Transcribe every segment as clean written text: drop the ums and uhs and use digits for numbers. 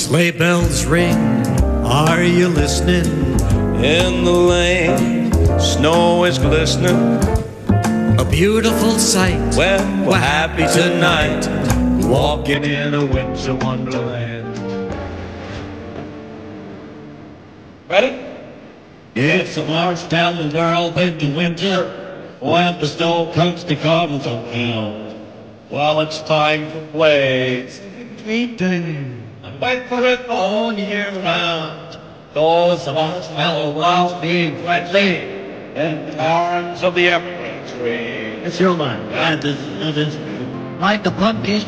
Sleigh bells ring, are you listening? In the lane, snow is glistening. A beautiful sight. Well, we're happy tonight, walking in a winter wonderland. Ready? It's a March down the world in the winter, when the snow comes to carnival town. Well, it's time to play. Sweet day, I wait for it all year round. Those marshmallow walls being friendly in the arms of the evergreen tree. It's your man, and it's like a pumpkin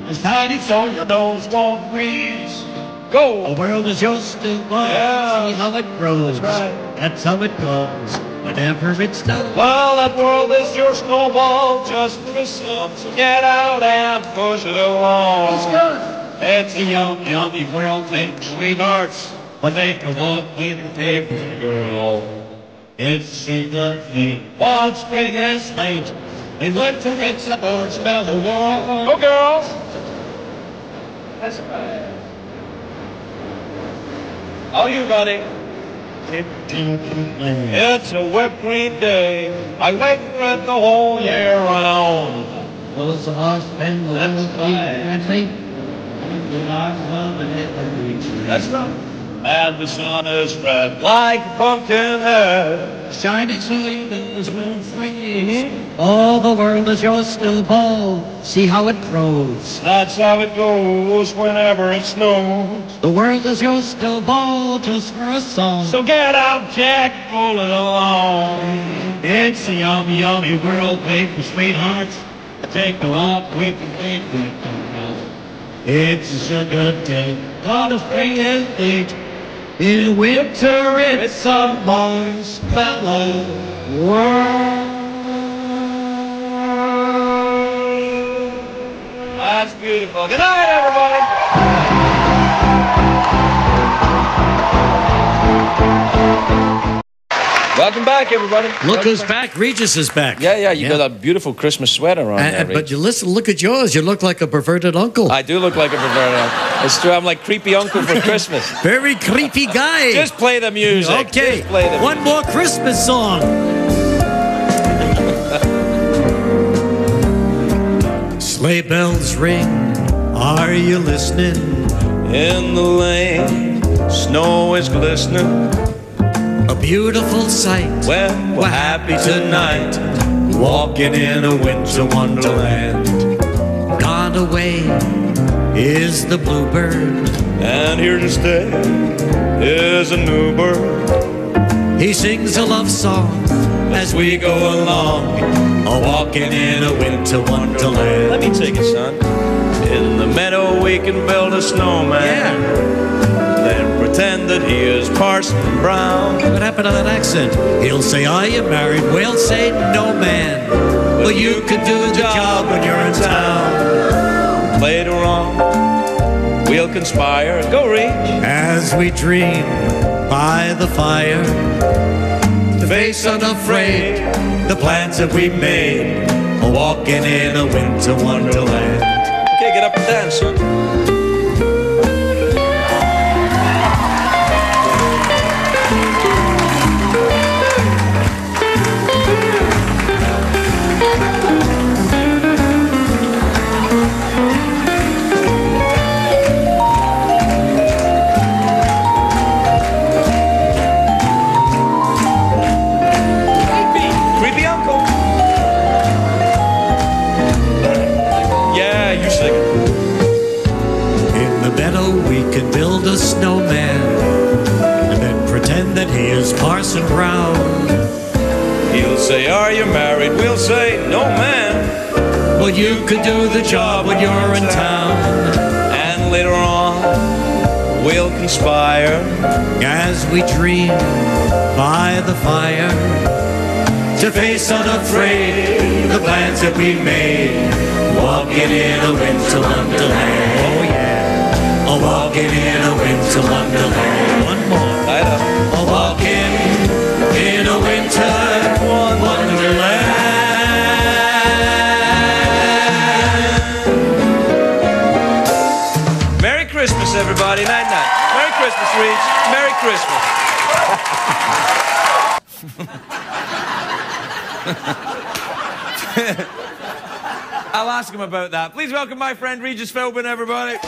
it's tiny so your nose won't freeze. Go! The world is yours to love. Yeah. See how it grows. That's right. That's how it goes. Whenever it snows. Well, that world is your snowball, just for a sum. So get out and push it along. It's good. It's a yummy world, make sweethearts. When they come up with a favorite girl. It's a good thing. One spring is late. In winter it's a bird smell the world. Go, girls! That's right. How you, buddy? It's a wet green day. I wait for it the whole year round. Those horsemen will friendly. That's right. And the sun is red like a pumpkin head. Shining so you will free. All the world is yours still ball. See how it grows. That's how it goes whenever it snows. The world is yours still ball just for a song. So get out, Jack, roll it along. It's a yummy world made for sweethearts. Take a walk with the favorite. It's a good day. God of spring and late. In winter it's a marshmallow world. That's beautiful. Good night, everybody. Welcome back, everybody. Look who's back. Regis is back. Yeah, you got that beautiful Christmas sweater on there, but you listen, look at yours. You look like a perverted uncle. I do look like a perverted uncle. It's true. I'm like creepy uncle for Christmas. Very creepy guy. Just play the music. Okay. Just play the music. One more Christmas song. Sleigh bells ring. Are you listening? In the lane, snow is glistening. A beautiful sight. Well, we're happy tonight, walking in a winter wonderland. Gone away is the bluebird, and here to stay is a new bird. He sings a love song As we go along, walking in a winter wonderland. Let me take it, son. In the meadow we can build a snowman. Yeah. Then pretend that he is Parson Brown. What happened to that accent? He'll say, are you married? We'll say, no, man. Well, you can do the job when you're in town. Later on, we'll conspire. Go, Reach. As we dream by the fire, To face unafraid the plans that we made, walking in a winter wonderland. Okay, get up and dance, son. Creepy uncle. Yeah, you sing it. In the meadow we can build a snowman, and then pretend that he is Parson Brown. He'll say, are you married? We'll say, no, man. Well, you can do the job when you're in town. And later on, we'll conspire. As we dream by the fire, to face unafraid the plans that we made, walking in a winter wonderland. Oh yeah, a walking in a winter wonderland. One more. Right up. A walking in a winter wonderland. Merry Christmas, everybody. Night-night. Merry Christmas, Reach. Merry Christmas. I'll ask him about that. Please welcome my friend Regis Philbin, everybody.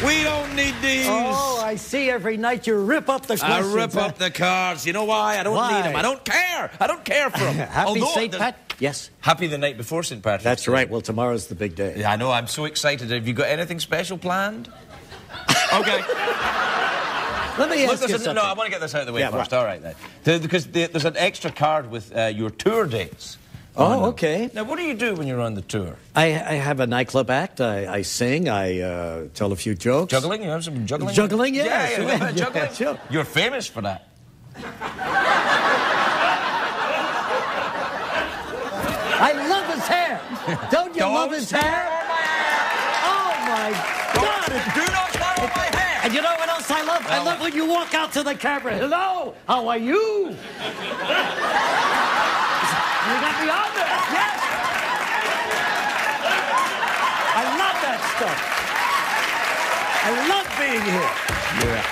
We don't need these. Oh, I see every night you rip up the questions. I rip up the cards. You know why? I don't need them. I don't care. I don't care for them. Happy St. Pat? Yes. Happy the night before St. Patrick's. That's right. Well, tomorrow's the big day. Yeah, I know. I'm so excited. Have you got anything special planned? Okay. Let me ask you something. No, I want to get this out of the way first. Right. All right, then. Because there's an extra card with your tour dates. Oh, okay. Now, what do you do when you're on the tour? I have a nightclub act. I sing. I tell a few jokes. Juggling? You have some juggling? Juggling, yes. Yeah, juggling. Yeah, sure. You're famous for that. I love his hair. Don't you love his hair? Oh, my God. Do not stare at my hair. And you know what else I love? I love when you walk out to the camera. Hello, how are you? You got me on there. Yes. I love that stuff. I love being here. Yeah.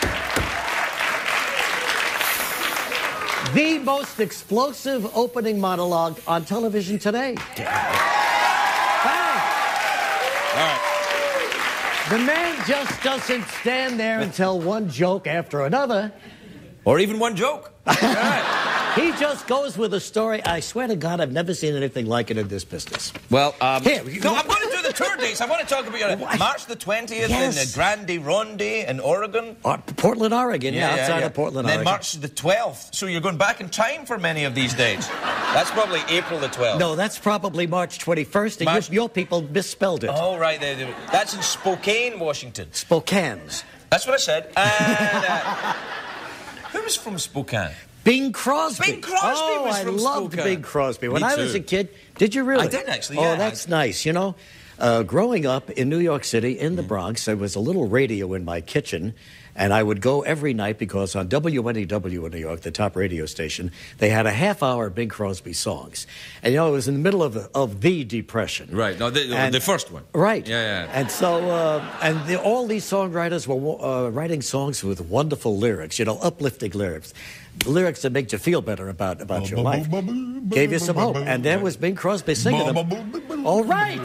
The most explosive opening monologue on television today. Wow. All right. The man just doesn't stand there and tell one joke after another. Or even one joke. All right. He just goes with a story. I swear to God, I've never seen anything like it in this business. Well, here. No, I'm going to do the tour dates. I want to talk about your March the 20th in Grande Ronde in Oregon. Portland, Oregon, outside of Portland, Oregon. Then March the 12th. So you're going back in time for many of these dates. That's probably April the 12th. No, that's probably March 21st, and your people misspelled it. Oh, right. That's in Spokane, Washington. Spokane. That's what I said. And who was from Spokane? Bing Crosby. Bing Crosby was from Spokane. I loved Bing Crosby. When Me I too. was a kid, did you really? I did, actually, yeah. Oh, that's nice. You know, growing up in New York City, in the Bronx, there was a little radio in my kitchen, and I would go every night because on WNEW in New York, the top radio station, they had a half-hour Bing Crosby songs. And, you know, it was in the middle of the Depression. Right. No, the first one. Right. Yeah. And so, all these songwriters were writing songs with wonderful lyrics, you know, uplifting lyrics. The lyrics that make you feel better about your life. Gave you some hope. And there was Bing Crosby singing them. All right.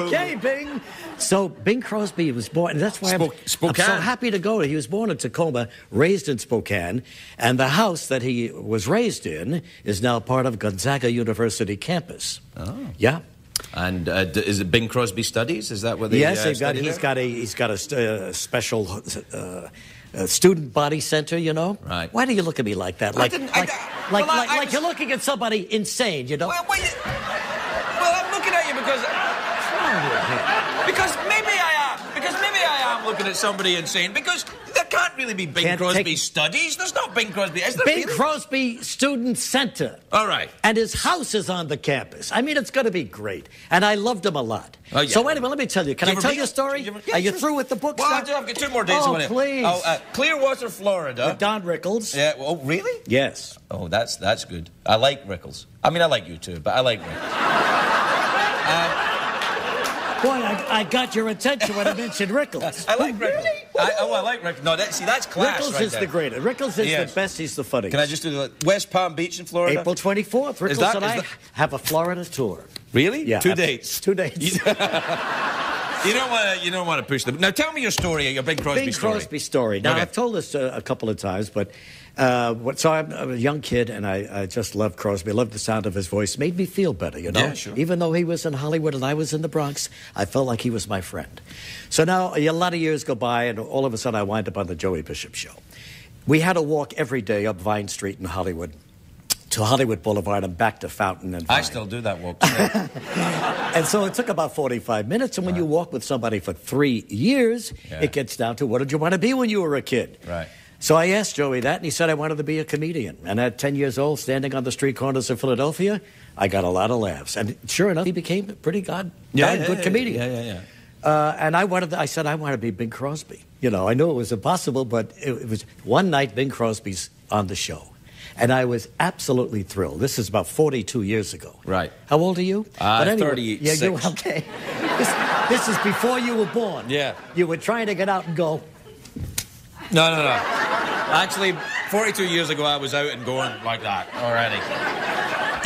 Okay, Bing. So Bing Crosby was born, and that's why I'm so happy to go. He was born in Tacoma, raised in Spokane, and the house that he was raised in is now part of Gonzaga University campus. Oh. Yeah. And is it Bing Crosby Studies? Is that what they? Yes, he's got a special student body center. You know. Right. Why do you look at me like that? Like you're looking at somebody insane. You know. Well, I'm looking at you because maybe I am looking at somebody insane because there can't really be Bing Crosby Studies. There's no Bing Crosby. Is there Bing Crosby Student Center. All right. And his house is on the campus. I mean, it's going to be great. And I loved him a lot. Oh, yeah. So anyway, let me tell you. Can I tell you a story? Are you through with the book? Well, I've got 2 more days. Oh, please. Clearwater, Florida. With Don Rickles. Yeah. Oh, really? Yes. Oh, that's good. I like Rickles. I mean, I like you too, but I like Rickles. Boy, I got your attention when I mentioned Rickles. I like Rickles. Really? I like Rickles. No, that's class. Rickles right is there. the greatest. Rickles is the best. He's the funniest. Can I just do the West Palm Beach in Florida? April 24th. Rickles and I have a Florida tour. Really? Yeah. 2 dates. 2 dates. You don't want to push them. Now tell me your story, your Bing Crosby story. Bing Crosby story. Now I've told this a couple of times, but so I'm a young kid, and I just loved Crosby. I loved the sound of his voice. Made me feel better, you know. Yeah, sure. Even though he was in Hollywood and I was in the Bronx, I felt like he was my friend. So now a lot of years go by, and all of a sudden I wind up on the Joey Bishop Show. We had to walk every day up Vine Street in Hollywood to Hollywood Boulevard and back to Fountain and Vine. I still do that walk. And so it took about 45 minutes, and when you walk with somebody for 3 years, it gets down to what did you want to be when you were a kid? Right. So I asked Joey that, and he said I wanted to be a comedian. And at 10 years old, standing on the street corners of Philadelphia, I got a lot of laughs. And sure enough, he became a pretty good comedian. And I said, I want to be Bing Crosby. You know, I knew it was impossible, but it was one night Bing Crosby's on the show. And I was absolutely thrilled. This is about 42 years ago. Right. How old are you? Anyway, 36. Yeah, you okay. This is before you were born. Yeah. You were trying to get out and go. No. Actually, 42 years ago, I was out and going like that already.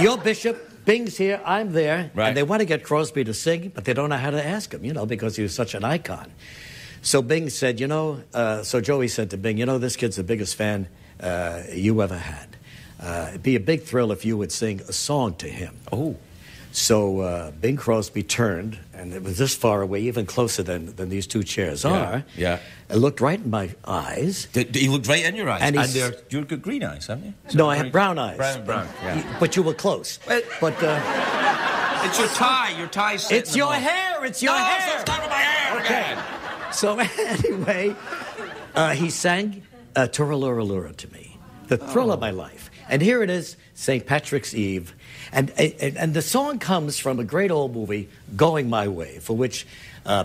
You're Bishop, Bing's here, I'm there, right. And they want to get Crosby to sing, but they don't know how to ask him, you know, because he was such an icon. So Bing said, so Joey said to Bing, this kid's the biggest fan you ever had. It'd be a big thrill if you would sing a song to him. Oh. So Bing Crosby turned, and it was this far away, even closer than these two chairs are. Yeah. And looked right in my eyes. He looked right in your eyes. And you've got green eyes, haven't you? No, I have brown eyes. Brown, yeah. But you were close. But it's your tie. Your tie's sitting. It's your hair. It's your hair. No, start with my hair again. So anyway, he sang Turaluralura to me, the thrill of my life. And here it is, St. Patrick's Eve. And the song comes from a great old movie, Going My Way, for which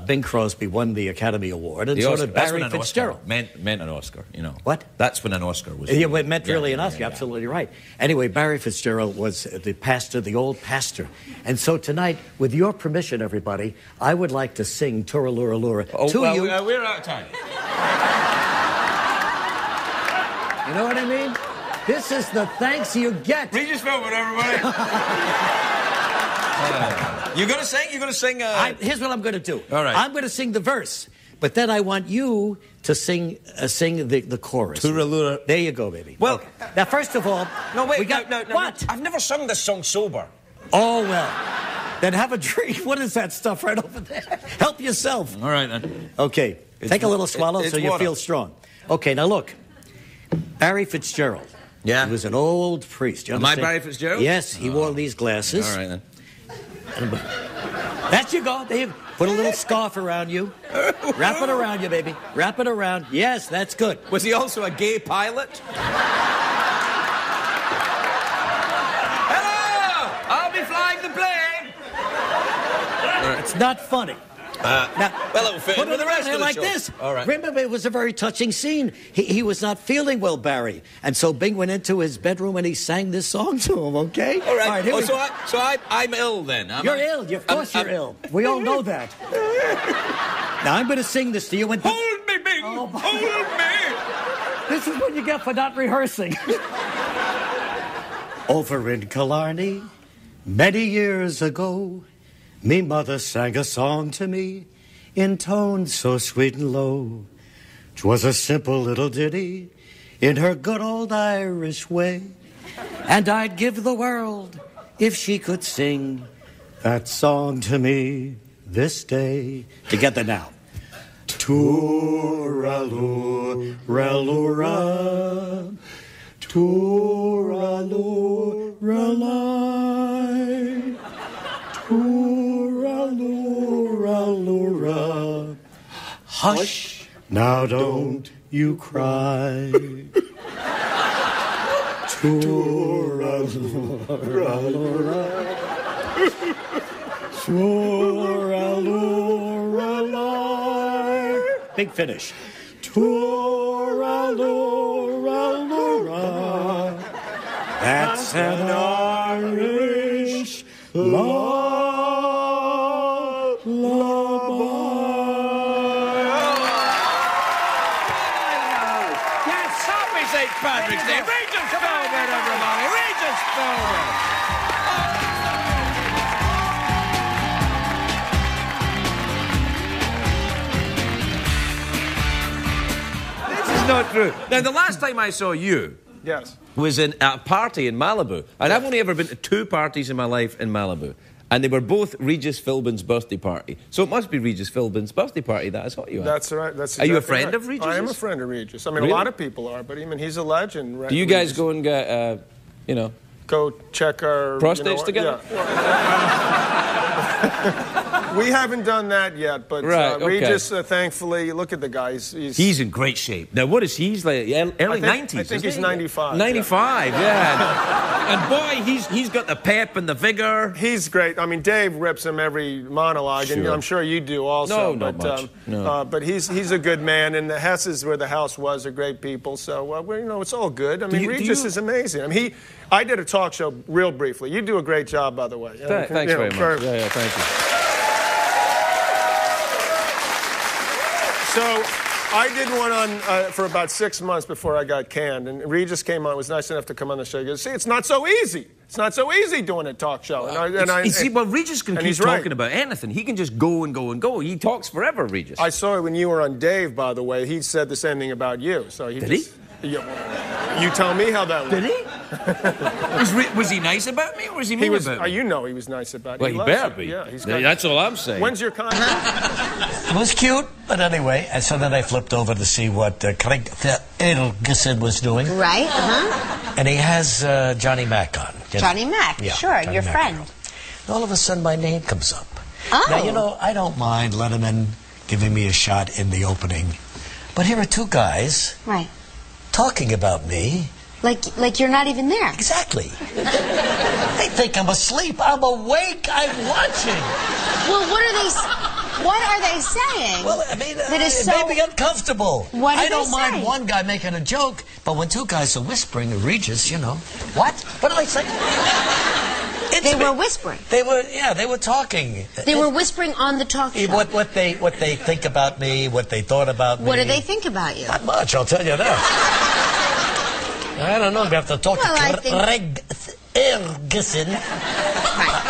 Bing Crosby won the Academy Award, and so did Barry Fitzgerald. Meant an Oscar, What? That's when an Oscar was. Yeah, it meant really an Oscar, absolutely right. Anyway, Barry Fitzgerald was the pastor, the old pastor. And so tonight, with your permission, everybody, I would like to sing Turaluralura to you. We're out of time. You know what I mean? This is the thanks you get. Regis Philbin, everybody. You're going to sing? You're going to sing? Here's what I'm going to do. All right. I'm going to sing the verse, but then I want you to sing the chorus. Turalura. There you go, baby. Well, okay. Now, first of all, no, wait, no. What? I've never sung this song sober. Oh, well. Then have a drink. What is that stuff right over there? Help yourself. All right, then. Okay. Take a little swallow so you water. feel strong. Okay, now look. Barry Fitzgerald. Yeah. He was an old priest. You Am I Barry Fitzgerald? Yes, he wore these glasses. All right, then. That you go. There you put a little scarf around you. Wrap it around you, baby. Wrap it around. Yes, that's good. Was he also a gay pilot? Hello! I'll be flying the plane! It's not funny. Now, well, it'll fit put with it the rest of the like show. this. All right. Remember, it was a very touching scene. He was not feeling well, Barry. And so Bing went into his bedroom and he sang this song to him, okay? All right. Here we go. I'm ill then. You're ill. Of course you're ill. We all know that. Now, I'm going to sing this to you. And hold me, Bing! Hold me! This is what you get for not rehearsing. Over in Killarney, many years ago, me mother sang a song to me in tones so sweet and low. 'Twas a simple little ditty in her good old Irish way. And I'd give the world if she could sing that song to me this day. Together now. Turaluralura, turaluralai, turaluralura. Hush, now don't you cry. Turaluralura, turaluralai. Big finish. Turaluralura. That's an Irish lullaby. Yes, happy St. Patrick's Day. Regis Philbin, everybody. Regis Philbin. Not true. Now, the last time I saw you was in a party in Malibu. And I've only ever been to 2 parties in my life in Malibu. And they were both Regis Philbin's birthday party. So it must be Regis Philbin's birthday party that I saw you at. That's right. That's exactly. Are you a exactly friend of Regis? I am a friend of Regis. I mean, Really? a lot of people are, but I mean, he's a legend. Do you guys go and get, go check our prostates together? Yeah. We haven't done that yet, but Regis, thankfully, look at the guy. He's in great shape. Now, what is he? He's like early 90s. I think he's 95. 95, yeah. And boy, he's got the pep and the vigor. He's great. I mean, Dave rips him every monologue, and I'm sure you do also. No, not much. No. But he's a good man, and the Hesses, where the house was, are great people. So it's all good. I mean, Regis is amazing. I mean, I did a talk show real briefly. You do a great job, by the way. Thanks very much. Yeah, thank you. So I did one on for about 6 months before I got canned, and Regis came on. Was nice enough to come on the show. He goes, "See, it's not so easy. It's not so easy doing a talk show." Well, Regis can keep talking about anything. He can just go and go and go. He talks forever, Regis. I saw it when you were on Dave, by the way. He said the same thing about you. So Did he? You tell me how that went. Did he? Was he nice about me, or was he mean about me? You know he was nice about you. Well, he better be. Yeah, that's all I'm saying. When's your contract? It was cute, but anyway, and so then I flipped over to see what Craig Ferguson was doing. Right, And he has Johnny Mac on. Johnny Mac, sure, your friend. And all of a sudden, my name comes up. Oh. Now, I don't mind Letterman giving me a shot in the opening, but here are two guys talking about me. Like you're not even there. Exactly. They think I'm asleep. I'm awake. I'm watching. Well, what are they saying? Well, I mean, that is it so... made me uncomfortable. What did I don't they mind say? one guy making a joke, but when two guys are whispering, Regis, what? What did I say? They were whispering. They were talking. They were whispering on the talk show. What they think about me, what they thought about me. What do they think about you? Not much, I'll tell you that. I don't know. We have to talk to Craig Ferguson. I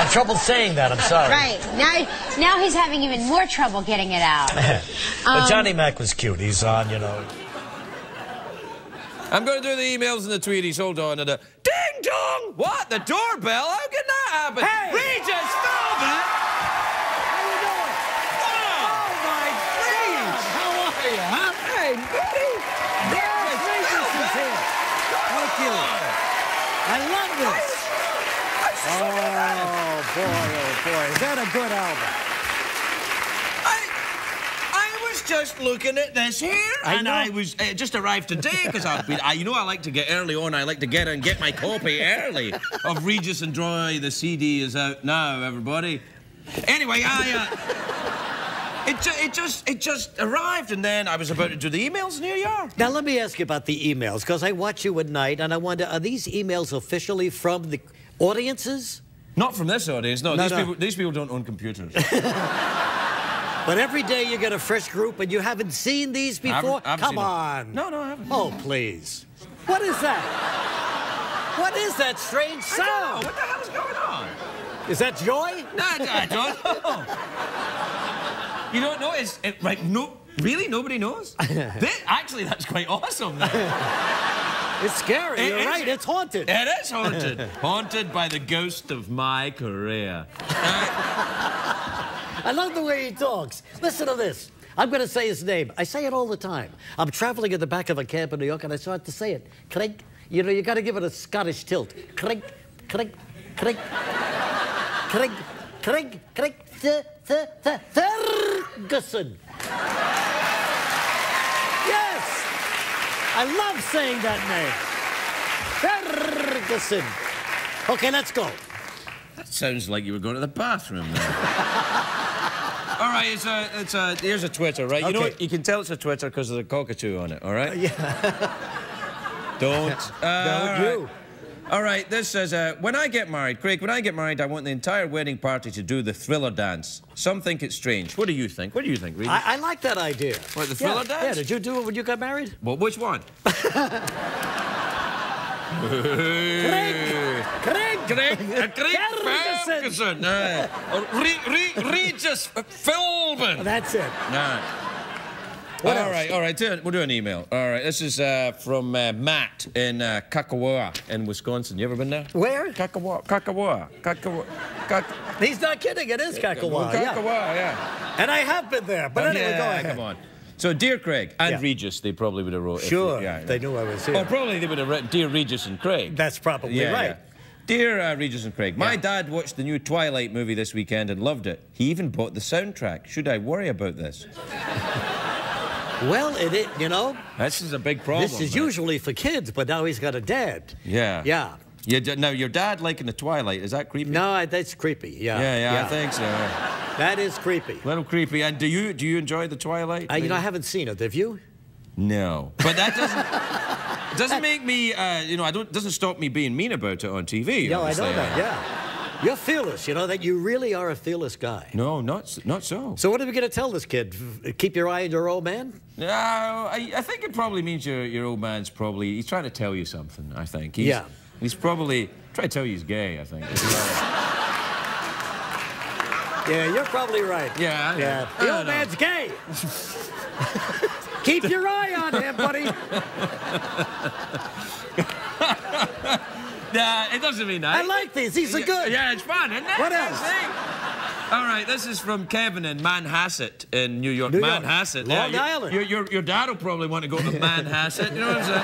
have trouble saying that. I'm sorry. Right. Now he's having even more trouble getting it out. But Johnny Mac was cute. He's on, I'm going to do the emails and the tweeties. Hold on. Ding dong! What? The doorbell? How can that happen? Hey! Regis Philbin! How you doing? Wow! Oh, my goodness! How are you, huh? Hey, buddy! Yes, Regis is here. Thank you. I love this. Oh, boy. Is that a good album? I was just looking at this here, I was just arrived today because I like to get early on. I like to get and get my copy early of Regis and Troy. The CD is out now, everybody. Anyway, it just arrived, and then I was about to do the emails, and here you are. Now, let me ask you about the emails, because I watch you at night, and I wonder, are these emails officially from the audiences? Not from this audience, no. These people don't own computers. But every day you get a fresh group, and you haven't seen these before? Come on. No, I haven't. Oh, please. What is that? What is that strange sound? I don't know. What the hell is going on? Is that joy? No, I don't know. You don't know? Really? Nobody knows? Actually, that's quite awesome. It's scary. You're right. It's haunted. It is haunted. Haunted by the ghost of my career. I love the way he talks. Listen to this. I'm going to say his name. I say it all the time. I'm traveling in the back of a cab in New York, and I start to say it. Craig. You got to give it a Scottish tilt. Craig. Ferguson. Yes! I love saying that name. Ferguson. Okay, let's go. That sounds like you were going to the bathroom there. All right, here's a Twitter, right? You know what? You can tell it's a Twitter because there's a cockatoo on it, all right? Yeah. Don't. You. All right, this says, when I get married, Craig, when I get married, I want the entire wedding party to do the Thriller dance. Some think it's strange. What do you think? What do you think, Regis? I like that idea. What, the Thriller dance? Yeah, did you do it when you got married? Well, which one? Craig Ferguson. Regis Philbin. That's it. Nah. All right. We'll do an email. All right, this is from Matt in Kakawa in Wisconsin. You ever been there? Where? Kakawa. He's not kidding. It is Kakawa. Yeah. And I have been there. But anyway, go ahead. Come on. So, Dear Craig and Regis, they probably would have wrote. Sure. They knew I was here. Or probably they would have written Dear Regis and Craig. That's probably right. Yeah. Dear Regis and Craig, my dad watched the new Twilight movie this weekend and loved it. He even bought the soundtrack. Should I worry about this? Well, you know... This is a big problem. This is usually for kids, but now he's got a dad. Yeah. Yeah. Now, your dad liking the Twilight, is that creepy? No, that's creepy, yeah. Yeah, I think so. That is creepy. A little creepy. And do you enjoy the Twilight? You know, I haven't seen it. Have you? No. But that doesn't make me, doesn't stop me being mean about it on TV. No, I know that, yeah. You're fearless, you know, that you really are a fearless guy. No, not so. So what are we going to tell this kid? Keep your eye on your old man? No, I think it probably means your old man's he's trying to tell you something, I think. He's probably trying to tell you he's gay, I think. Yeah, you're probably right. Yeah. The old man's gay. Keep your eye on him, buddy. Nah, it doesn't mean that. I like these. These are good. Yeah, it's fun, isn't it? What else? All right, this is from Kevin in Manhasset in New York. Manhasset. Long Island. Your dad will probably want to go to Manhasset. You know what I'm saying?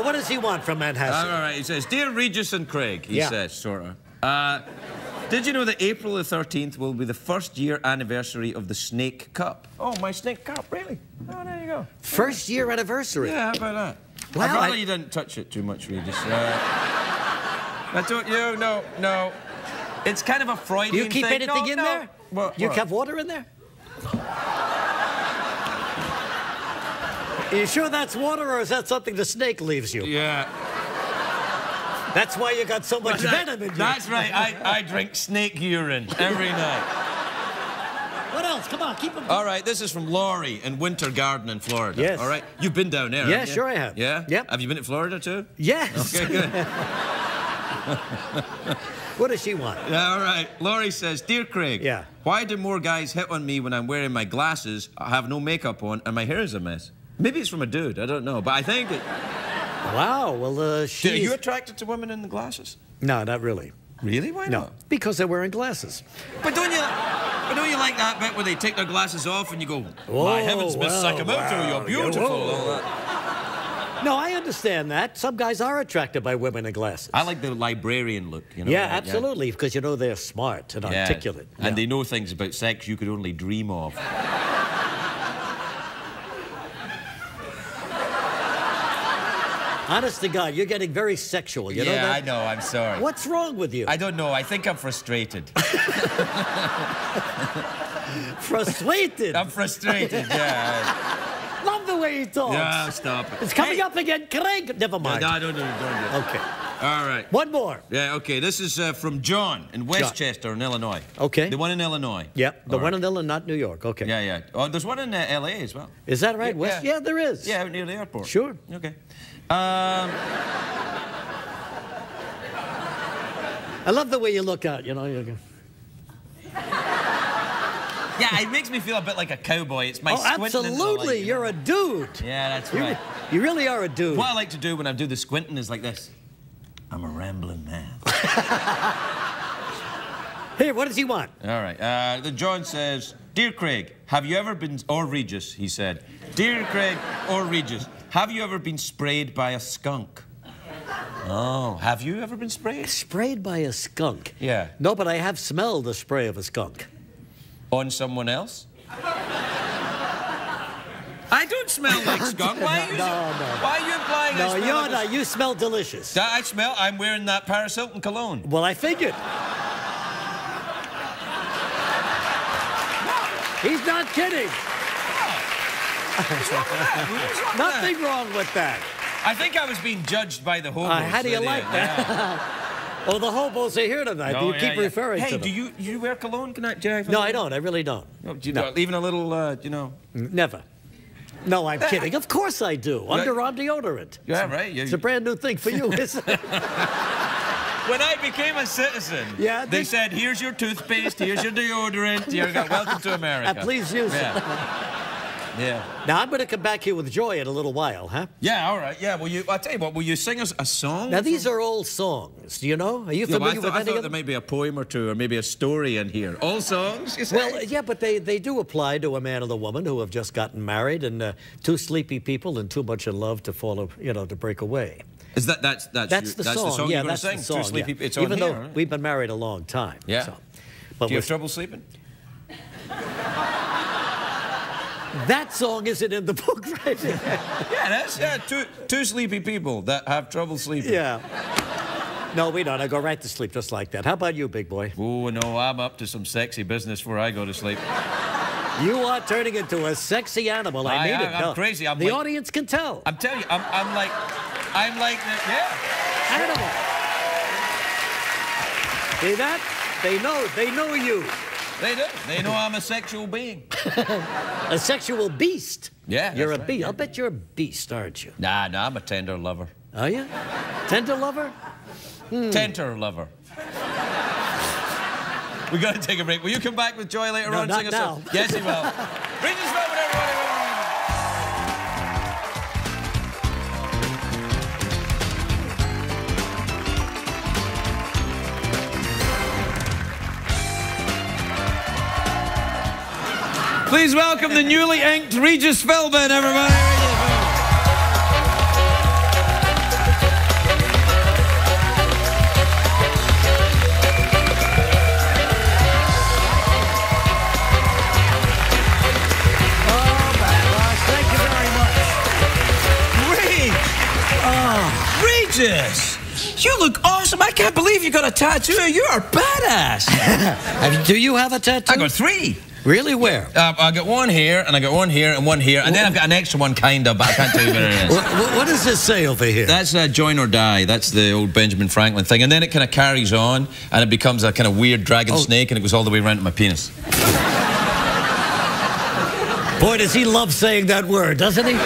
What does he want from Manhasset? All right, he says, Dear Regis and Craig, he says, sort of. Did you know that April the 13th will be the first year anniversary of the Snake Cup? Oh, my Snake Cup, really? Oh, there you go. First year anniversary? Yeah, how about that? Well, I'd rather you didn't touch it too much, Regis. I don't, no. It's kind of a Freudian thing. Do you keep anything in there? What? You have water in there? Are you sure that's water, or is that something the snake leaves you? Yeah. That's why you got so much venom in you. That's right. I drink snake urine every night. What else? Come on, keep them. All right, this is from Laurie in Winter Garden in Florida. Yes. All right, you've been down there, Yeah, haven't you? sure I have. Yeah? Yep. Have you been to Florida too? Yes. Okay, good. What does she want? All right, Laurie says, Dear Craig, Yeah. Why do more guys hit on me when I'm wearing my glasses, I have no makeup on, and my hair is a mess? Maybe it's from a dude, I don't know, but I think it... Wow, well, Are you attracted to women in the glasses? No, not really. Really? Why not? No, because they're wearing glasses. But don't you like that bit where they take their glasses off and you go, my heavens, Miss Sakamoto, you're beautiful. All that. No, I understand that. Some guys are attracted by women in glasses. I like the librarian look, you know. Yeah, absolutely, because, you know, they're smart and articulate. And they know things about sex you could only dream of. Honest to God, you're getting very sexual, you know that? I know, I'm sorry. What's wrong with you? I don't know, I think I'm frustrated. Frustrated? I'm frustrated, yeah. Love the way he talks. Yeah, stop it. It's coming up again, Craig. Never mind. No, don't do it. Okay. All right. One more. Yeah, okay, this is from John in Westchester in Illinois. Okay. The one in Illinois. Yep, the one in Illinois, not New York. Okay. Yeah. Oh, there's one in L.A. as well. Is that right? Yeah, there is. Yeah, out near the airport. Sure. Okay. I love the way you look out, you know. Yeah, it makes me feel a bit like a cowboy. It's my squinting absolutely. Light, You're a dude. Yeah, that's right. You really are a dude. What I like to do when I do the squinting is like this. I'm a rambling man. Here, what does he want? All right. John says, Dear Craig, have you ever been... Or Regis, he said. Dear Craig or Regis, have you ever been sprayed by a skunk? Oh, have you ever been sprayed? Sprayed by a skunk? Yeah. No, but I have smelled the spray of a skunk. On someone else? I don't smell like skunk. Why are you implying I smell you're like not. You smell delicious. I smell. I'm wearing that Paris Hilton cologne. Well, I figured. He's not kidding. Nothing wrong with that. I think I was being judged by the hobos. How do you like that? Yeah. Oh, the hobos are here tonight. No, you keep referring to them. Hey, do you wear cologne? No, I don't. I really don't. No, even a little, you know? Never. No, I'm kidding. Of course I do. Underarm deodorant. Yeah, right. It's a brand new thing for you, isn't it? When I became a citizen, they said, here's your toothpaste, here's your deodorant, welcome to America. Please use it. Yeah. Now, I'm going to come back here with Joy in a little while, huh? Yeah, all right. Yeah, I'll tell you what, will you sing us a song? Now, these are old songs, do you know? Are you familiar with any I of thought them? there might be a poem or two, or maybe a story in here. All songs, you say? Well, yeah, but they do apply to a man and a woman who have just gotten married, and two sleepy people and too much in love to fall, to break away. Is that's the song Yeah, you're that's going to sing? the song. Sleepy, Yeah. it's on Even here, though right? we've been married a long time. Yeah. So. But Do you have trouble sleeping? That song isn't in the book, right? Yeah, that's two sleepy people that have trouble sleeping. Yeah. No, we don't. I go right to sleep just like that. How about you, big boy? Oh, no, I'm up to some sexy business before I go to sleep. You are turning into a sexy animal. I mean it. I'm crazy. The audience can tell. I'm telling you, I'm like Animal. See that? They know you. They do. They know I'm a sexual being. A sexual beast. Yeah, You're a right. beast. I'll bet you're a beast, aren't you? Nah, I'm a tender lover. Are you? Tender lover? Tender lover. We got to take a break. Will you come back with Joy later on? Not Sing us now. a... Yes, he will. Regis Philbin, everybody. Please welcome the newly inked Regis Philbin, everybody. Regis, you look awesome. I can't believe you got a tattoo. You are badass. Do you have a tattoo? I got 3. Really? Where? I got one here, and I got one here, and one here, and then I've got an extra one, kind of, but I can't tell you what it is. What does this say over here? That's join or die. That's the old Benjamin Franklin thing. And then it kind of carries on, and it becomes a kind of weird dragon snake, and it goes all the way around to my penis. Boy, does he love saying that word, doesn't he?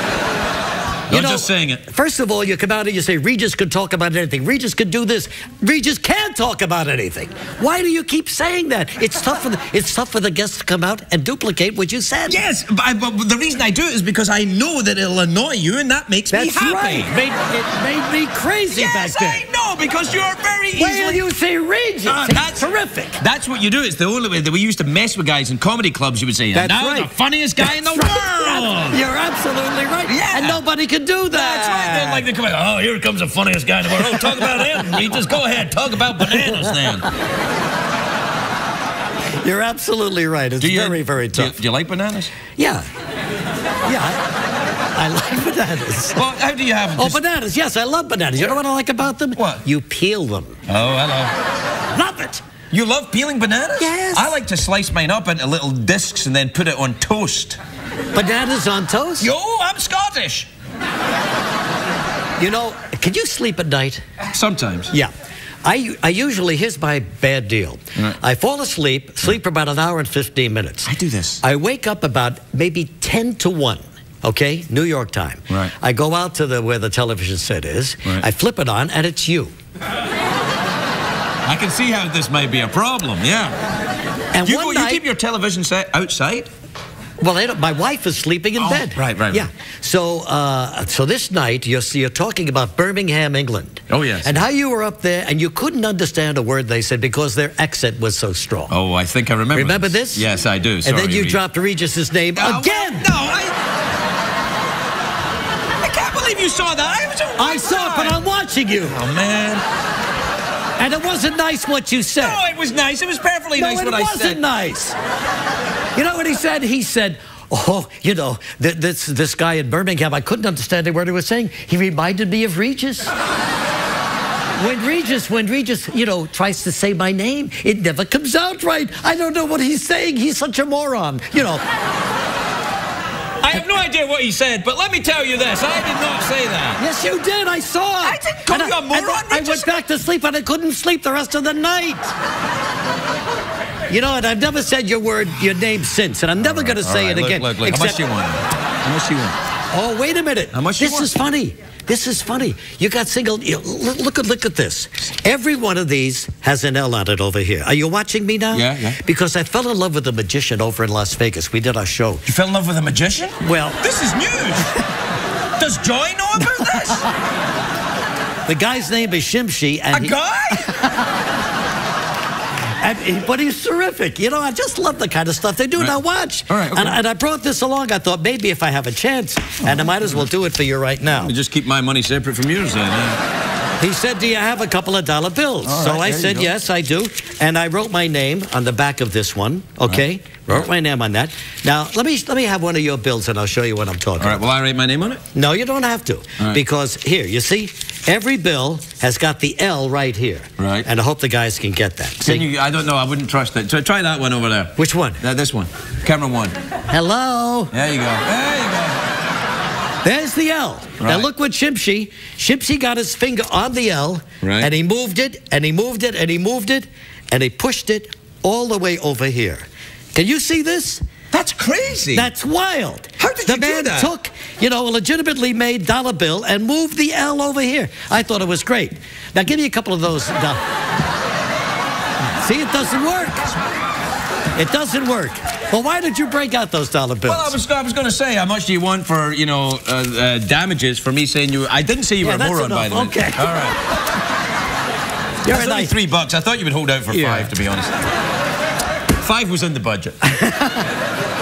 I'm just saying it. First of all, you come out and you say, Regis could talk about anything. Regis could do this. Regis can't talk about anything. Why do you keep saying that? It's tough for the guests to come out and duplicate what you said. Yes, but the reason I do it is because I know that it'll annoy you, and that makes me happy. Right. It made me crazy back then. Yes, I know, because you're very easily... Well, you say Regis. That's terrific. That's what you do. It's the only way that we used to mess with guys in comedy clubs. You would say, that's now right. the funniest guy in the world. You're absolutely right. Yeah. And nobody can do that. That's right. Then, like, they come like, oh, here comes the funniest guy in the world. Oh, talk about him, Regis. Go ahead. Talk about bananas, then. You're absolutely right. It's very, very tough. Do you like bananas? Yeah. Yeah, I like bananas. Well, how do you have them? Oh, bananas. Yes, I love bananas. You know what I like about them? What? You peel them. Oh, hello. Love it. You love peeling bananas? Yes. I like to slice mine up into little discs and then put it on toast. Bananas on toast? Yo, I'm Scottish. You know, can you sleep at night? Sometimes. Yeah. I usually, here's my bad deal. Right. I fall asleep for about an hour and 15 minutes. I do this. I wake up about maybe 10 to 1, okay? New York time. Right. I go out to where the television set is. Right. I flip it on, and it's you. I can see how this may be a problem, yeah. And You keep your television set outside? Well, my wife is sleeping in bed. Right. Yeah. So this night, you're talking about Birmingham, England. Oh, yes. And how you were up there, and you couldn't understand a word they said because their accent was so strong. Oh, I think I remember. Remember this? Yes, I do. Sorry, and then you dropped Regis's name again. I can't believe you saw that. I saw it, but I'm watching you. Oh, man. And it wasn't nice what you said. No, it was nice. It was perfectly nice what I said. No, it wasn't nice. You know what he said? He said, oh, you know, this guy in Birmingham, I couldn't understand a word he was saying. He reminded me of Regis. When Regis, you know, tries to say my name, it never comes out right. I don't know what he's saying. He's such a moron, you know. I have no idea what he said, but let me tell you this. I did not say that. Yes, you did. I saw it. I didn't call you a moron. I went back to sleep, and I couldn't sleep the rest of the night. You know what? I've never said your name since, and I'm never going to say it again. Look. How much do you want? How much do you want? Oh, wait a minute. How much This is funny. This is funny. You got single. Look at this. Every one of these has an L on it over here. Are you watching me now? Yeah. Because I fell in love with a magician over in Las Vegas. We did our show. You fell in love with a magician? Well, this is news. Does Joy know about this? The guy's name is Shimshi. And a guy? But he's terrific. You know, I just love the kind of stuff they do. Now watch. All right, okay. And I brought this along. I thought maybe if I have a chance, and I might as well do it for you right now. You just keep my money separate from yours then. He said, do you have a couple of dollar bills? All so right, I said, yes, I do. And I wrote my name on the back of this one, okay? Wrote my name on that. Now, let me have one of your bills, and I'll show you what I'm talking about. All right, will I write my name on it? No, you don't have to. Because here, you see, every bill has got the L right here. Right. And I hope the guys can get that. Can you, I don't know, I wouldn't trust it. So try that one over there. Which one? This one. Camera 1. Hello. There you go. There you go. There's the L. Right. Now look what Shimshi got his finger on the L, right. And he moved it, and he moved it, and he moved it, and he pushed it all the way over here. Can you see this? That's crazy. That's wild. How did you do that? The man took, you know, a legitimately made dollar bill and moved the L over here. I thought it was great. Now give me a couple of those. See, it doesn't work. It doesn't work. Well, why did you break out those dollar bills? Well, I was going to say, how much do you want for, you know, damages for me saying you... I didn't say you were a moron, by the way. Okay. All right. That's only $3. I thought you would hold out for 5, to be honest. 5 was in the budget.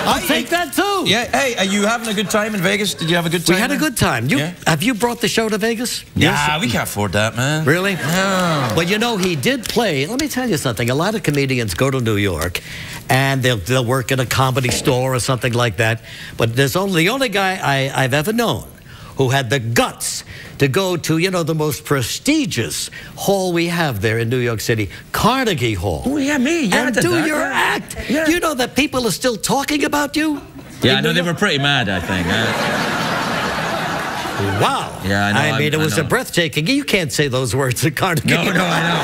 I'll take that, too. Yeah. Hey, are you having a good time in Vegas? Did you have a good time? We had a good time. Have you brought the show to Vegas? Yeah, we can't afford that, man. Really? No. Well, you know, he did play. Let me tell you something. A lot of comedians go to New York, and they'll work in a comedy store or something like that. But there's the only guy I've ever known who had the guts to go to, you know, the most prestigious hall we have there in New York City, Carnegie Hall. Oh, yeah, me. Yeah, and do your act. Yeah. You know that people are still talking about you? Yeah, I know they were pretty mad, I think. Wow. Yeah, I know. I mean, it was a breathtaking. You can't say those words at Carnegie. No, I know.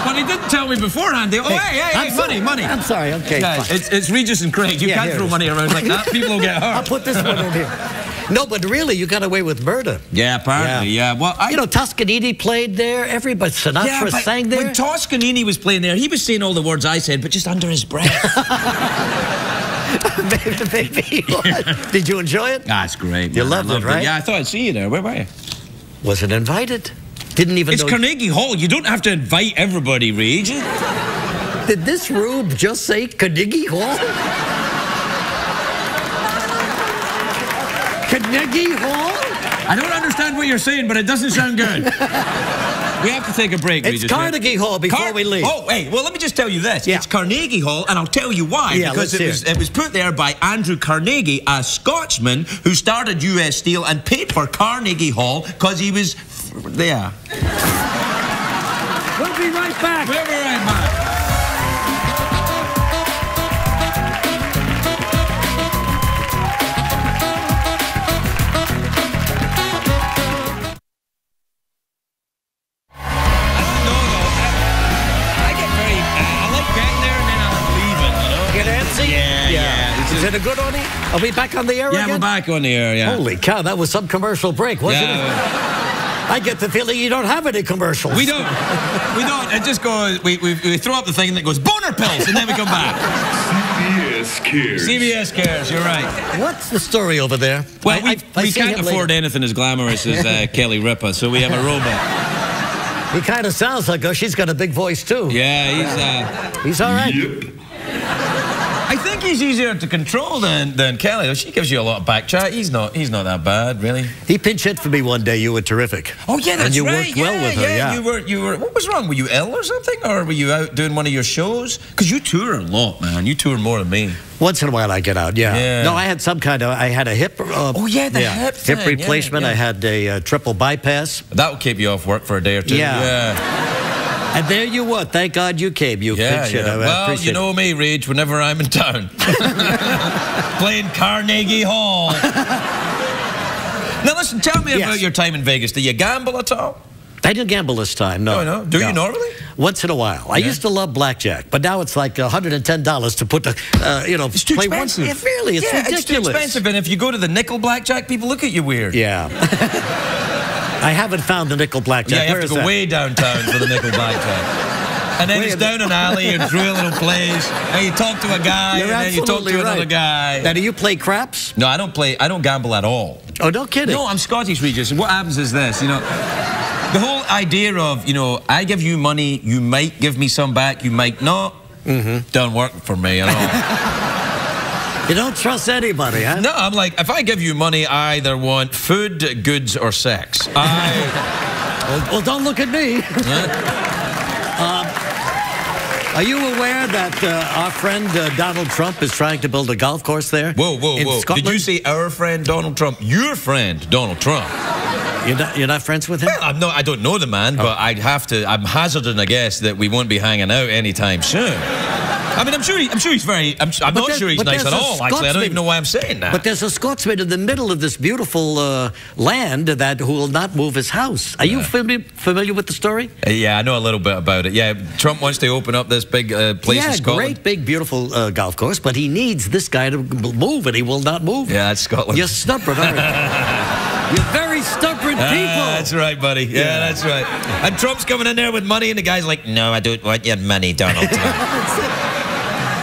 But he didn't tell me beforehand. Hey, money. I'm sorry, okay. Guys, it's Regis and Craig. You can't throw money around like that. People will get hurt. I'll put this one in here. No, but really, you got away with murder. Yeah, apparently, yeah. Well, you know, Toscanini played there. Everybody, Sinatra sang there. When Toscanini was playing there, he was saying all the words I said, but just under his breath. Baby, did you enjoy it? That's great. You loved it, right? Yeah, I thought I'd see you there. Where were you? Wasn't invited. Didn't even know. It's Carnegie Hall. You don't have to invite everybody, Rage. Did this rube just say Carnegie Hall? Carnegie Hall? I don't understand what you're saying, but it doesn't sound good. We have to take a break, It's Carnegie Hall before we leave. Oh, hey, well, let me just tell you this. Yeah. It's Carnegie Hall, and I'll tell you why. Yeah, because it was put there by Andrew Carnegie, a Scotsman who started U.S. Steel and paid for Carnegie Hall because he was there. We'll be right back. We'll be right back. Is it a good on it? Are we back on the air again? Yeah, we're back on the air, yeah. Holy cow, that was some commercial break, wasn't it? I get the feeling you don't have any commercials. We don't. We don't. It just goes, we throw up the thing and it goes, boner pills, and then we come back. CBS Cares. CBS Cares, you're right. What's the story over there? Well, we can't afford anything as glamorous as Kelly Ripa, so we have a robot. He kind of sounds like her. She's got a big voice, too. Yeah, he's all right. Yep. I think he's easier to control than Kelly. She gives you a lot of back chat. He's not that bad, really. He pinch hit for me one day. You were terrific. Oh yeah, that's right. And you worked well with her. Yeah, you were. What was wrong? Were you ill or something, or were you out doing one of your shows? Because you tour a lot, man. You tour more than me. Once in a while I get out. Yeah. No, I had some kind of. I had a hip. Hip replacement. Yeah. I had a triple bypass. That will keep you off work for a day or two. Yeah. And there you were. Thank God you came. You pinch hit. Well, you know me, Rage, whenever I'm in town. Playing Carnegie Hall. Now, listen, tell me about your time in Vegas. Do you gamble at all? I didn't gamble this time, no. No. Do you normally? once in a while. I used to love blackjack, but now it's like $110 to put the, it's too play expensive. It really, it's ridiculous. It's too expensive, and if you go to the nickel blackjack, people look at you weird. Yeah. I haven't found the nickel blackjack. Yeah, you have to go way downtown for the nickel blackjack. And then it's down an alley and through a little place, and you talk to a guy, and then you talk to another guy. Now, do you play craps? No, I don't gamble at all. Oh, no kidding. No, I'm Scottish, Regis. What happens is this, the whole idea of, I give you money, you might give me some back, you might not, don't work for me at all. You don't trust anybody, huh? No, I'm like, if I give you money, I either want food, goods, or sex. Well, don't look at me. Are you aware that our friend Donald Trump is trying to build a golf course there? Whoa. Did you say our friend Donald Trump? Your friend Donald Trump. You're not friends with him? Well, I don't know the man, but I'm hazarding a guess that we won't be hanging out anytime soon. I mean, I'm sure he's very. I'm not sure he's nice at all. Actually, I don't even know why I'm saying that. But there's a Scotsman in the middle of this beautiful land who will not move his house. Are you familiar with the story? Yeah, I know a little bit about it. Yeah, Trump wants to open up this big place in Scotland. Yeah, great, big, beautiful golf course, but he needs this guy to move, and he will not move. Yeah, that's Scotland. You're stubborn, aren't you? You're very stubborn people. That's right, buddy. Yeah, that's right. And Trump's coming in there with money, and the guy's like, "No, I don't want your money, Donald Trump."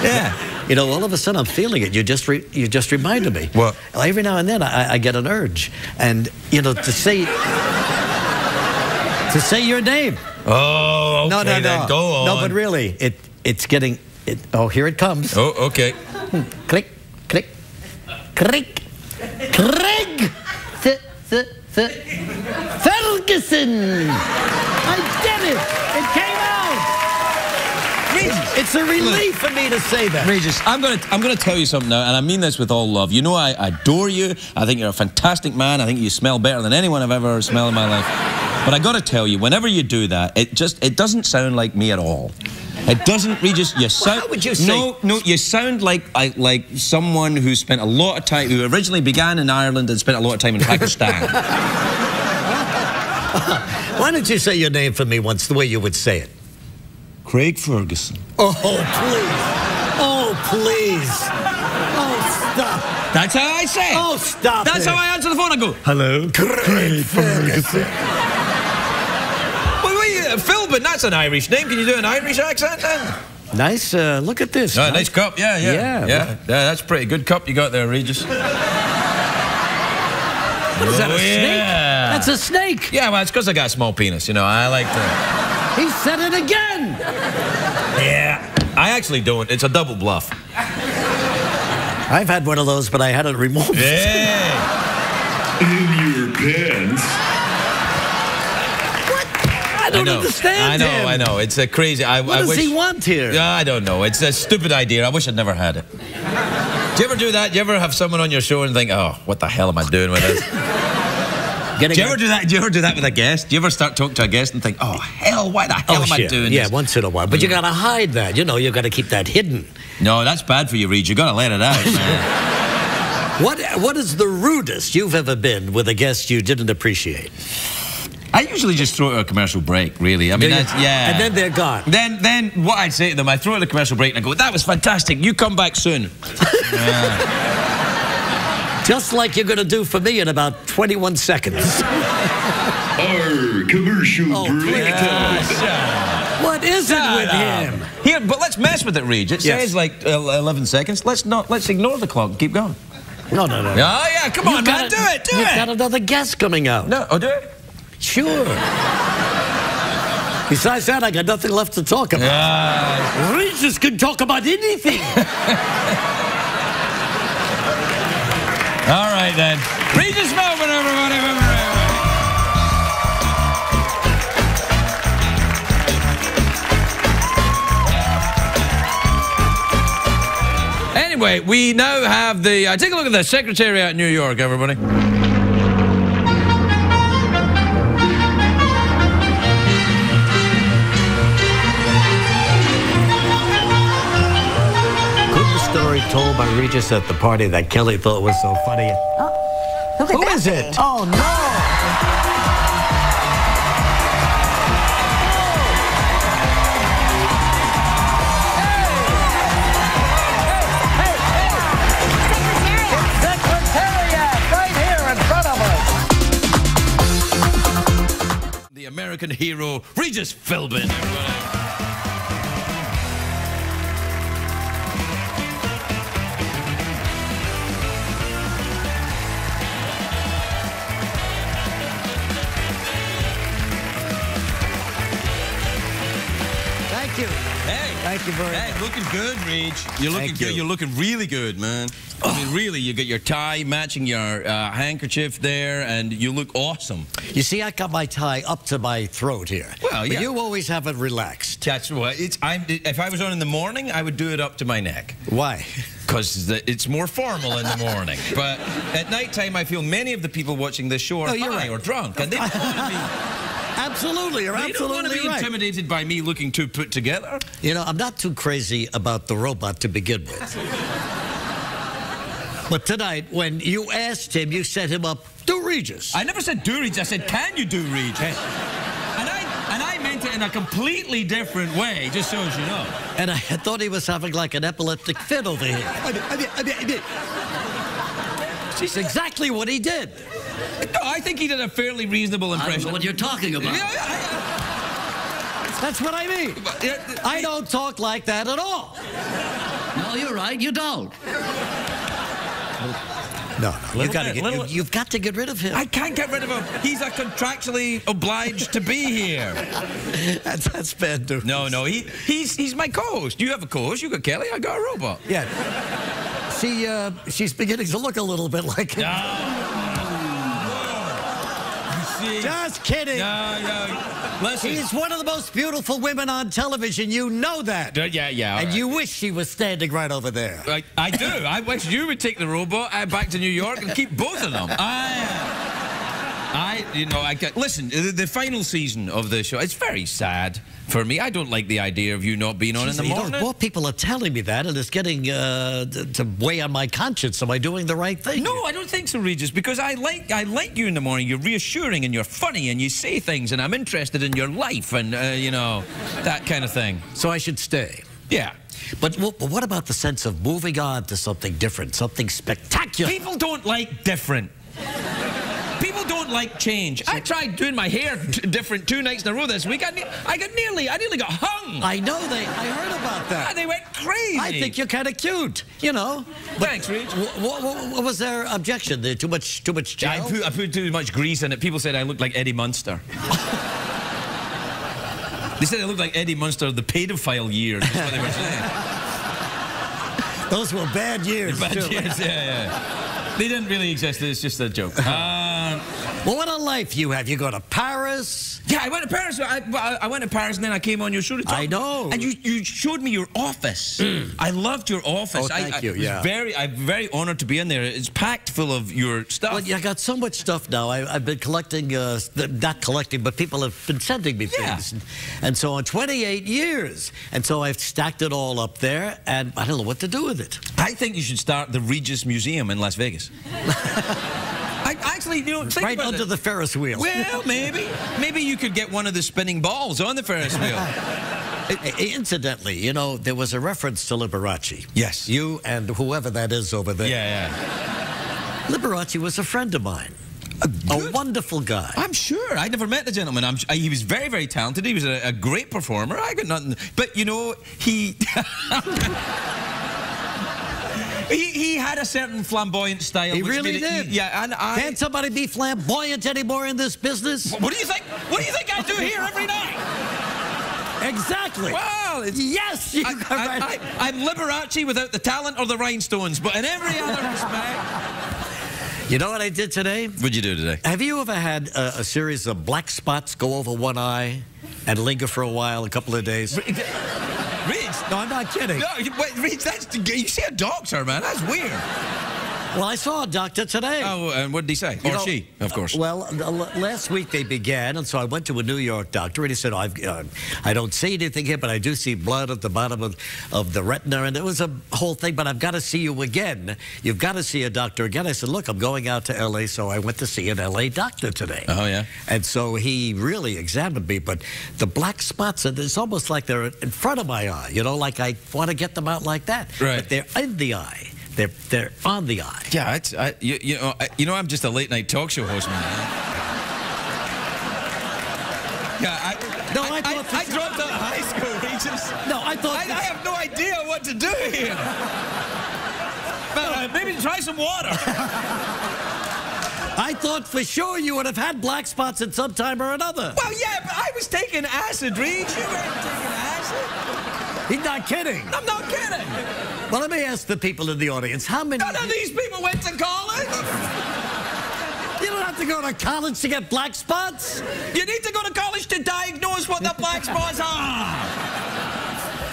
Yeah. All of a sudden I'm feeling it. You just reminded me. What? Every now and then I get an urge, and to say your name. Oh, okay. No. Then go on. No, but really, it's getting. Oh, here it comes. Oh, okay. Click, click, click, Craig Ferguson. I did it. It came out. It's a relief for me to say that. Regis, I'm gonna tell you something now, and I mean this with all love. I adore you. I think you're a fantastic man. I think you smell better than anyone I've ever smelled in my life. But I gotta tell you, whenever you do that, it doesn't sound like me at all. It doesn't, Regis. You sound. How would you say? No. You sound like someone who spent a lot of time, who originally began in Ireland and spent a lot of time in Pakistan. Why don't you say your name for me once, the way you would say it? Craig Ferguson. Oh, please. Oh, please. Oh, stop. That's how I say it. Oh, stop. That's how I answer the phone. I go, hello, Craig Ferguson. Wait, Philbin, that's an Irish name. Can you do an Irish accent then? Nice. Look at this. Nice cup. Yeah. That's a pretty good cup you got there, Regis. What is that, a snake? That's a snake. Yeah, well, it's because I got a small penis, I like to... He said it again! Yeah, I actually don't. It's a double bluff. I've had one of those, but I had it removed. Yeah. In your pants. What? I don't understand him. I know. It's a crazy... What does he want here? I don't know. It's a stupid idea. I wish I'd never had it. Do you ever do that? Do you ever have someone on your show and think, oh, what the hell am I doing with this? Do you ever do that? Do you ever do that with a guest? Do you ever start talking to a guest and think, oh, hell, why the hell am I doing this? Yeah, once in a while. But you got to hide that. You got to keep that hidden. No, that's bad for you, Reed. You got to let it out, man. What is the rudest you've ever been with a guest you didn't appreciate? I usually just throw it at a commercial break, really. I mean, yeah. And then they're gone. Then what I'd say to them, I throw it at a commercial break and I go, that was fantastic. You come back soon. Just like you're going to do for me in about 21 seconds. Our commercial break time. What is it with him? Here, but let's mess with it, Reed. It says like 11 seconds. Let's ignore the clock and keep going. No. Oh, yeah, come on, man. Do it. You've got another guest coming out. No, do it? Sure. Besides that, I got nothing left to talk about. Regis can talk about anything. All right, then. Regis Philbin, everybody. Anyway, we now have the... take a look at the Secretariat in New York, everybody. Told by Regis at the party that Kelly thought was so funny. Oh, look at Who is it? Oh, no. American hero, Regis Philbin. Thank you. Hey. Thank you very much. Hey, looking good, Reg. You're looking good. You're looking really good, man. I mean, really, you got your tie matching your handkerchief there, and you look awesome. You see, I got my tie up to my throat here. Well, yeah. But you always have it relaxed. That's what. If I was on in the morning, I would do it up to my neck. Why? Because it's more formal in the morning. But at nighttime, I feel many of the people watching this show are high or drunk, and they don't want to be... Absolutely, you're absolutely right. You don't want to be intimidated by me looking too put together. You know, I'm not too crazy about the robot to begin with. But tonight, when you asked him, you set him up, do Regis. I never said do Regis. I said, can you do Regis? And I meant it in a completely different way, just so as you know. And I thought he was having like an epileptic fit over here. It's exactly what he did. No, I think he did a fairly reasonable impression. I don't know what you're talking about. That's what I mean. I don't talk like that at all. No, you're right. You don't. No, you've got to get rid of him. I can't get rid of him. He's contractually obliged to be here. That's bad news. No, he's my co-host. You have a co-host. You got Kelly. I got a robot. Yeah. She's beginning to look a little bit like him. Just kidding. No. Listen. She's one of the most beautiful women on television. You know that. Yeah. And you wish she was standing right over there. I do. I wish you would take the robot back to New York and keep both of them. Listen, the final season of the show, it's very sad for me. I don't like the idea of you not being on in the morning. More people are telling me that, and it's getting to weigh on my conscience. Am I doing the right thing? No, I don't think so, Regis, because I like you in the morning. You're reassuring and you're funny and you say things, and I'm interested in your life and, that kind of thing. So I should stay? Yeah. But what about the sense of moving on to something different, something spectacular? People don't like different. People don't like change. I tried doing my hair different 2 nights in a row this week. I nearly got hung. I know I heard about that. And they went crazy. I think you're kind of cute, you know. Thanks, Reg. What was their objection? Too much gel? I put too much grease in it. People said I looked like Eddie Munster. They said I looked like Eddie Munster of the pedophile years. That's what they were saying. Those were bad years. Bad years, yeah. They didn't really exist. It's just a joke. Well, what a life you have. You go to Paris. Yeah, I went to Paris. I went to Paris and then I came on your show to talk. I know. And you showed me your office. I loved your office. Oh, thank you, yeah. I'm very honored to be in there. It's packed full of your stuff. Well, yeah, I got so much stuff now. I've been collecting, not collecting, but people have been sending me things. And so on 28 years. And so I've stacked it all up there, and I don't know what to do with it. I think you should start the Regis Museum in Las Vegas. Actually, think right under the Ferris wheel. Well, maybe you could get one of the spinning balls on the Ferris wheel. Incidentally, there was a reference to Liberace. Yes. You and whoever that is over there. Yeah. Liberace was a friend of mine. A wonderful guy. I'm sure. I never met the gentleman. He was very, very talented. He was a great performer. I got nothing. But, he... He had a certain flamboyant style. He really did. Can't somebody be flamboyant anymore in this business? What do you think? What do you think I do here every night? Exactly. Well, yes, I'm Liberace without the talent or the rhinestones, but in every other respect. You know what I did today? What'd you do today? Have you ever had a series of black spots go over one eye and linger for a while, a couple of days? Rich? No, I'm not kidding. No, wait, Rich, you see a doctor, man. That's weird. Well, I saw a doctor today. Oh, and what did he say? She, of course. Well, last week they began, and so I went to a New York doctor, and he said, I don't see anything here, but I do see blood at the bottom of the retina, and it was a whole thing, but I've got to see you again. You've got to see a doctor again. I said, look, I'm going out to L.A., so I went to see an L.A. doctor today. Oh, yeah? And so he really examined me, but the black spots, it's almost like they're in front of my eye, like I want to get them out like that. Right. But they're in the eye. They're on the eye. Yeah, I'm just a late night talk show host, man. Yeah, I dropped out of high school, Regis. No, I thought... I have no idea what to do here. But maybe try some water. I thought for sure you would have had black spots at some time or another. Well, yeah, but I was taking acid, Reed. You weren't taking acid. He's not kidding. I'm not kidding. Well, let me ask the people in the audience, how many... None of these people went to college. You don't have to go to college to get black spots. You need to go to college to diagnose what the black spots are.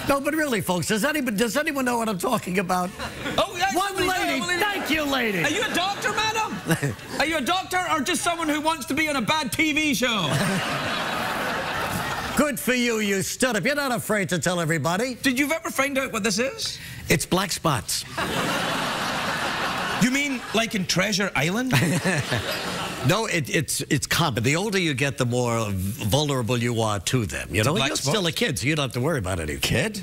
No, but really, folks, does anyone know what I'm talking about? Oh, yes. One lady. Thank you, lady. Are you a doctor, madam? Are you a doctor or just someone who wants to be on a bad TV show? Good for you, you stood up. You're not afraid to tell everybody. Did you ever find out what this is? It's black spots. You mean like in Treasure Island? No, it's common. The older you get, the more vulnerable you are to them. You know, you're still a kid, so you don't have to worry about anything. Kid?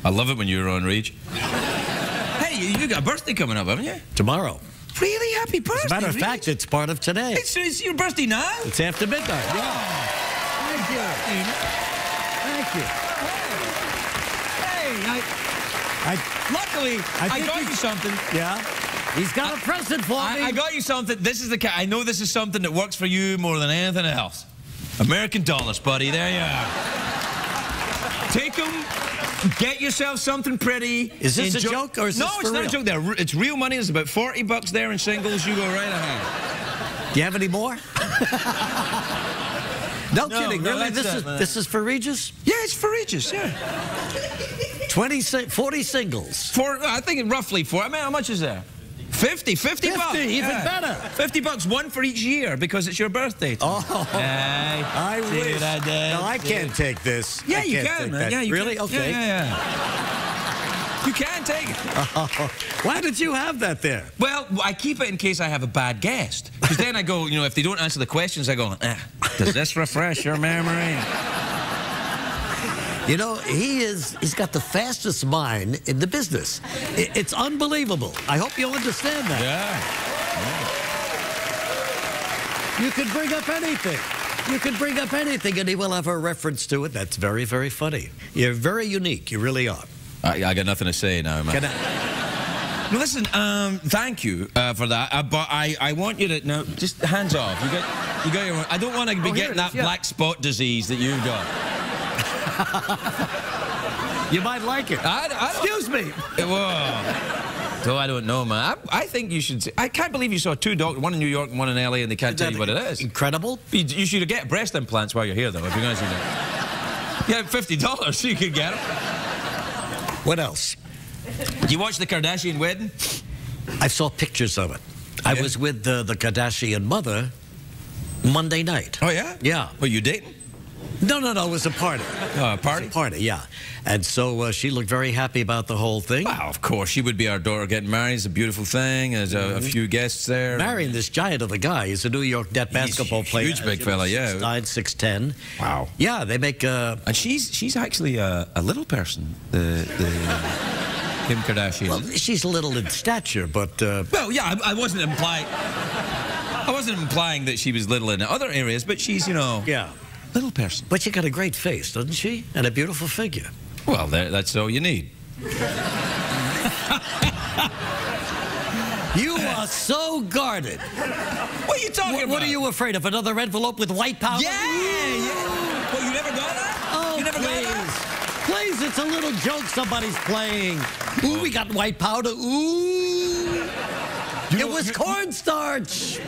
I love it when you're on, Reg. Hey, you got a birthday coming up, haven't you? Tomorrow. Really? Happy birthday, As a matter of fact, it's part of today. It's your birthday now? It's after midnight. Yeah. Thank you. Thank you. Hey, luckily, I got you something. Yeah? He's got a present for me. I got you something. This is I know this is something that works for you more than anything else. American dollars, buddy. There you are. Take them. Get yourself something pretty. Is this a joke or is this for real? No, it's not a joke. It's real money. There's about 40 bucks there in singles. You go right ahead. Do you have any more? No kidding. Really? This is for Regis? Yeah, it's for Regis, yeah. 40 singles. I think roughly 4. I mean, how much is there? 50 bucks. Even better. 50 bucks, one for each year, because it's your birthday. Oh, I wish. No, I can't take this. Yeah, you can, man. Yeah, you really? Can. Okay. Yeah. You can take it. Why did you have that there? Well, I keep it in case I have a bad guest. Because then I go, if they don't answer the questions, I go, does this refresh your memory? You know, he's got the fastest mind in the business. It's unbelievable. I hope you understand that. Yeah. You could bring up anything. You could bring up anything, and he will have a reference to it. That's very, very funny. You're very unique. You really are. I got nothing to say now, man. No, listen, thank you for that. But I want you to, no, just hands off. You got your, I don't want to be getting that black spot disease that you've got. You might like it. Excuse me. Whoa. So I don't know, man. I think you should. I can't believe you saw 2 doctors, one in New York and one in LA, and they can't tell you what it is. Incredible. You should get breast implants while you're here, though, if you're going to see that. Yeah, $50, so you could get them. What else? You watch the Kardashian wedding? I saw pictures of it. Yeah. I was with the Kardashian mother Monday night. Oh, yeah? Yeah. Were you dating? No, it was a party. Oh, a party? It was a party, yeah. And so she looked very happy about the whole thing. Wow, of course. She would be our daughter getting married. It's a beautiful thing. There's a few guests there. Marrying this giant of a guy. He's a New York Net basketball player. Huge big fella, yeah. 6'9", 6'10". Wow. Yeah, they make... And she's actually a little person, the Kim Kardashian. Well, she's little in stature, but... Well, yeah, I wasn't implying... I wasn't implying that she was little in other areas, but she's, Yeah. Little person. But she got a great face, doesn't she? And a beautiful figure. Well, that's all you need. You are so guarded. What are you talking about? What are you afraid of? Another envelope with white powder? Yeah. Well, you never got that? Oh, you never please. got that? Please, it's a little joke somebody's playing. Ooh, we got white powder. Ooh. It was cornstarch.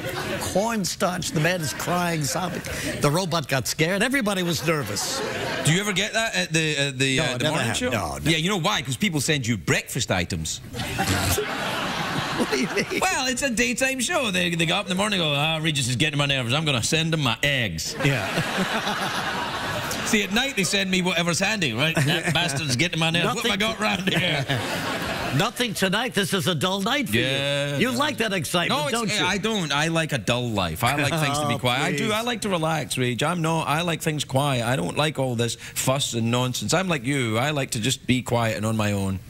Cornstarch. The man is crying, sobbing. The robot got scared. Everybody was nervous. Do you ever get that at the morning show? No. Yeah, you know why? Because people send you breakfast items. What do you mean? Well, it's a daytime show. They go up in the morning and go, Regis is getting my nerves. I'm going to send him my eggs. Yeah. See, at night they send me whatever's handy, right? That bastard's getting my nerves. What have I got round here? Nothing tonight. This is a dull night for you. You like that excitement, don't you? I don't. I like a dull life. I like things to be quiet. I do. I like to relax, Reg. I like things quiet. I don't like all this fuss and nonsense. I'm like you. I like to just be quiet and on my own.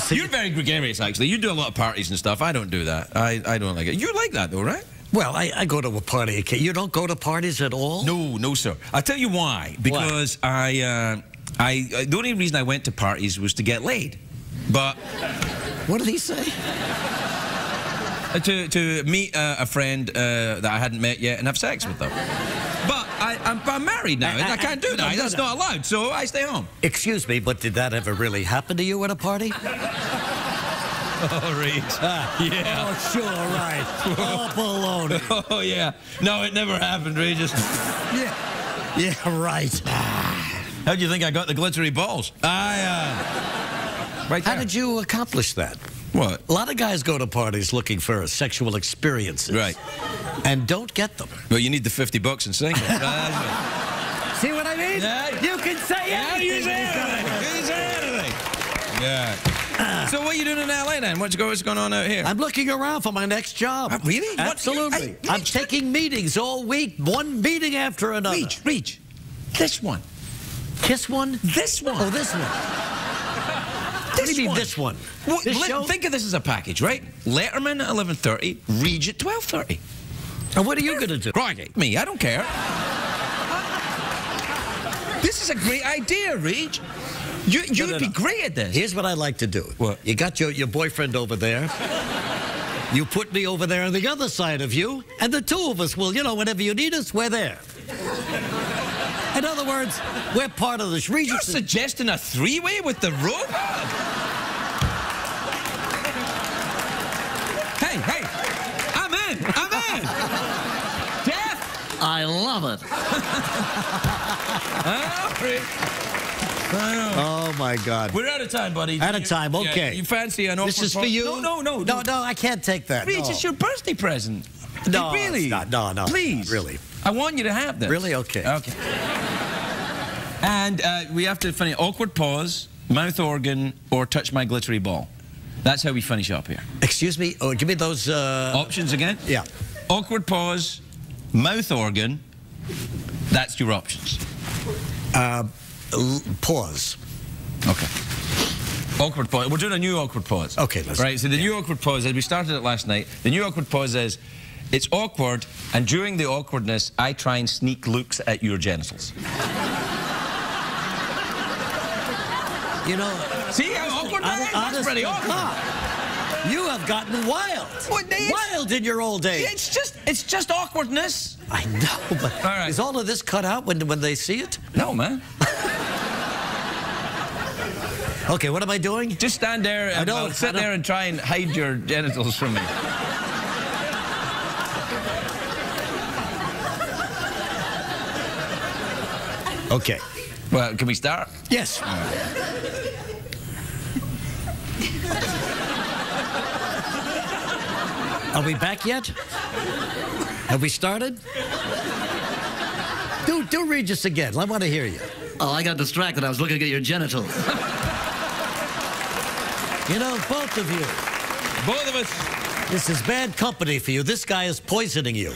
You're very gregarious, actually. You do a lot of parties and stuff. I don't do that. I don't like it. You like that, though, right? Well, I go to a party. You don't go to parties at all? No, no, sir. I'll tell you why. Because the only reason I went to parties was to get laid. But... What did he say? To meet a friend that I hadn't met yet and have sex with them. But I'm married now, and I can't do that. That's not allowed, so I stay home. Excuse me, but did that ever really happen to you at a party? Oh, Reed. Yeah. Oh, sure, right. Oh, baloney. Oh, yeah. No, it never happened, Regis. Yeah, right. How do you think I got the glittery balls? Right there. How did you accomplish that? What? A lot of guys go to parties looking for sexual experiences. Right. And don't get them. Well, you need the $50 and sing it. See what I mean? Yeah. You can say anything. You say anything. You say anything. Yeah. So what are you doing in L.A. then? What's going on out here? I'm looking around for my next job. Really? Absolutely. I'm taking meetings all week, one meeting after another. Reach. This one. Kiss one? This one. Oh, this one. What do you mean, this one? Well, this show? Think of this as a package, right? Letterman at 11:30, Reg at 12:30. And what are you going to do? Crikey. Me, I don't care. This is a great idea, Reg. You'd be great at this. Here's what I like to do. What? You got your boyfriend over there. You put me over there on the other side of you, and the two of us will, whenever you need us, we're there. In other words, we're part of this region. You're suggesting a three-way with the robot? Hey, I'm in. Jeff? I love it. Oh, my God. We're out of time, buddy. Out of time, okay. Yeah, you fancy an awkward... This is for you? No, I can't take that. Reach, it's your birthday present. No, really? It's not. No. Please. Really. I want you to have this. Really? Okay. Okay. And we have to finish awkward pause, mouth organ, or touch my glittery ball. That's how we finish up here. Excuse me? Oh, give me those... Options again? Yeah. Awkward pause, mouth organ. That's your options. Pause. Okay. Awkward pause. We're doing a new awkward pause. Okay, let's... Right, so the new awkward pause, as we started it last night, the new awkward pause is, it's awkward, and during the awkwardness, I try and sneak looks at your genitals. See how awkward that is? That's pretty awkward. You have gotten wild. Wild in your old age. It's just awkwardness. I know, but all right. Is all of this cut out when they see it? No, man. Okay, what am I doing? Just stand there and sit there and try and hide your genitals from me. Okay. Well, can we start? Yes. Are we back yet? Have we started? Do Regis again. I want to hear you. Oh, I got distracted. I was looking at your genitals. Both of you. Both of us. This is bad company for you. This guy is poisoning you.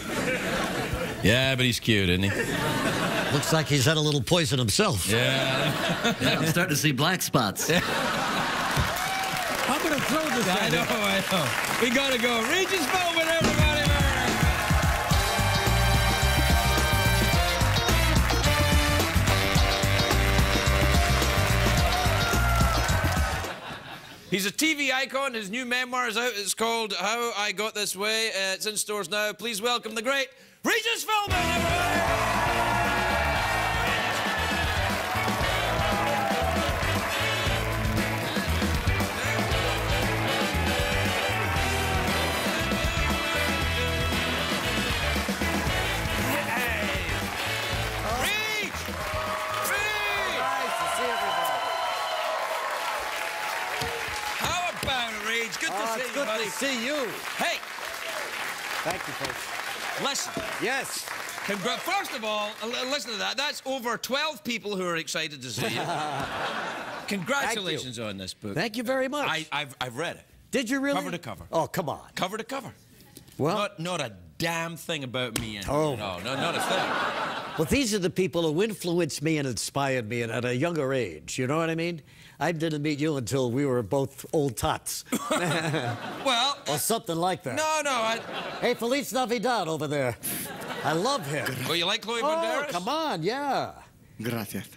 Yeah, but he's cute, isn't he? Looks like he's had a little poison himself. Yeah. I'm starting to see black spots. I'm going to throw this I know. We got to go. Regis Philbin, everybody. He's a TV icon. His new memoir is out. It's called How I Got This Way. It's in stores now. Please welcome the great Regis Philbin, everybody. Good to see you. Hey. Thank you, folks. Listen. Yes. First of all, listen to that. That's over 12 people who are excited to see you. Congratulations on this book. Thank you very much. I've read it. Did you really? Cover to cover. Oh, come on. Cover to cover. Well, not a damn thing about me. Oh. No, not a thing. Well, these are the people who influenced me and inspired me at a younger age. You know what I mean? I didn't meet you until we were both old tots. Well... or something like that. No. Hey, Feliz Navidad over there. I love him. Oh, you like Chloe Banderas? Oh, come on, yeah. Gracias.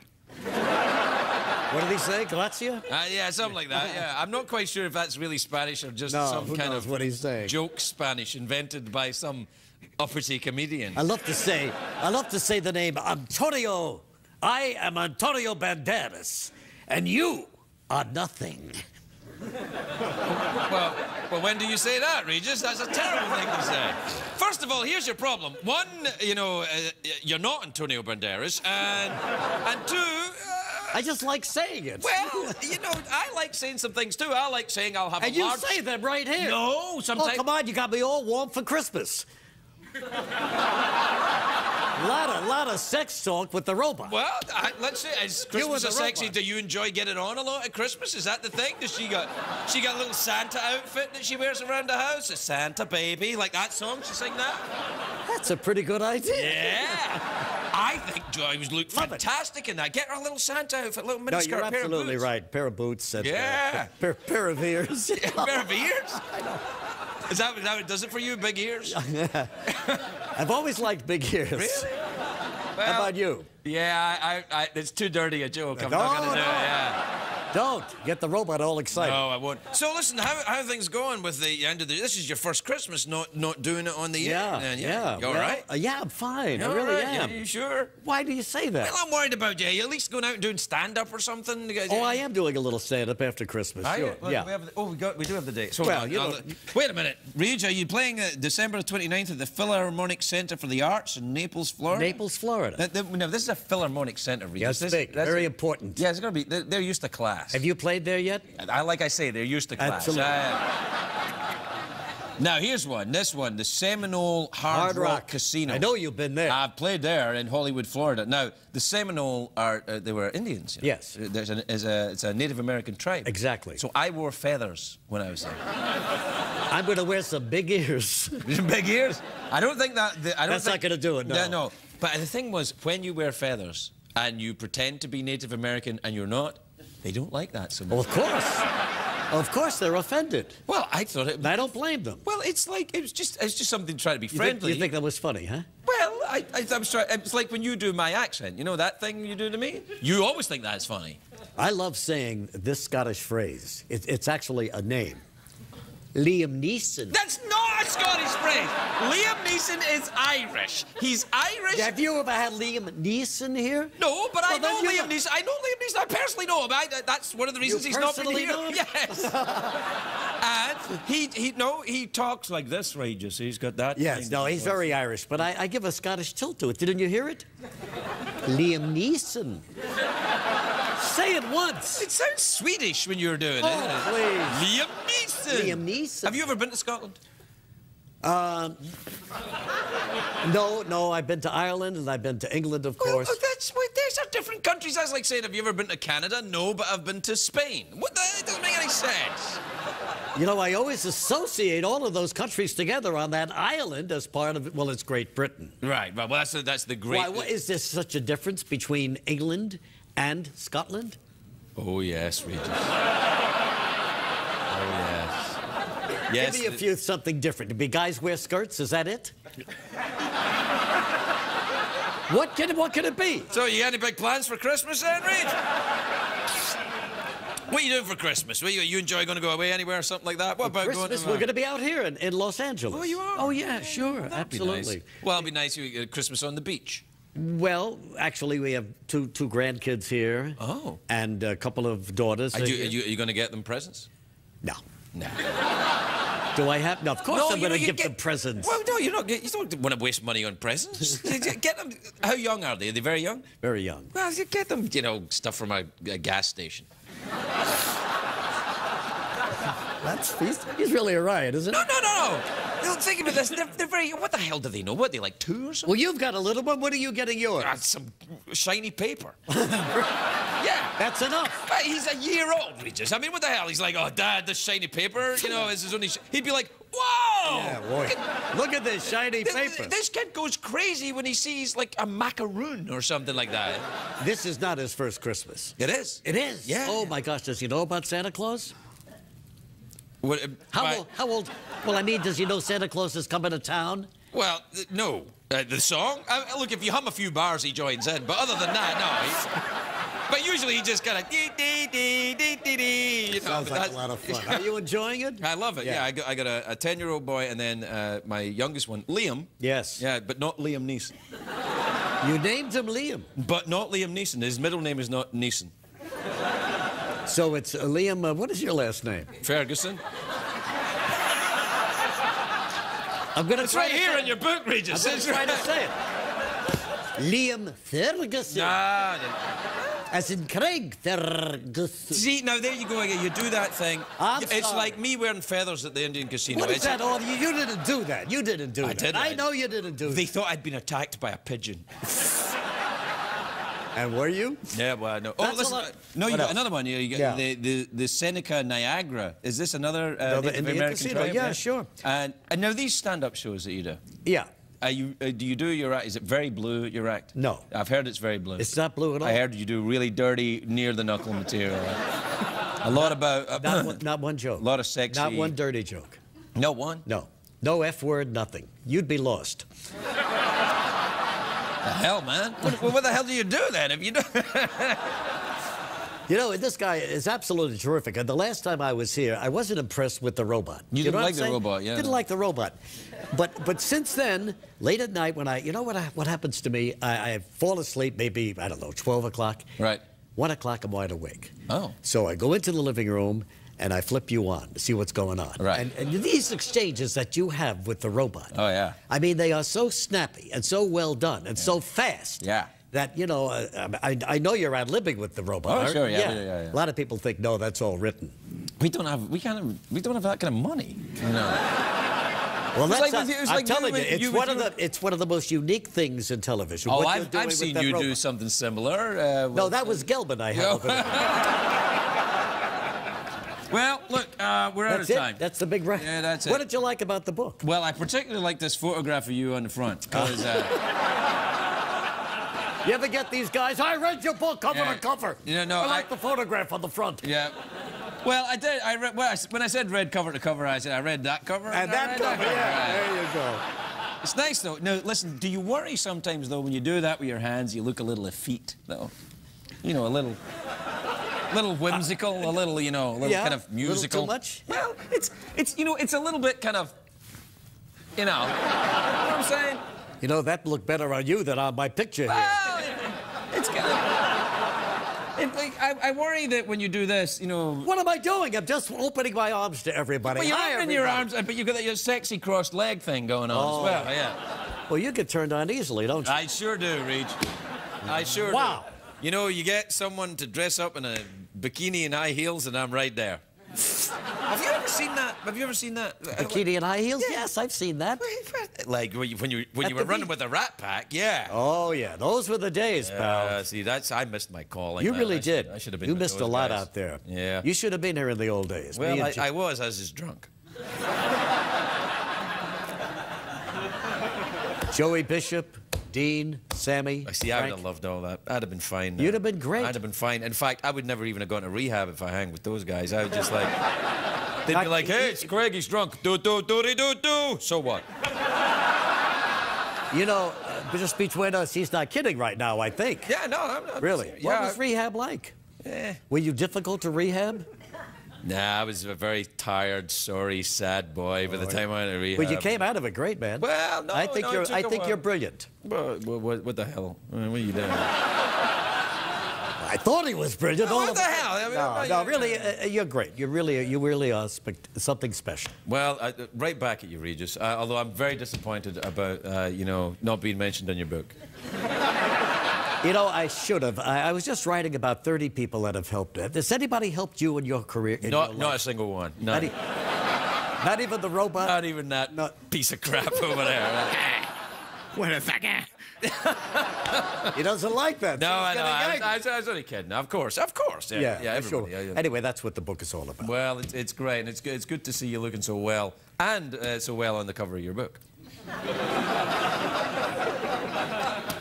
What did he say? Gracia? Yeah, something like that, yeah. I'm not quite sure if that's really Spanish or just some kind of what he's saying. joke Spanish invented by some uppity comedian. I love to say the name Antonio. I am Antonio Banderas, and you are nothing. Well, when do you say that, Regis? That's a terrible thing to say. First of all, here's your problem. One, you're not Antonio Banderas, and two... I just like saying it. Well, I like saying some things too. I like saying I'll have a large... And you say them right here. No, sometimes... Oh, come on, you got me all warm for Christmas. lot of sex talk with the robot. Well, let's say, is Christmas a sexy? Do you enjoy getting on a lot at Christmas? Is that the thing? Does she got a little Santa outfit that she wears around the house? A Santa baby, like that song? She sing that? That's a pretty good idea. Yeah. I think Joy would look fantastic in that. Get her a little Santa outfit, a little miniskirt, you're absolutely right. Pair of boots and pair of ears. Yeah, pair of ears? I know. Is that what it does it for you, big ears? I've always liked big ears. Really? Well, how about you? Yeah, it's too dirty a joke. I'm not going to do it, yeah. Don't get the robot all excited. No, I won't. So listen, how are things going with the end of the... This is your first Christmas not doing it on the air. Yeah. You all right? Yeah, I'm fine. I All really right? am. You sure? Why do you say that? Well, I'm worried about you. Are you at least going out and doing stand-up or something? Oh, I am doing a little stand-up after Christmas. Sure. Well, yeah. We do have the date. So well, wait a minute. Reg, are you playing December 29th at the Philharmonic Centre for the Arts in Naples, Florida? Naples, Florida. No, this is a Philharmonic Centre, Reg. Yes, big. Very important. Yeah, it's going to be... They're used to class. Have you played there yet? Like I say, they're used to class. Absolutely. Now, here's one. This one, the Seminole Hard Rock Casino. I know you've been there. I've played there in Hollywood, Florida. Now, the Seminole they were Indians. Yes. It's a Native American tribe. Exactly. So I wore feathers when I was there. I'm going to wear some big ears. Big ears? I don't think that... That's not going to do it, no. No. But the thing was, when you wear feathers and you pretend to be Native American and you're not, they don't like that so much. Well, of course. Of course, they're offended. Well, I thought it... I don't blame them. Well, it's just something to try to be friendly. You think that was funny, huh? Well, I was trying... It's like when you do my accent. You know that thing you do to me? You always think that's funny. I love saying this Scottish phrase. It's actually a name. Liam Neeson. That's not a Scottish phrase. Liam Neeson is Irish. He's Irish. Have you ever had Liam Neeson here? No, but I know Liam Neeson. I know Liam Neeson. I personally know him. That's one of the reasons he's not been here. Yes. And he talks like this, Regis. He's got that. Yes, no, he's very Irish, but I give a Scottish tilt to it. Didn't you hear it? Liam Neeson. Say it once. It sounds Swedish when you're doing it. Please. Liam Neeson. Liam Neeson. Have you ever been to Scotland? No, I've been to Ireland and I've been to England, of course. These are different countries. That's like saying, have you ever been to Canada? No, but I've been to Spain. It doesn't make any sense. You know, I always associate all of those countries together on that island as part of, well, it's Great Britain. Right. Well, that's the great... Why, is there such a difference between England and Scotland? Oh, yes, Regis. Oh, yes. Yes. Give me something different. Do guys wear skirts? Is that it? What can it be? So, you got any big plans for Christmas then, Regis? What are you doing for Christmas? You enjoy going to go away anywhere or something like that? What about Christmas? We're going to be out here in Los Angeles. Oh, you are? Oh, yeah, sure. Absolutely. Nice. Well, it'll be nice you get Christmas on the beach. Well, actually, we have two grandkids here. Oh. And a couple of daughters. Are you going to get them presents? No. No. Do I have? No, of course I'm going to give them presents. Well, no, you don't want to waste money on presents. Get them. How young are they? Are they very young? Very young. Well, you get them, stuff from a gas station. He's really a riot, isn't it? No. Think about this. They're very... What the hell do they know? What, they like 2 or something? Well, you've got a little one. What are you getting yours? Some shiny paper. Yeah. That's enough. He's a year old, Regis. I mean, what the hell? He's like, oh, Dad, this shiny paper, this is only... He'd be like, whoa! Yeah, boy. Look at this shiny paper. This kid goes crazy when he sees, like, a macaroon or something like that. This is not his first Christmas. It is. It is? Yeah. Oh, my gosh. Does he know about Santa Claus? What, How old? Well, I mean, does he know Santa Claus is coming to town? Well, no. The song? Look, if you hum a few bars, he joins in. But other than that, no. But usually he just kind of dee-dee-dee-dee-dee-dee. You know, Sounds like a lot of fun. Are you enjoying it? I love it. Yeah, I got a 10-year-old boy and then my youngest one, Liam. Yes. Yeah, but not Liam Neeson. You named him Liam. But not Liam Neeson. His middle name is not Neeson. So it's Liam, what is your last name? Ferguson. I'm going to It's right here in your book, Regis. I'm going to try to say it. Liam Ferguson. As in Craig Ferguson. See, now there you go again. You do that thing. It's like me wearing feathers at the Indian casino. What is that? Oh, you didn't do that. You didn't do that. I did. I know you didn't do that. They thought I'd been attacked by a pigeon. And were you? Yeah, well, no. Oh, listen. No, you got another one. You got the Seneca Niagara. Is this another Native Indian American casino? tribe? Yeah, sure. And now these stand-up shows that you do. Yeah. Do you do your act? Is it very blue, your act? No. I've heard it's very blue. It's not blue at all? I heard you do really dirty, near-the-knuckle material. A lot about... not one joke. A lot of sexy... Not one dirty joke. No one? No. No F-word, nothing. You'd be lost. The hell, man? What the hell do you do then if you do... You know, this guy is absolutely terrific. And the last time I was here, I wasn't impressed with the robot. You didn't like the robot, yeah. Didn't like the robot. But since then, late at night when you know what happens to me? I fall asleep maybe, I don't know, 12 o'clock. Right. 1 o'clock, I'm wide awake. Oh. So I go into the living room and I flip you on to see what's going on. Right. And these exchanges that you have with the robot. Oh, yeah. I mean, they are so snappy and so well done and so fast. Yeah. That, you know, I know you're ad-libbing with the robot. Oh, sure, yeah. A lot of people think, no, that's all written. We don't have that kind of money, you know. Well, I'm telling you, it's one of the most unique things in television. Oh, I've seen you do something similar. No, that was Gelman I had over there. Well, look, we're out of time. That's the big right. Yeah, that's it. What did you like about the book? Well, I particularly like this photograph of you on the front. Because... You ever get these guys? I read your book cover to cover. Yeah, no, I like the photograph on the front. Yeah. Well, I did. When I said read cover to cover, I said I read that cover. And that cover, yeah. There you go. It's nice, though. Now, listen, do you worry sometimes, though, when you do that with your hands, you look a little effete, though? You know, a little whimsical, a little, you know, kind of musical. A little too much? Well, it's you know, it's a little bit kind of, you know what I'm saying? You know, that looked better on you than on my picture here. Well, it's kind of... I worry that when you do this, you know... What am I doing? I'm just opening my arms to everybody. Well, you're opening your arms, but you've got that your sexy crossed leg thing going on as well, yeah. Well, you get turned on easily, don't you? I sure do, Reg. I sure do. Wow. You know, you get someone to dress up in a bikini and high heels, and I'm right there. Have you ever seen that? Have you ever seen that? Bikini and high heels? Yeah. Yes, I've seen that. Like when you were running with a Rat Pack, yeah. Oh yeah, those were the days, pal. See, I missed my calling. You really did. I should have been. You missed a lot out there. Yeah. You should have been here in the old days. Well, I was just drunk. Joey Bishop, Dean, Sammy. See, I would have loved all that. I'd have been fine. You'd have been great. I'd have been fine. In fact, I would never even have gone to rehab if I hang with those guys. I would just like... They'd be like, hey, it's Craig, he's drunk. Do. So what? You know, just between us, he's not kidding right now, I think. Yeah, no, I'm not. Really? Yeah, What was rehab like? Were you difficult to rehab? Nah, I was a very tired, sorry, sad boy by the time I went to rehab. Well, you came out of it great, man. Well, no, I think you're brilliant. What the hell? What are you doing? I thought he was brilliant. What the hell? I mean, no, really, you're great. You really are something special. Well, right back at you, Regis. Although I'm very disappointed about not being mentioned in your book. You know, I should have. I was just writing about 30 people that have helped. Has anybody helped you in your career? Not a single one. Not even the robot? Not even that piece of crap over there. Wait a second. He doesn't like that. No, so I he's know. getting angry. I was only kidding. Of course. Yeah, sure. everybody. Anyway, that's what the book is all about. Well, it's great, and it's good to see you looking so well, and so well on the cover of your book.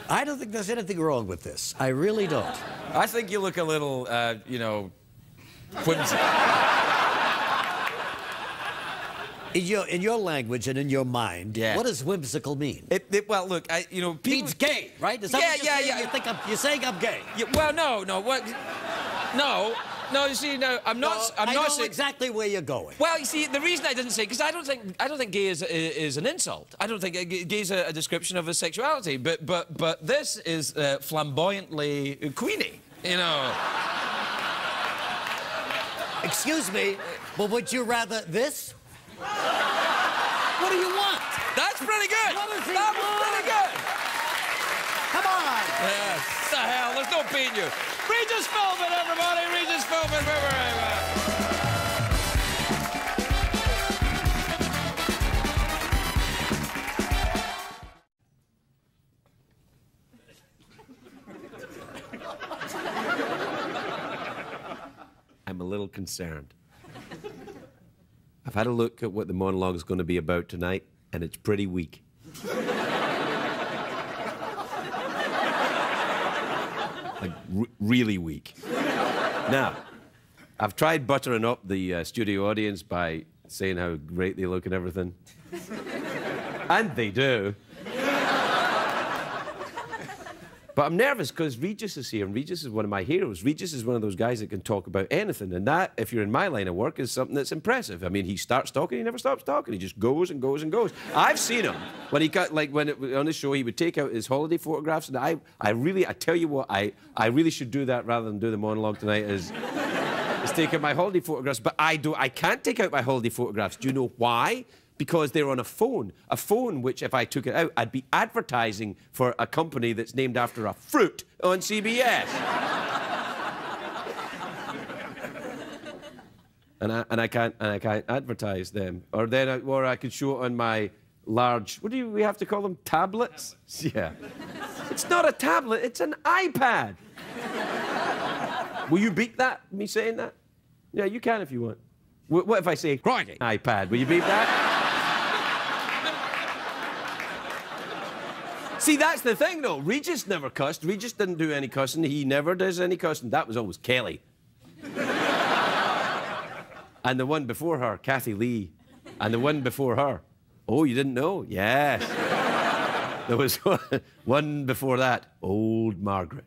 I don't think there's anything wrong with this. I really don't. I think you look a little, you know, whimsical. In your language and in your mind, Yeah. what does whimsical mean? Well, look, you know, people... Means gay, right? Is that what you're saying? You think you're saying I'm gay? Yeah, well, no, what? No, you see, no, I'm not. I know saying exactly where you're going. Well, you see, the reason I didn't say, because I don't think gay is an insult. I don't think gay is a description of a sexuality. But this is flamboyantly queenie, you know. Excuse me, but would you rather this? What do you want? That's pretty good. What is he That was pretty good. Come on. Yes. What the hell? There's no beating you. Regis Philbin, everybody. Regis Philbin. I'm a little concerned. I've had a look at what the monologue is going to be about tonight, and it's pretty weak. Like, really weak. Now, I've tried buttering up the studio audience by saying how great they look and everything. And they do. But I'm nervous because Regis is here, and Regis is one of my heroes. Regis is one of those guys that can talk about anything, and that, if you're in my line of work, is something that's impressive. I mean, he starts talking, he never stops talking. He just goes and goes and goes. I've seen him when he got, like, on his show, he would take out his holiday photographs, and I tell you what, I really should do that rather than do the monologue tonight. Is take out my holiday photographs, but I can't take out my holiday photographs. Do you know why? Because they're on a phone which, if I took it out, I'd be advertising for a company that's named after a fruit on CBS. and I can't advertise them. Or I could show it on my large, what do we have to call them? Tablets? Yeah. It's not a tablet, it's an iPad. Will you beat that, me saying that? Yeah, you can if you want. What if I say, crikey, iPad? Will you beat that? See, that's the thing, though. Regis never cussed. Regis didn't do any cussing. He never does any cussing. That was always Kelly. And the one before her, Kathy Lee. And the one before her. Oh, you didn't know? Yes. There was one before that, Old Margaret.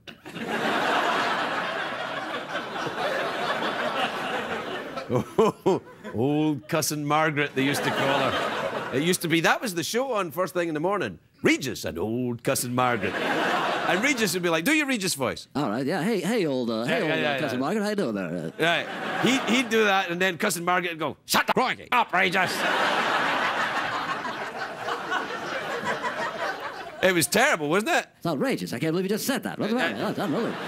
Oh, old cussing Margaret, they used to call her. It used to be, that was the show on first thing in the morning. Regis and old cussing Margaret. And Regis would be like, do your Regis voice. All right, yeah. Hey, old cousin Margaret, how you doing there? Right. He'd do that, and then cousin Margaret would go, shut the crikey up, Regis. It was terrible, wasn't it? It's outrageous. I can't believe you just said that. What's wrong? That's unbelievable.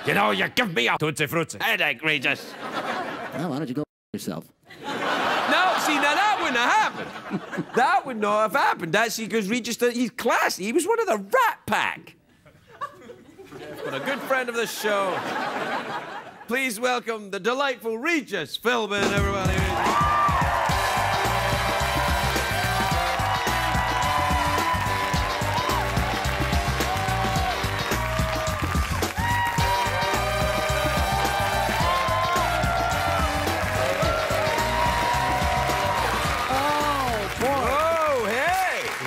You know, you give me a tootsie fruitsy headache, Regis. Well, why don't you go yourself? No, see, now that wouldn't have happened. That would not have happened. That's because Regis, he's classy. He was one of the Rat Pack. But a good friend of the show. Please welcome the delightful Regis Philbin, everybody.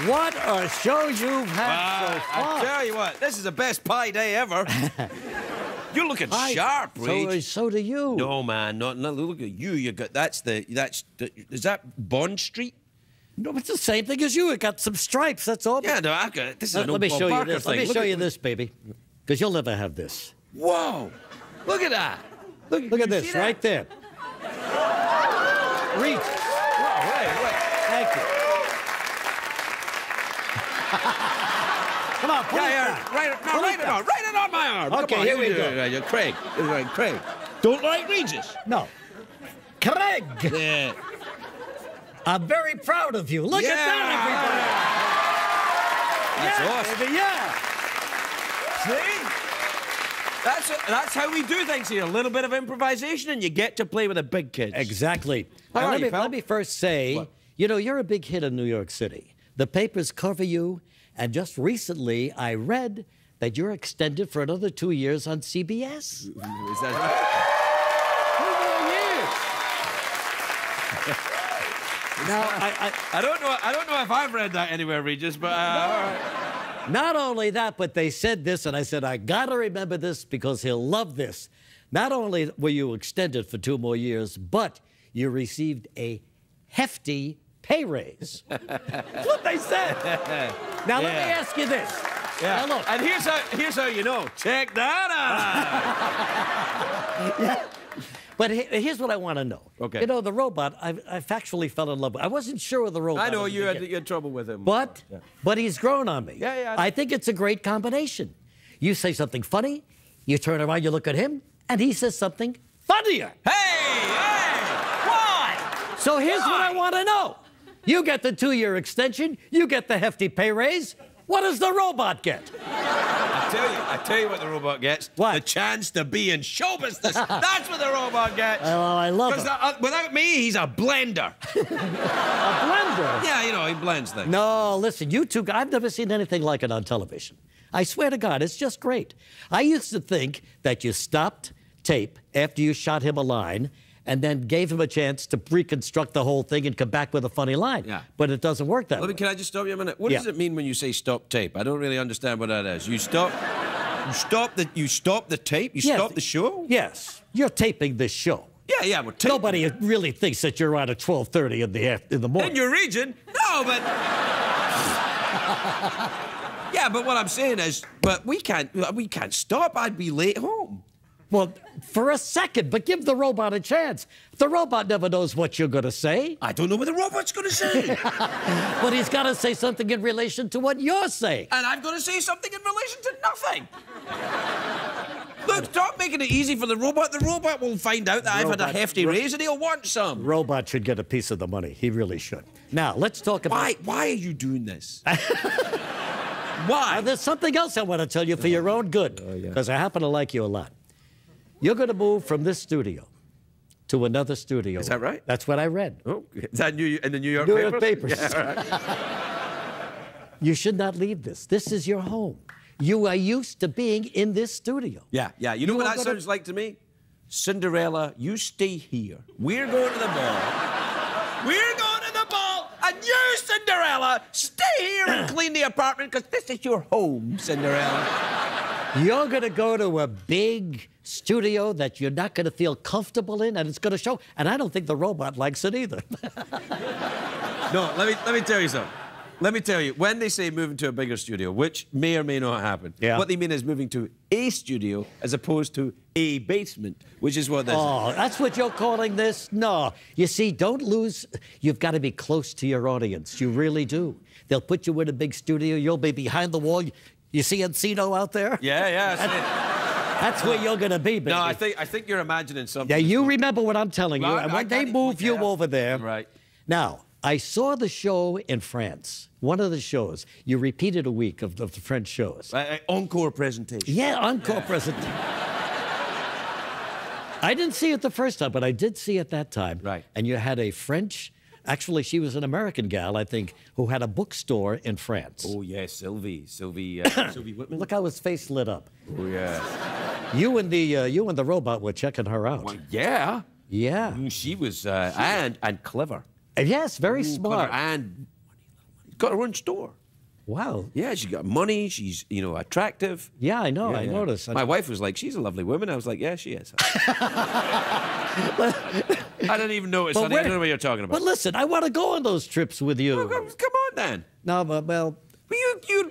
What a show you've had so far. I tell you what, this is the best pie day ever. You're looking sharp, Reg. So do you. No, man, not look at you. You got is that Bond Street? No, it's the same thing as you. It got some stripes. That's all. Yeah, no, I've got it. This is let me show you this. Thing. Let me show you this, baby, because you'll never have this. Whoa! Look at that. Look at this right there. Reach. Whoa, wait. Thank you. Come on, pull it down. Write it on my arm. Okay, come on, here we go. Craig. Craig. Don't like Regis. No. Craig. Yeah. I'm very proud of you. Look at that, That's awesome. Baby, yeah. See? That's how we do things here. A little bit of improvisation, and you get to play with the big kids. Exactly. How Now, are you, let me first say, What? you know, you're a big hit in New York City. The papers cover you, and just recently I read that you're extended for another 2 years on CBS. Is that right? 2 more years. Now, I don't know if I've read that anywhere, Regis, but all right. Not only that, but they said this, and I said, I gotta remember this because he'll love this. Not only were you extended for 2 more years, but you received a hefty pay raise. That's what they said. Now, let me ask you this. Yeah. Now, look. And here's how you know. Check that out. Yeah. But here's what I want to know. Okay. You know, the robot, I factually fell in love with. I wasn't sure of the robot. I know at the you had beginning. trouble with him. But he's grown on me. Yeah. I think it's a great combination. You say something funny, you turn around, you look at him, and he says something funnier. Hey! Why? So here's what I want to know. You get the 2-year extension, you get the hefty pay raise. What does the robot get? I tell you what the robot gets. What? The chance to be in show business. That's what the robot gets. Oh, I love it. Without me, he's a blender. A blender? Yeah, you know, he blends things. No, listen, you two, I've never seen anything like it on television. I swear to God, it's just great. I used to think that you stopped tape after you shot him a line and then gave him a chance to reconstruct the whole thing and come back with a funny line. Yeah. But it doesn't work that way. Can I just stop you a minute? What does it mean when you say stop tape? I don't really understand what that is. You stop the tape? You stop the show? Yes. You're taping this show. Yeah, we're taping. Nobody really thinks that you're on at 12:30 in the morning. In your region? No, but... Yeah, but what I'm saying is, but we can't stop. I'd be late home. Well, for a second, but give the robot a chance. The robot never knows what you're going to say. I don't know what the robot's going to say. But he's got to say something in relation to what you're saying. And I'm going to say something in relation to nothing. Look, stop making it easy for the robot. The robot will find out that I've had a hefty raise and he'll want some. Robot should get a piece of the money. He really should. Now, let's talk about... Why are you doing this? Why? There's something else I want to tell you for your own good, because I happen to like you a lot. You're going to move from this studio to another studio. Is that right? That's what I read. Oh, is that in the New York papers? Yeah, right. You should not leave this. This is your home. You are used to being in this studio. Yeah. You know what that sounds like to me? Cinderella, you stay here. We're going to the ball. We're going to the ball, and you, Cinderella, stay here and clean the apartment, because this is your home, Cinderella. You're going to go to a big studio that you're not going to feel comfortable in, and it's going to show. And I don't think the robot likes it either. No, let me tell you something. Let me tell you, when they say moving to a bigger studio, which may or may not happen, what they mean is moving to a studio as opposed to a basement, which is what this is. Oh, that's what you're calling this? No. You see, don't lose. You've got to be close to your audience. You really do. They'll put you in a big studio. You'll be behind the wall. You see Encino out there? Yeah. That's where you're going to be, baby. No, I think you're imagining something. Yeah, you remember what I'm telling you. And when they move you over there. Right. Now, I saw the show in France. One of the shows. You repeated a week of the French shows. Encore presentation. Yeah, encore presentation. I didn't see it the first time, but I did see it that time. Right. And you had a French... Actually, she was an American gal, I think, who had a bookstore in France. Oh, yeah, Sylvie Whitman. Look how his face lit up. Oh, yeah. You and the robot were checking her out. Well, yeah. Yeah. She was, and clever. Yes, very smart. Clever and got her own store. Wow. Yeah, she got money. She's, attractive. Yeah, I know. I noticed. My wife was like, she's a lovely woman. I was like, yeah, she is. I didn't even notice. I don't know what you're talking about. But listen, I want to go on those trips with you. Well, come on, then. No, but, well...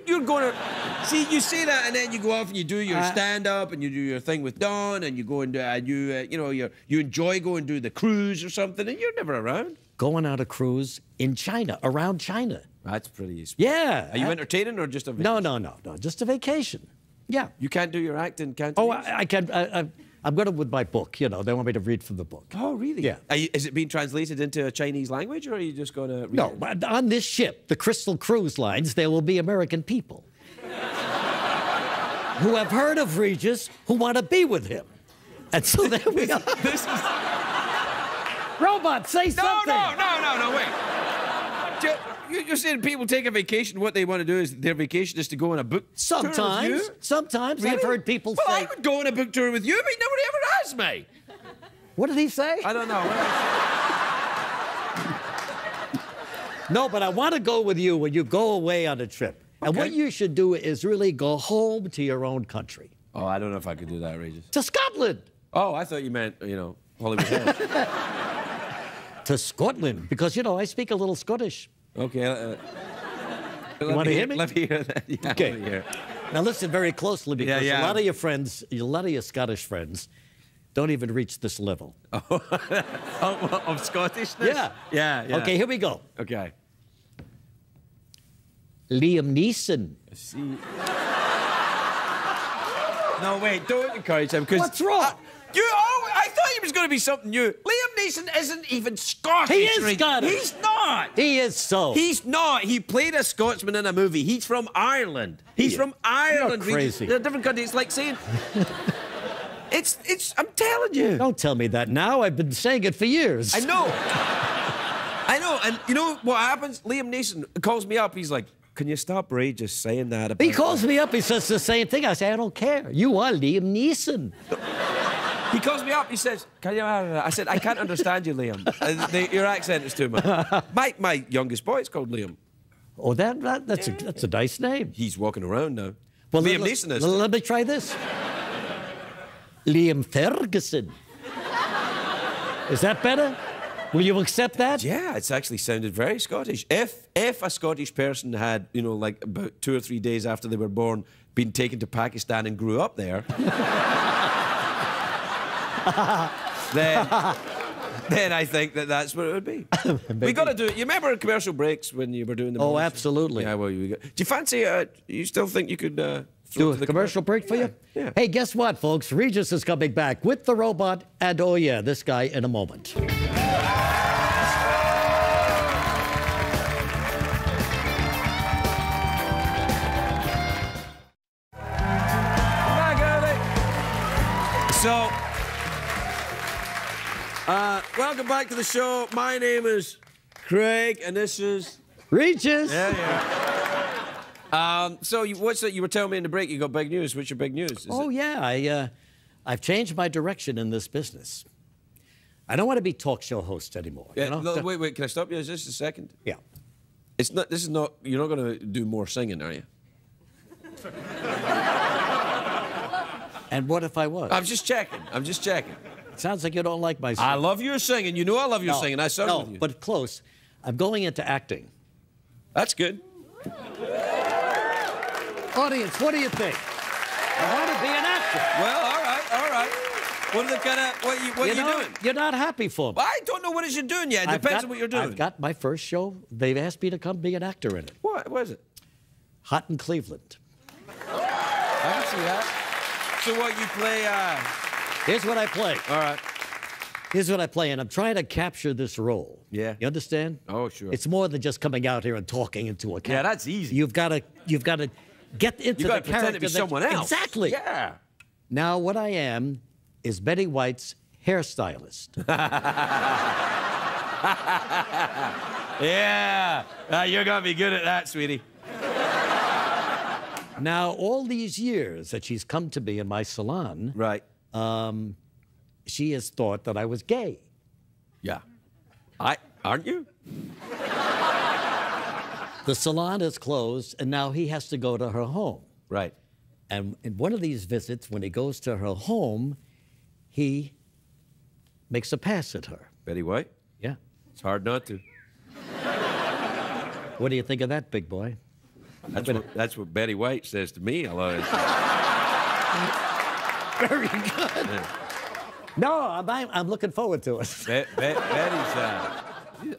You're going to... See, you say that, and then you go off and you do your stand-up, and you do your thing with Dawn, and you go and you enjoy going to do the cruise or something, and you're never around. Going on a cruise in China, around China. That's pretty... Yeah. Are you entertaining or just a vacation? No. Just a vacation. Yeah. You can't do your acting, can't you? Oh, I can... I'm going with my book. You know, they want me to read from the book. Oh, really? Yeah. Is it being translated into a Chinese language, or are you just going to read No, it? but on this ship, the Crystal Cruise Lines, there will be American people who have heard of Regis, who want to be with him. And so there we are. This is... Robot, say something. No, wait. You're saying people take a vacation, what they want to do is their vacation is to go on a book tour with you? Sometimes. Really? I've heard people well, say... I would go on a book tour with you, but nobody ever asked me. What did he say? I don't know. No, but I want to go with you when you go away on a trip. And what you should do is really go home to your own country. Oh, I don't know if I could do that, Regis. To Scotland. Oh, I thought you meant, you know, Hollywood Hills. To Scotland, because, you know, I speak a little Scottish. Okay. You want to hear me? Let me hear that. Yeah, okay. Let me hear. Now listen very closely, because Yeah. a lot of your friends, a lot of your Scottish friends, don't even reach this level. Of Scottishness? Yeah. Yeah. Okay, here we go. Okay. Liam Neeson. See. No, wait, don't encourage him. What's wrong? I thought he was going to be something new. Liam Neeson isn't even Scottish. He is Scottish. He's not. He is so. He's not. He played a Scotsman in a movie. He's from Ireland. He's from Ireland. You're crazy. They're a different country. It's like saying... I'm telling you. Don't tell me that now. I've been saying it for years. I know. And you know what happens? Liam Neeson calls me up. He's like, can you stop Regis saying that about... He calls me up. He says the same thing. I say, I don't care. You are Liam Neeson. He calls me up. He says, "Can you?" I said, "I can't understand you, Liam. Your accent is too much." My youngest boy is called Liam. Oh, that's a nice name. He's walking around now. Well, Liam Neeson is. Let me try this. Liam Ferguson. Is that better? Will you accept that? Yeah, it's actually sounded very Scottish. If a Scottish person had, you know, like about 2 or 3 days after they were born, been taken to Pakistan and grew up there. then I think that's what it would be. We got to do it. You remember commercial breaks when you were doing the... Oh, absolutely. Yeah, well, do you fancy... you still think you could... do a commercial break for you? Yeah. Hey, guess what, folks? Regis is coming back with the robot and, oh yeah, this guy in a moment. So, welcome back to the show. My name is Craig, and this is... Regis! Yeah. So, what's that? You were telling me in the break you got big news. What's your big news? I've changed my direction in this business. I don't want to be talk show host anymore. Yeah, you know? no, wait, can I stop you just a second? Yeah. It's not. This is not. You're not going to do more singing, are you? And what if I was? I'm just checking. Sounds like you don't like my singing. I love your singing. You know I love your singing. I sung with you. But close. I'm going into acting. That's good. Audience, what do you think? I want to be an actor. Well, all right. What are the kind of what are you doing? You're not happy for me. I don't know what it is you're doing yet. It depends on what you're doing. I've got my first show. They've asked me to come be an actor in it. What is it? Hot in Cleveland. I can see that. So what you play? Here's what I play. All right. Here's what I play, and I'm trying to capture this role. Yeah. You understand? Oh, sure. It's more than just coming out here and talking into a camera. Yeah, that's easy. You've got to get into the character. Pretend to be someone else. Exactly. Yeah. Now, what I am is Betty White's hairstylist. Yeah. You're going to be good at that, sweetie. Now, all these years that she's come to me in my salon, right? She has thought that I was gay. Yeah. Aren't you? The salon is closed, and now he has to go to her home. Right. And in one of these visits, when he goes to her home, he makes a pass at her. Betty White? Yeah. It's hard not to. What do you think of that, big boy? That's what Betty White says to me a lot of times. Very good. Yeah. No, I'm looking forward to it. Betty's,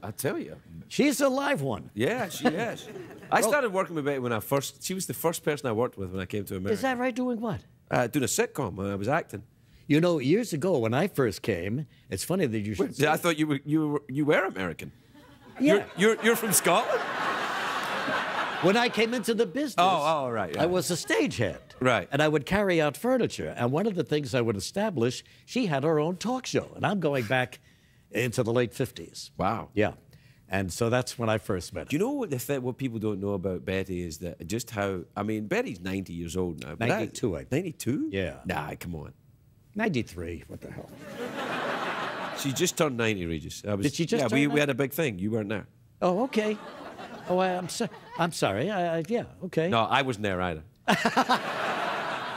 I tell you. She's a live one. Yeah, she is. I started working with Betty when she was the first person I worked with when I came to America. Is that right? Doing what? Doing a sitcom when I was acting. You know, years ago when I first came, it's funny that you should. I thought you were American. Yeah. You're from Scotland? When I came into the business, right. Yeah. I was a stagehead. Right. And I would carry out furniture. And one of the things I would establish, she had her own talk show. And I'm going back into the late 50s. Wow. Yeah. And so that's when I first met her. Do you know what people don't know about Betty is that just how, I mean, Betty's 90 years old now. 92, I think. 92? Yeah. Nah, come on. 93, what the hell? She just turned 90, Regis. Did she just Yeah, turn we had a big thing. You weren't there. Oh, okay. Oh, I'm sorry. Yeah, okay. No, I wasn't there either.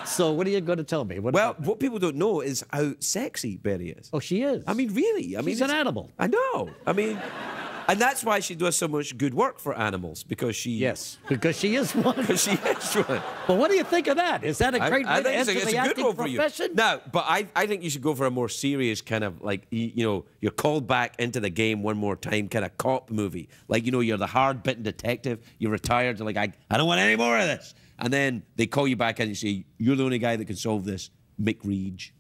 So what are you going to tell me? What people don't know is how sexy Betty is. Oh, she is. I mean, really. She's an animal. I know. I mean, and that's why she does so much good work for animals, because she... Yes, because she is one. Because she is one. Well, what do you think of that? Is that a great way to enter the acting profession? No, but I think you should go for a more serious kind of, like, you know, you're called back into the game one more time kind of cop movie. Like, you know, you're the hard-bitten detective, you're retired, you're like, I don't want any more of this. And then they call you back in and say, you're the only guy that can solve this, McReege.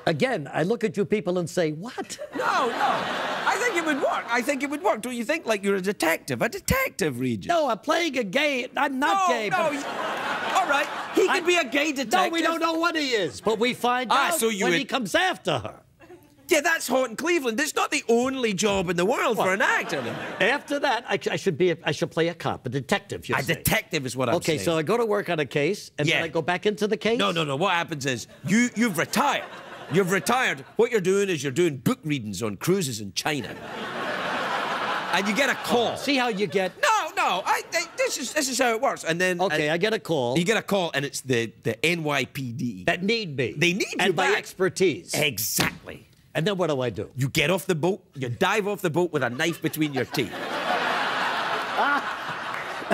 Again, I look at you people and say, what? No. I think it would work. I think it would work. Don't you think? Like you're a detective, Regis. No, I'm playing a gay. I'm not gay. No. All right. He could be a gay detective. No, we don't know what he is, but we find out when he comes after her. Yeah, that's hot in Cleveland. It's not the only job in the world for an actor. After that, I should play a cop, a detective. A detective is what I'm saying. Okay, so I go to work on a case, and then I go back into the case? No. What happens is you've retired. You've retired. What you're doing is you're doing book readings on cruises in China. And you get a call. See how you get... No. This is how it works. And then... Okay, I get a call. You get a call, and it's the NYPD. That need me. They need you and back. My expertise. Exactly. And then what do I do? You get off the boat, you dive off the boat with a knife between your teeth.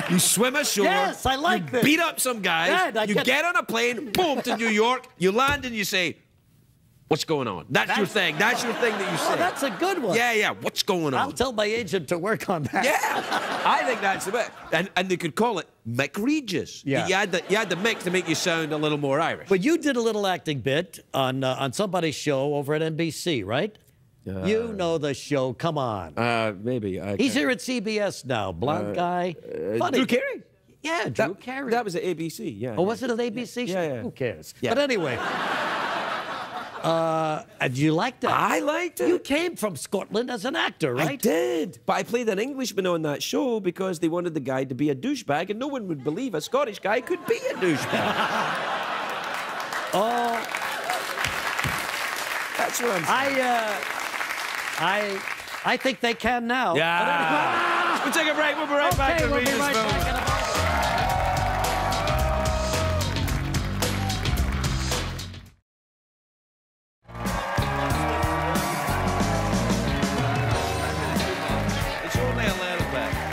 You swim ashore. Yes, I like this. Beat up some guys. Yeah, you get on a plane, boom, to New York. You land and you say, what's going on? That's your thing. That's your thing that you say. Oh, that's a good one. Yeah. What's going on? I'll tell my agent to work on that. Yeah. I think that's the best. And they could call it McRegis. Yeah. You had the mix to make you sound a little more Irish. But you did a little acting bit on somebody's show over at NBC, right? You know the show. Come on. Maybe. He's here at CBS now. Blonde guy. Funny. Drew Carey? Yeah, Drew Carey. That was at ABC, yeah. Oh, was it an ABC show? Yeah. Who cares? Yeah. But anyway. And you liked it? I liked it. You came from Scotland as an actor, right? I did. But I played an Englishman on that show because they wanted the guy to be a douchebag, and no one would believe a Scottish guy could be a douchebag. That's what I'm saying. I think they can now. Yeah. We'll take a break. We'll be right back. We'll be right back in a moment.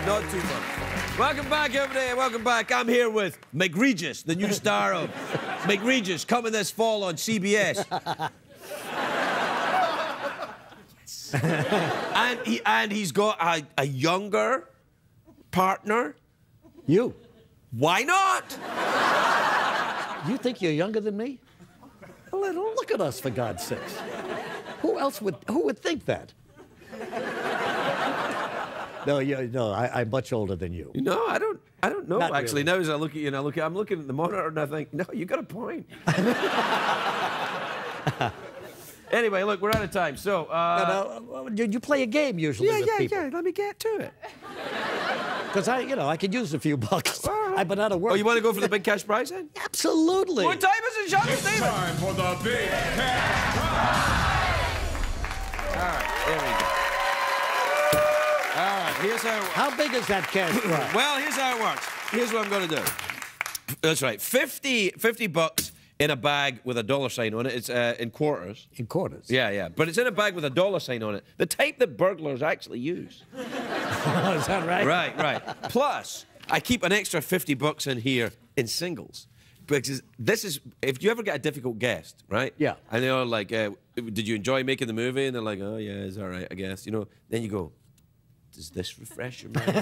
Not too much. Welcome back, everybody. Welcome back. I'm here with McRegis, the new star of McRegis, coming this fall on CBS. And he's got a younger partner. You. Why not? You think you're younger than me? A little. Look at us, for God's sakes. Who would think that? No, I'm much older than you. No, I don't know. Not actually, really. now as I look at you, I'm looking at the monitor and I think, no, you got a point. Anyway, look, we're out of time. So, you play a game usually with people. Yeah. Let me get to it. Because I could use a few bucks. Right. I've been out of work. Oh, you want to go for the big cash prize then? Absolutely. What time is it, Sean Stevens? Time for the big cash prize. All right, there we go. All right, here's how big is that cash prize? Well, here's how it works. Here's what I'm going to do. That's right, 50 bucks in a bag with a dollar sign on it. It's in quarters. In quarters? Yeah. But it's in a bag with a dollar sign on it. The type that burglars actually use. Is that right? Right. Plus, I keep an extra 50 bucks in here in singles. Because this is, if you ever get a difficult guest, right? Yeah. And they're like, did you enjoy making the movie? And they're like, oh, yeah, it's all right, I guess. Then you go, does this refresh your memory?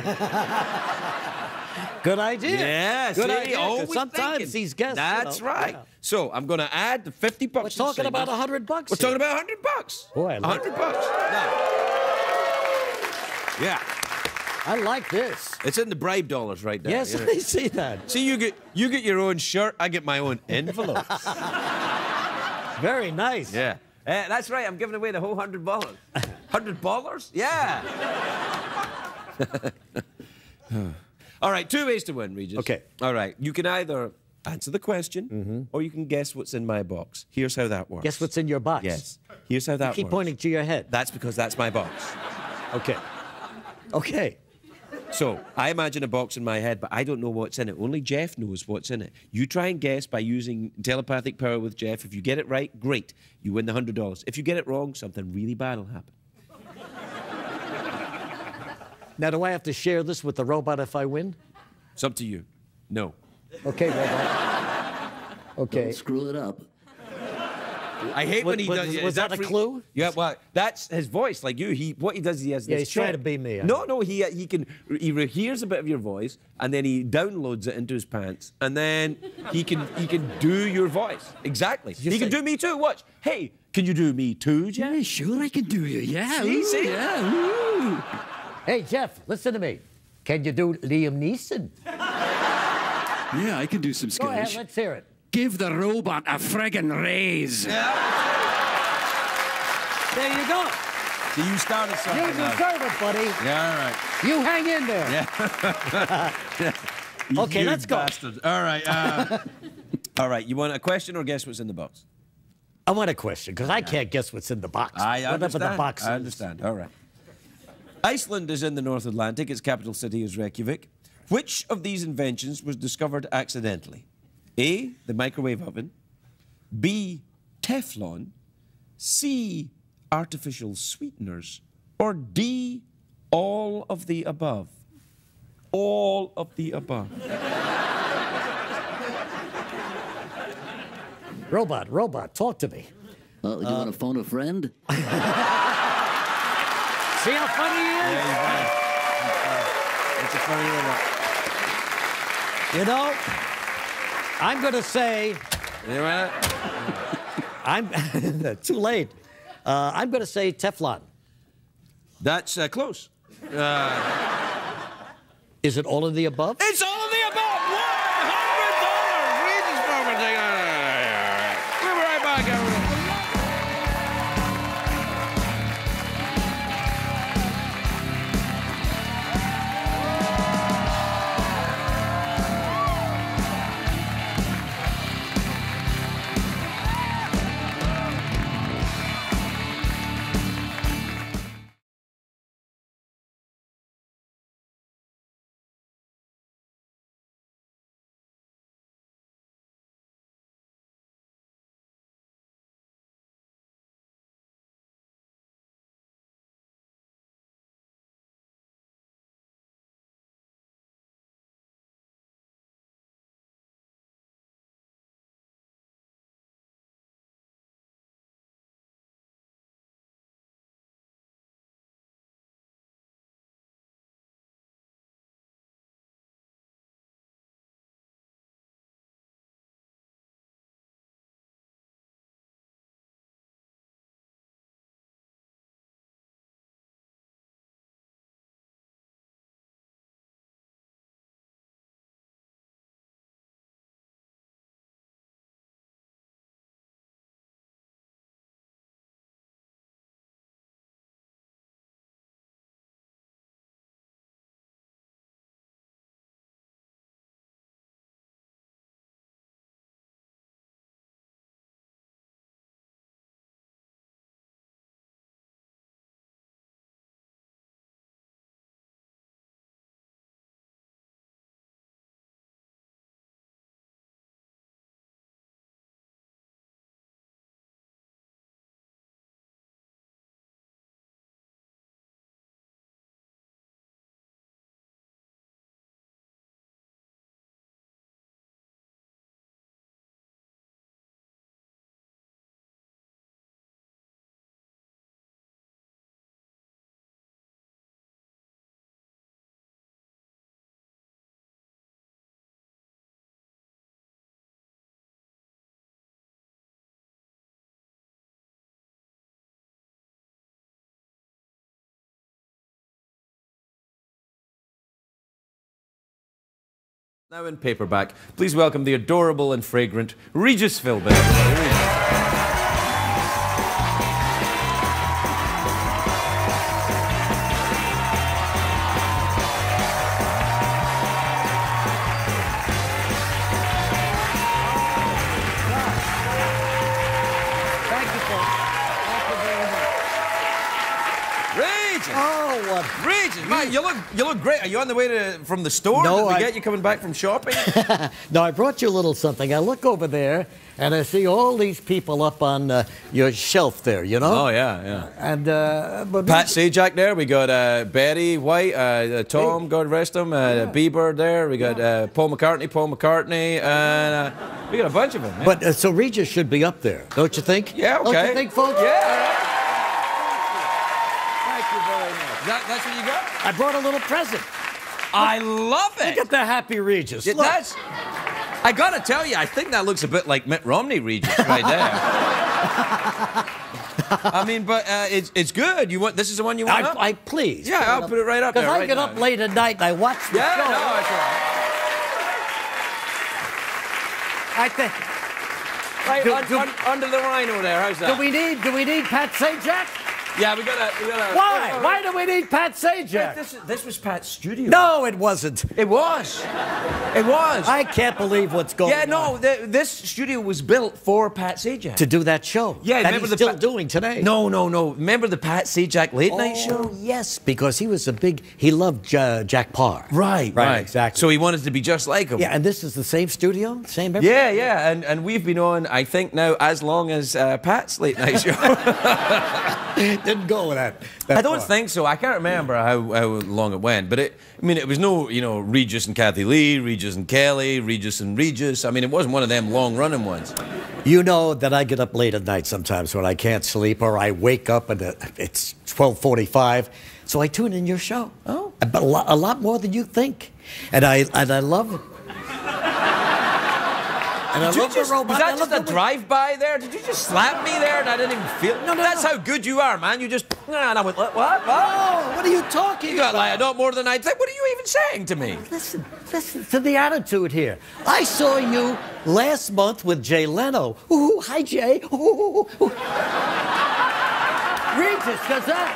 Good idea. Yeah, Good see, idea. 'Cause always sometimes thinking. these guests. That's right. Yeah. So I'm going to add the $50. We're talking about $100. We're talking about $100. Boy, I like $100. Now, yeah. I like this. It's in the bribe dollars right now. Yes, you know. I see that. See, you get your own shirt. I get my own envelopes. Very nice. Yeah. That's right. I'm giving away the whole $100. $100? Yeah. All right. 2 ways to win, Regis. Okay. All right. You can either answer the question or you can guess what's in my box. Here's how that works. Guess what's in your box? Yes. Here's how that Keep works. pointing to your head. That's because that's my box. Okay. Okay. So, I imagine a box in my head, but I don't know what's in it. Only Jeff knows what's in it. You try and guess by using telepathic power with Jeff. If you get it right, great. You win the $100. If you get it wrong, something really bad will happen. Now, do I have to share this with the robot if I win? It's up to you. No. Okay, robot. Okay. Don't screw it up. I hate when he does. Was that a clue? Yeah, well, that's his voice. Like you, what he does, he has this. Yeah, he's trying to be me. No, he hears a bit of your voice and then he downloads it into his pants and then he can do your voice exactly. He can do me too. Watch. Hey, can you do me too, Jeff? Yeah, sure I can do you. Yeah. See? Yeah. Ooh. Hey, Jeff, listen to me. Can you do Liam Neeson? Yeah, I can do some Go ahead, sketch. let's hear it. Give the robot a friggin' raise. There you go. So you started something. You deserve it, buddy. Yeah, all right. You hang in there. Yeah. Okay, You let's go. bastard. All right. All right. You want a question or guess what's in the box? I want a question, because I can't guess what's in the box. I Whatever understand. the box is. I understand. All right. Iceland is in the North Atlantic. Its capital city is Reykjavik. Which of these inventions was discovered accidentally? A, the microwave oven. B, Teflon. C, artificial sweeteners. Or D, all of the above. All of the above. Robot, talk to me. Oh, do you want to phone a friend? See how funny he is? It's a funny little... You know, I'm going to say... You know I'm too late. I'm going to say Teflon. That's close. Is it all of the above? It's all of the above! $100! Regis Philbin. We'll be right back, everyone. Now in paperback, please welcome the adorable and fragrant Regis Philbin. Regis, man, you look great. Are you on the way from the store? No, Did we get you coming back from shopping? No, I brought you a little something. I look over there, and I see all these people up on your shelf there, you know? Oh, yeah. And, but Pat Sajak there. We got Betty White, Tom, God rest him, Bieber there. We got Paul McCartney, and we got a bunch of them. Yeah. But, so Regis should be up there, don't you think? Yeah, okay. Don't you think, folks? Yeah, all right. That's what you got? I brought a little present. I love it. Look at the happy Regis. Yeah, I gotta tell you, I think that looks a bit like Mitt Romney Regis right there. I mean, but it's good. This is the one you want? Please. Yeah, I'll put it right up there. Because I get up late at night and I watch the show. No, that's all right. I think. Right under the rhino there. How's that? Do we need Pat Sajak? Yeah, we gotta. Why? Why do we need Pat Sajak? This was Pat's studio. No, it wasn't. It was. It was. I can't believe what's going on. Yeah, no, this studio was built for Pat Sajak. To do that show. Yeah, that he's still doing today. No. Remember the Pat Sajak late night show? Yes, because he was he loved Jack Parr. Right, exactly. So he wanted to be just like him. Yeah, and this is the same studio? Same everything? Yeah, and we've been on, I think now, as long as Pat's late night show. Didn't go with that I don't think so. I can't remember how long it went, but it was no, Regis and Kathy Lee, Regis and Kelly, Regis and Regis. I mean, it wasn't one of them long-running ones. You know that I get up late at night sometimes when I can't sleep, or I wake up and it's 12:45, so I tune in your show. Oh. But a lot more than you think. And I love it. And I love the robot. Was that just a drive-by there? Did you just slap me there and I didn't even feel it? No, that's how good you are, man. You just, and I went, what? Oh, what are you talking about? You got like, not more than I think. What are you even saying to me? Listen to the attitude here. I saw you last month with Jay Leno. Ooh, hi, Jay. Ooh. Regis, does that?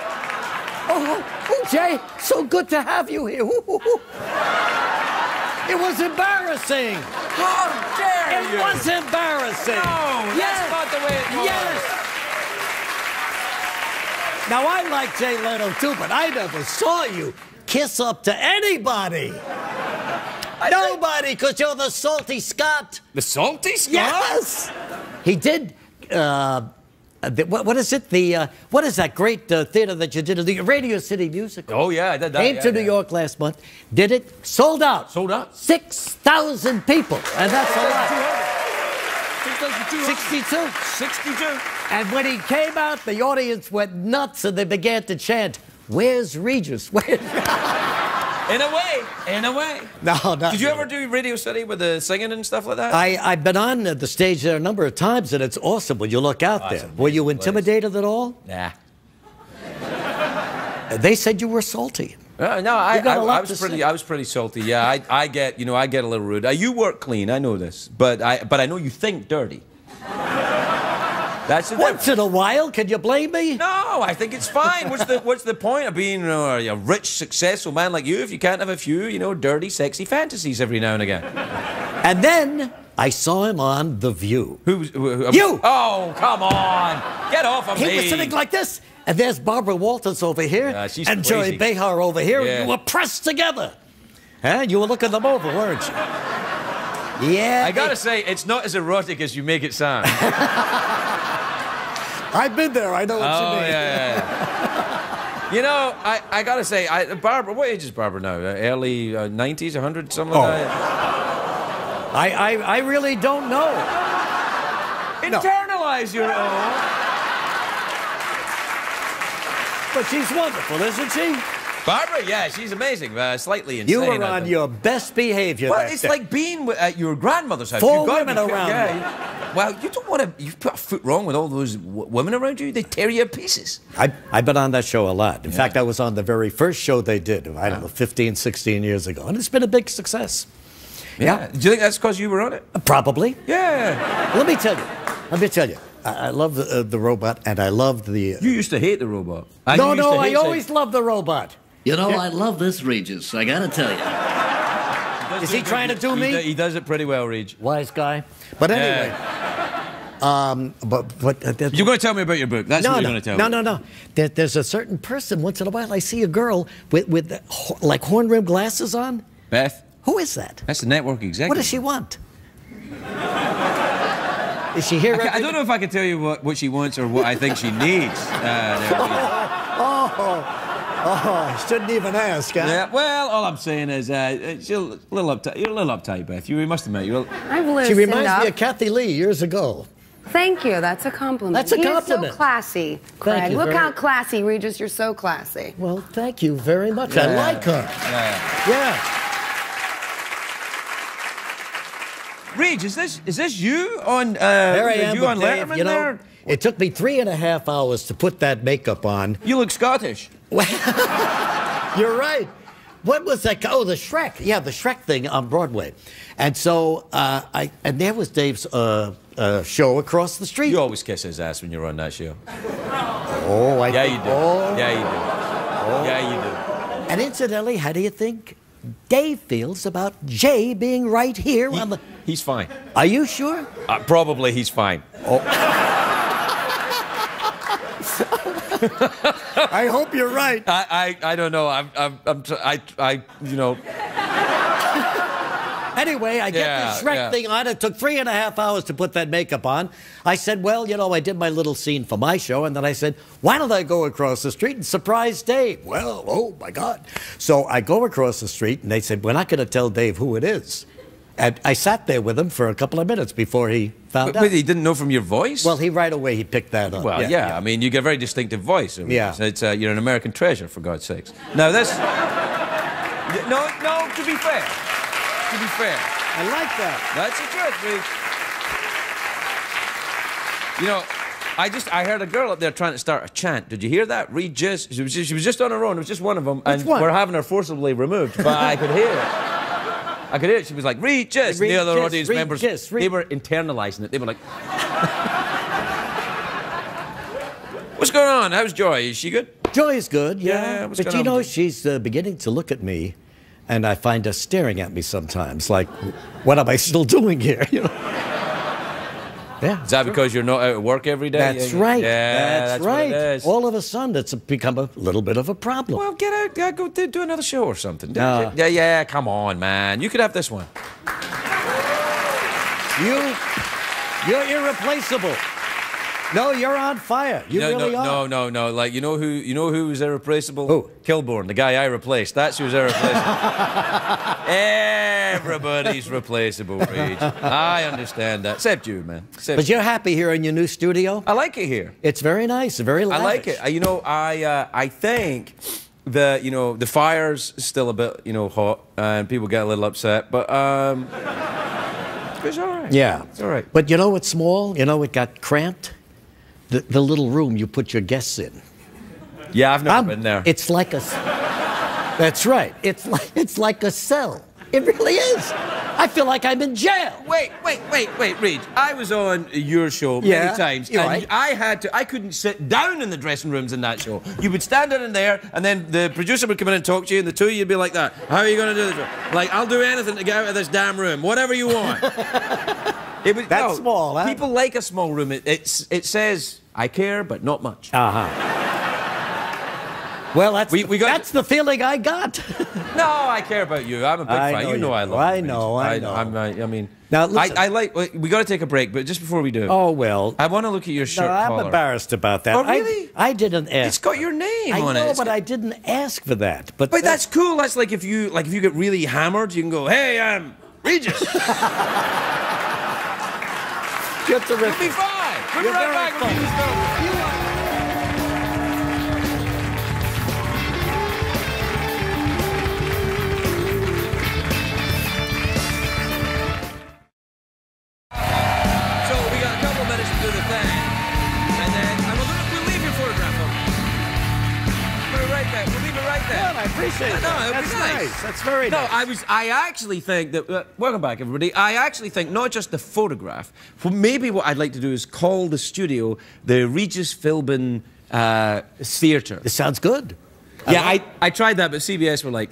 Oh, Jay, so good to have you here. Ooh. It was embarrassing. How dare you? It was embarrassing. No, that's not the way it was. Yes. Now, I like Jay Leno, too, but I never saw you kiss up to anybody. Nobody, because you're the Salty Scott. The Salty Scott? Yes. He did... what is it? What is that great theater that you did? The Radio City Musical. Oh, yeah, I did that. Came to New York last month. Did it. Sold out. 6,000 people. And that's a lot. 62. And when he came out, the audience went nuts and they began to chant, "Where's Regis? Where's..." In a way. No, not Did you ever do Radio City with the singing and stuff like that? I've been on the stage there a number of times, and it's awesome when you look out there. Were you intimidated at all? Nah. They said you were salty. No, I was pretty salty. Yeah, I get a little rude. You work clean, I know this, but I know you think dirty. That's Once in a while, can you blame me? No, I think it's fine. What's the point of being a rich, successful man like you if you can't have a few, dirty, sexy fantasies every now and again? And then I saw him on The View. Who you! Oh, come on. Get off of me. He was sitting like this, and there's Barbara Walters over here, she's and crazy. Joey Behar over here, Yeah. and you were pressed together. Huh? You were looking them over, weren't you? Yeah. I gotta say, it's not as erotic as you make it sound. I've been there. I know what you mean. Yeah. I gotta say, Barbara, what age is Barbara now? Early 90s, 100, something like that? I really don't know. Internalize your own. But she's wonderful, isn't she? Barbara, yeah, she's amazing. Slightly insane. You were on your best behavior. Well, it's like being at your grandmother's house. 4 women around. Well, you don't want to. You put a foot wrong with all those women around you. They tear you to pieces. I've been on that show a lot. In fact, I was on the very first show they did. I don't know, 15, 16 years ago, and it's been a big success. Yeah. Do you think that's because you were on it? Probably. Yeah. Let me tell you. I love the robot, and I love the... You used to hate the robot. I always loved the robot. You know, I love this Regis, I gotta tell you. Is he trying to do me? He does it pretty well, Reg. Wise guy. But anyway... You're going to tell me about your book. That's what you're going to tell me. No. There's a certain person, once in a while, I see a girl with like horn-rimmed glasses on. Beth? Who is that? That's the network executive. What does she want? Is she here? I don't know if I can tell you what she wants or what I think she needs. I shouldn't even ask, huh? Yeah, well, all I'm saying is you're a little uptight. You're a little uptight, Beth. You must admit. I've loosened She reminds up. me of Kathy Lee years ago. Thank you. That's a compliment. That's a compliment. He's so classy, Craig. Thank you Look how classy, Regis. You're so classy. Well, thank you very much. I like her. Yeah. Reg, is this you on? There I am. You on Dave, Letterman there? It took me 3.5 hours to put that makeup on. You look Scottish. You're right. What was that? Oh, the Shrek. Yeah, the Shrek thing on Broadway. And so, and there was Dave's show across the street. You always kiss his ass when you're on that show. Oh, yeah, you do. Oh. Yeah, you do. Oh. Yeah, you do. And incidentally, how do you think Dave feels about Jay being right here on the... He's fine. Are you sure? Probably he's fine. Oh. I hope you're right. I don't know. You know. Anyway, I get the Shrek thing on. It took 3.5 hours to put that makeup on. I said, well, you know, I did my little scene for my show, and then I said, why don't I go across the street and surprise Dave? Well, oh, my God. So I go across the street, and they said, we're not going to tell Dave who it is. And I sat there with him for a couple of minutes before he found out. Wait, he didn't know from your voice? Well, right away he picked that up. Well, yeah. I mean, you get a very distinctive voice. Yeah. It's, you're an American treasure, for God's sakes. Now, this... No, to be fair. To be fair. I like that. That's the truth, Reed. You know, I heard a girl up there trying to start a chant. Did you hear that? Regis. She was just on her own. It was just one of them. And we're having her forcibly removed, but I could hear it. I could hear it. She was like, Regis. The other audience members, they were internalizing it. They were like... What's going on? How's Joy? Is she good? Joy is good, yeah. But you know, she's beginning to look at me, and I find her staring at me sometimes, like, what am I still doing here? You know? Yeah. Is that because you're not out at work every day? That's right. Yeah, that's right. What it is. All of a sudden, it's become a little bit of a problem. Well, get out. Yeah, go do another show or something. Yeah, come on, man. You could have this one. You're irreplaceable. No, you're on fire. You really are. No. Like, you know who was irreplaceable? Who? Kilborn, the guy I replaced. That's who's irreplaceable. Everybody's replaceable, Reg. I understand that. Except you, man. But you're happy here in your new studio? I like it here. It's very nice, very lavish. I like it. You know, I think that, you know, the fire's still a bit, you know, hot, and people get a little upset, but it's all right. Yeah. It's all right. But you know what's small? You know it got cramped? The little room you put your guests in. Yeah, I've never been there. It's like a... That's right. It's like a cell. It really is. I feel like I'm in jail. Wait, Reg. I was on your show many times, and I couldn't sit down in the dressing rooms in that show. You would stand in there, and then the producer would come in and talk to you, and the two of you'd be like that. How are you going to do this? Like, I'll do anything to get out of this damn room. Whatever you want. That's small, huh? People like a small room. It says, I care, but not much. Well, that's the feeling I got. No, I care about you. I'm a big fan. You know I love you. I know. I mean, now, listen, I like... We got to take a break, but just before we do... Oh, well... I want to look at your shirt collar. I'm embarrassed about that. Oh, really? I didn't ask. It's got your name on it. I know, but I didn't ask for that. But that's cool. That's like if you get really hammered, you can go, hey, I'm Regis. You're terrific. You'll be fine. We'll be right back. So we got a couple minutes to do the thing, and then we'll leave your photograph on. We'll be right back. there. We'll leave it right there. Well, I appreciate that. No, That's nice. That's very nice. nice. I actually think that... welcome back, everybody. I actually think not just the photograph, but maybe what I'd like to do is call the studio the Regis Philbin Theatre. This sounds good. Yeah, I tried that, but CBS were like...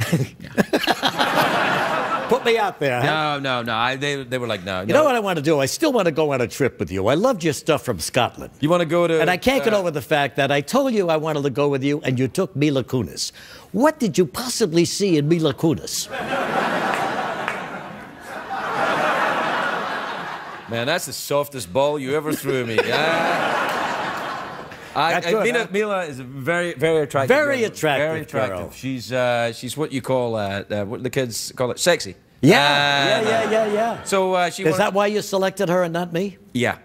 Put me out there. Huh? No. They were like, no. You know what I want to do? I still want to go on a trip with you. I loved your stuff from Scotland. You want to go to... And I can't get over the fact that I told you I wanted to go with you, and you took Mila Kunis. What did you possibly see in Mila Kunis? Man, that's the softest ball you ever threw at me. Mila is a very, very attractive. Very attractive. Very attractive. Girl. She's what you call what the kids call it, sexy. Yeah. So is that why you selected her and not me? Yeah.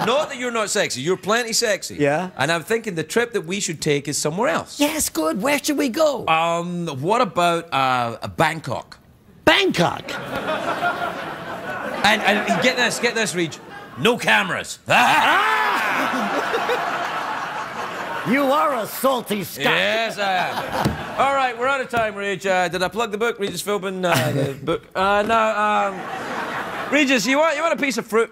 Not that you're not sexy. You're plenty sexy. Yeah. And I'm thinking the trip that we should take is somewhere else. Yes, good. Where should we go? What about Bangkok? Bangkok. And get this, Reg. No cameras. You are a salty Scot. Yes, I am. All right, we're out of time, Reg. Did I plug the book, Regis Philbin? The book? No. Regis, you want a piece of fruit?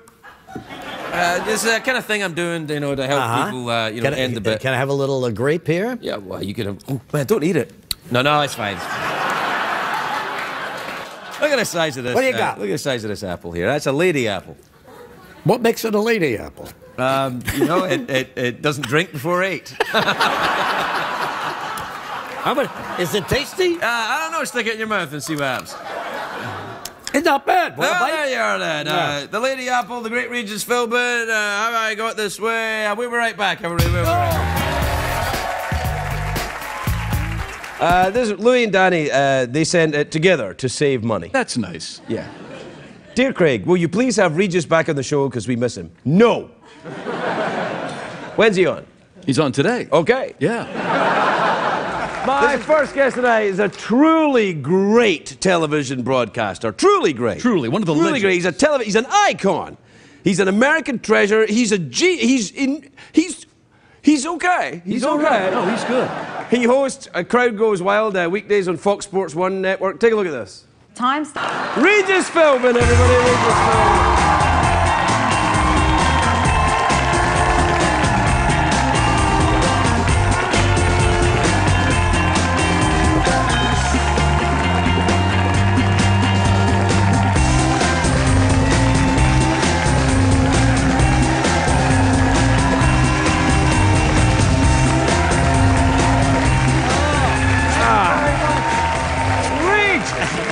This is the kind of thing I'm doing, to help people, end the bit. Can I have a little grape here? Yeah, well, you can have... Oh, man, don't eat it. No, it's fine. Look at the size of this. What do you got? Look at the size of this apple here. That's a lady apple. What makes it a lady apple? It doesn't drink before 8. Is it tasty? I don't know. Stick it in your mouth and see what happens. It's not bad. There you are, then. The lady apple, the great Regis Philbin. How I got this way. We'll be right back, everybody. We'll be right back. This is Louis and Danny. They sent it together to save money. That's nice. Yeah. Dear Craig, will you please have Regis back on the show because we miss him? No. When's he on? He's on today. Okay. Yeah. My first guest tonight is a truly great television broadcaster. Truly great. Truly, one of the legends. Great. He's an icon. He's an American treasure. He's He's okay. He's okay. No, he's good. He hosts A Crowd Goes Wild weekdays on Fox Sports 1 network. Take a look at this. Regis Philbin, everybody. Regis Philbin.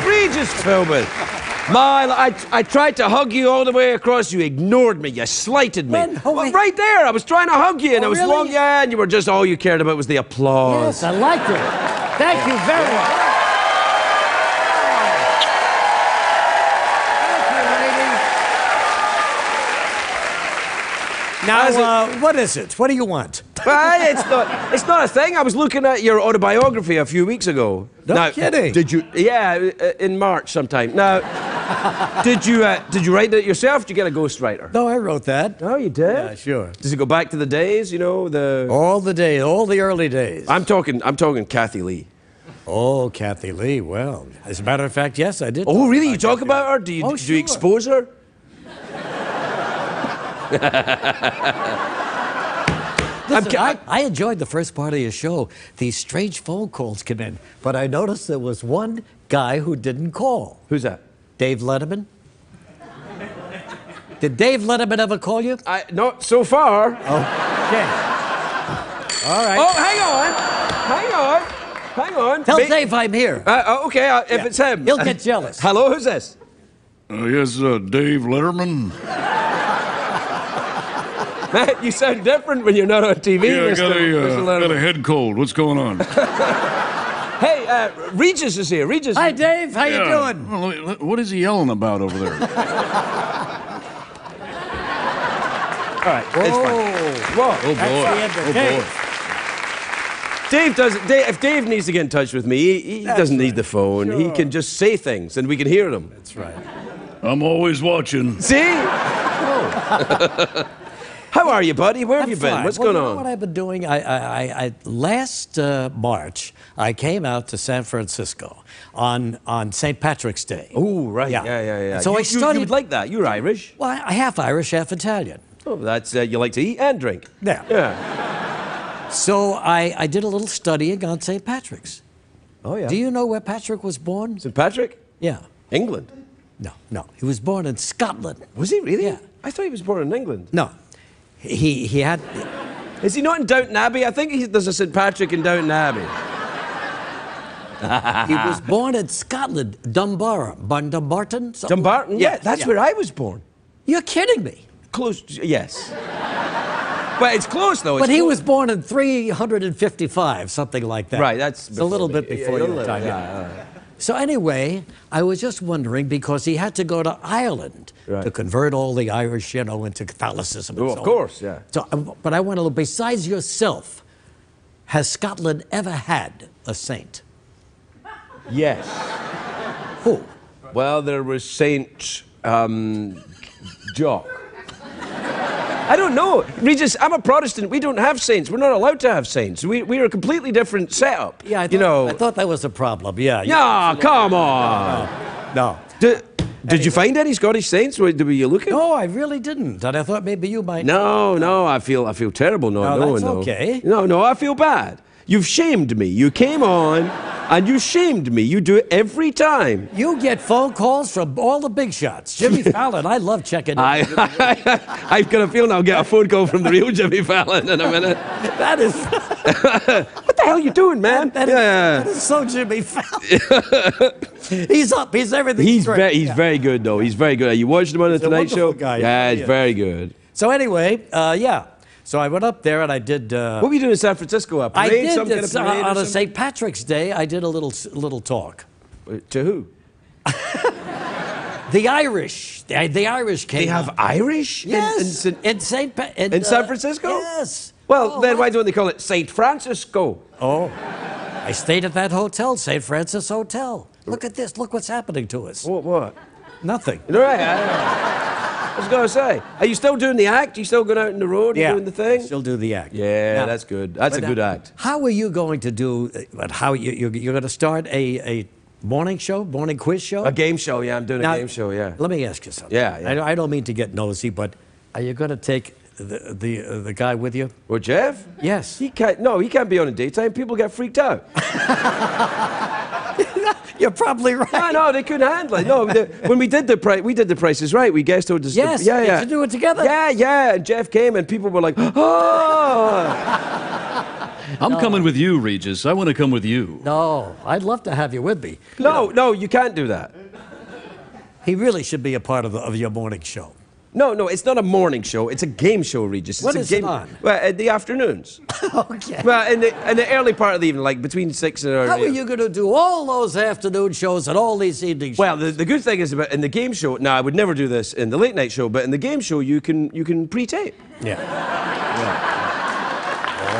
Regis Philbin. I tried to hug you all the way across. You ignored me. You slighted me. Well, right there. I was trying to hug you, and it was really? long. Yeah, and you were just all you cared about was the applause. Yes, I liked it. Thank you very much. Thank you, ladies. Now, what is it? What do you want? It's not a thing. I was looking at your autobiography a few weeks ago. No kidding. Did you? Yeah, in March sometime. Now, did you write it yourself? Did you get a ghostwriter? No, I wrote that. Oh, you did? Yeah, sure. Does it go back to the days? All the days, all the early days. I'm talking Kathy Lee. Oh, Kathy Lee. Well, as a matter of fact, yes, I did. Oh, really? You talk about her? Do you expose her? Listen, I enjoyed the first part of your show. These strange phone calls come in, but I noticed there was one guy who didn't call. Who's that? Dave Letterman. Did Dave Letterman ever call you? Not so far. Okay. All right. Oh, hang on. Tell Dave I'm here. Okay, if it's him. He'll get jealous. Hello, who's this? Yes, Dave Letterman. Matt, you sound different when you're not on TV. Yeah, I got a head cold. What's going on? Hey, Regis is here. Regis. Hi, Dave. How you doing? Well, what is he yelling about over there? All right, it's fine. Whoa. Oh, boy. Dave doesn't. If Dave needs to get in touch with me, he doesn't need the phone. Sure. He can just say things, and we can hear them. That's right. I'm always watching. See? How are you, buddy? Where have you been? Fine. What's Well, going you know on? what I've been doing? Last March, I came out to San Francisco on St. Patrick's Day. Oh, right. Yeah. Yeah. So I studied. You would like that. You're Irish. Well, I half Irish, half Italian. Oh, that's you like to eat and drink. Yeah. Yeah. So I did a little studying on St. Patrick's. Oh, yeah. Do you know where Patrick was born? St. Patrick? Yeah. England. No. He was born in Scotland. Was he really? Yeah. I thought he was born in England. No. He had. Is he not in Downton Abbey? I think there's a St. Patrick in Downton Abbey. He was born in Scotland, Dumbarton. Dumbarton? Yeah, that's where I was born. You're kidding me. Close, yes. Well, it's close, though. But he was born in 355, something like that. Right, that's... It's a little bit before your time. Yeah. So anyway, I was just wondering, because he had to go to Ireland to convert all the Irish, into Catholicism and so on. Of course, yeah. So, but I want to know, besides yourself, has Scotland ever had a saint? Yes. Who? Well, there was Saint Jock. I don't know. Regis, I'm a Protestant. We don't have saints. We're not allowed to have saints. We're a completely different setup. Yeah, I thought that was a problem. Yeah. No, come on. No. Did you find any Scottish saints? Were you looking? No, I really didn't. And I thought maybe you might. No. I feel terrible not knowing. That's okay. No. I feel bad. You've shamed me. You came on and you shamed me. You do it every time. You get phone calls from all the big shots. Jimmy Fallon, I love checking in. I've got a feeling I'll get a phone call from the real Jimmy Fallon in a minute. That is... What the hell are you doing, man? That is so Jimmy Fallon. He's up. He's everything. He's very good, though. He's very good. You watched him on the Tonight Show? Guy. Yeah, he's very good. So anyway, So I went up there and I did. What were you doing in San Francisco? A parade? I did some kind of parade on a St. Patrick's Day. I did a little talk. To who? The Irish. The Irish came. They have Irish? Yes. In San Francisco? Yes. Well, then why don't they call it St. Francisco? Oh, I stayed at that hotel, St. Francis Hotel. Look at this. Look what's happening to us. What? Nothing. Right. I was going to say, are you still doing the act? You still going out on the road and doing the thing? Still do the act. Yeah, now, that's good. That's a good act. How are you going to do? How you're going to start a morning show, morning quiz show? A game show, yeah. I'm doing a game show, yeah. Let me ask you something. Yeah. I don't mean to get nosy, but are you going to take the guy with you? Well, Jeff? Yes. He can't be on in daytime. People get freaked out. You're probably right. No, they couldn't handle it. No, when we did the Price is Right, we guest hosted. Yes. Yeah. Did you do it together? Yeah. And Jeff came, and people were like, "Oh." I'm coming with you, Regis. I want to come with you. No, I'd love to have you with me. No, you can't do that. He really should be a part of your morning show. No, it's not a morning show. It's a game show, Regis. What is it on? Well, in the afternoons. Okay. Well, in the early part of the evening, like between 6 and... How are you going to do all those afternoon shows and all these evening shows? Well, the good thing is about in the game show. Now, I would never do this in the late night show, but in the game show, you can pre-tape. Yeah.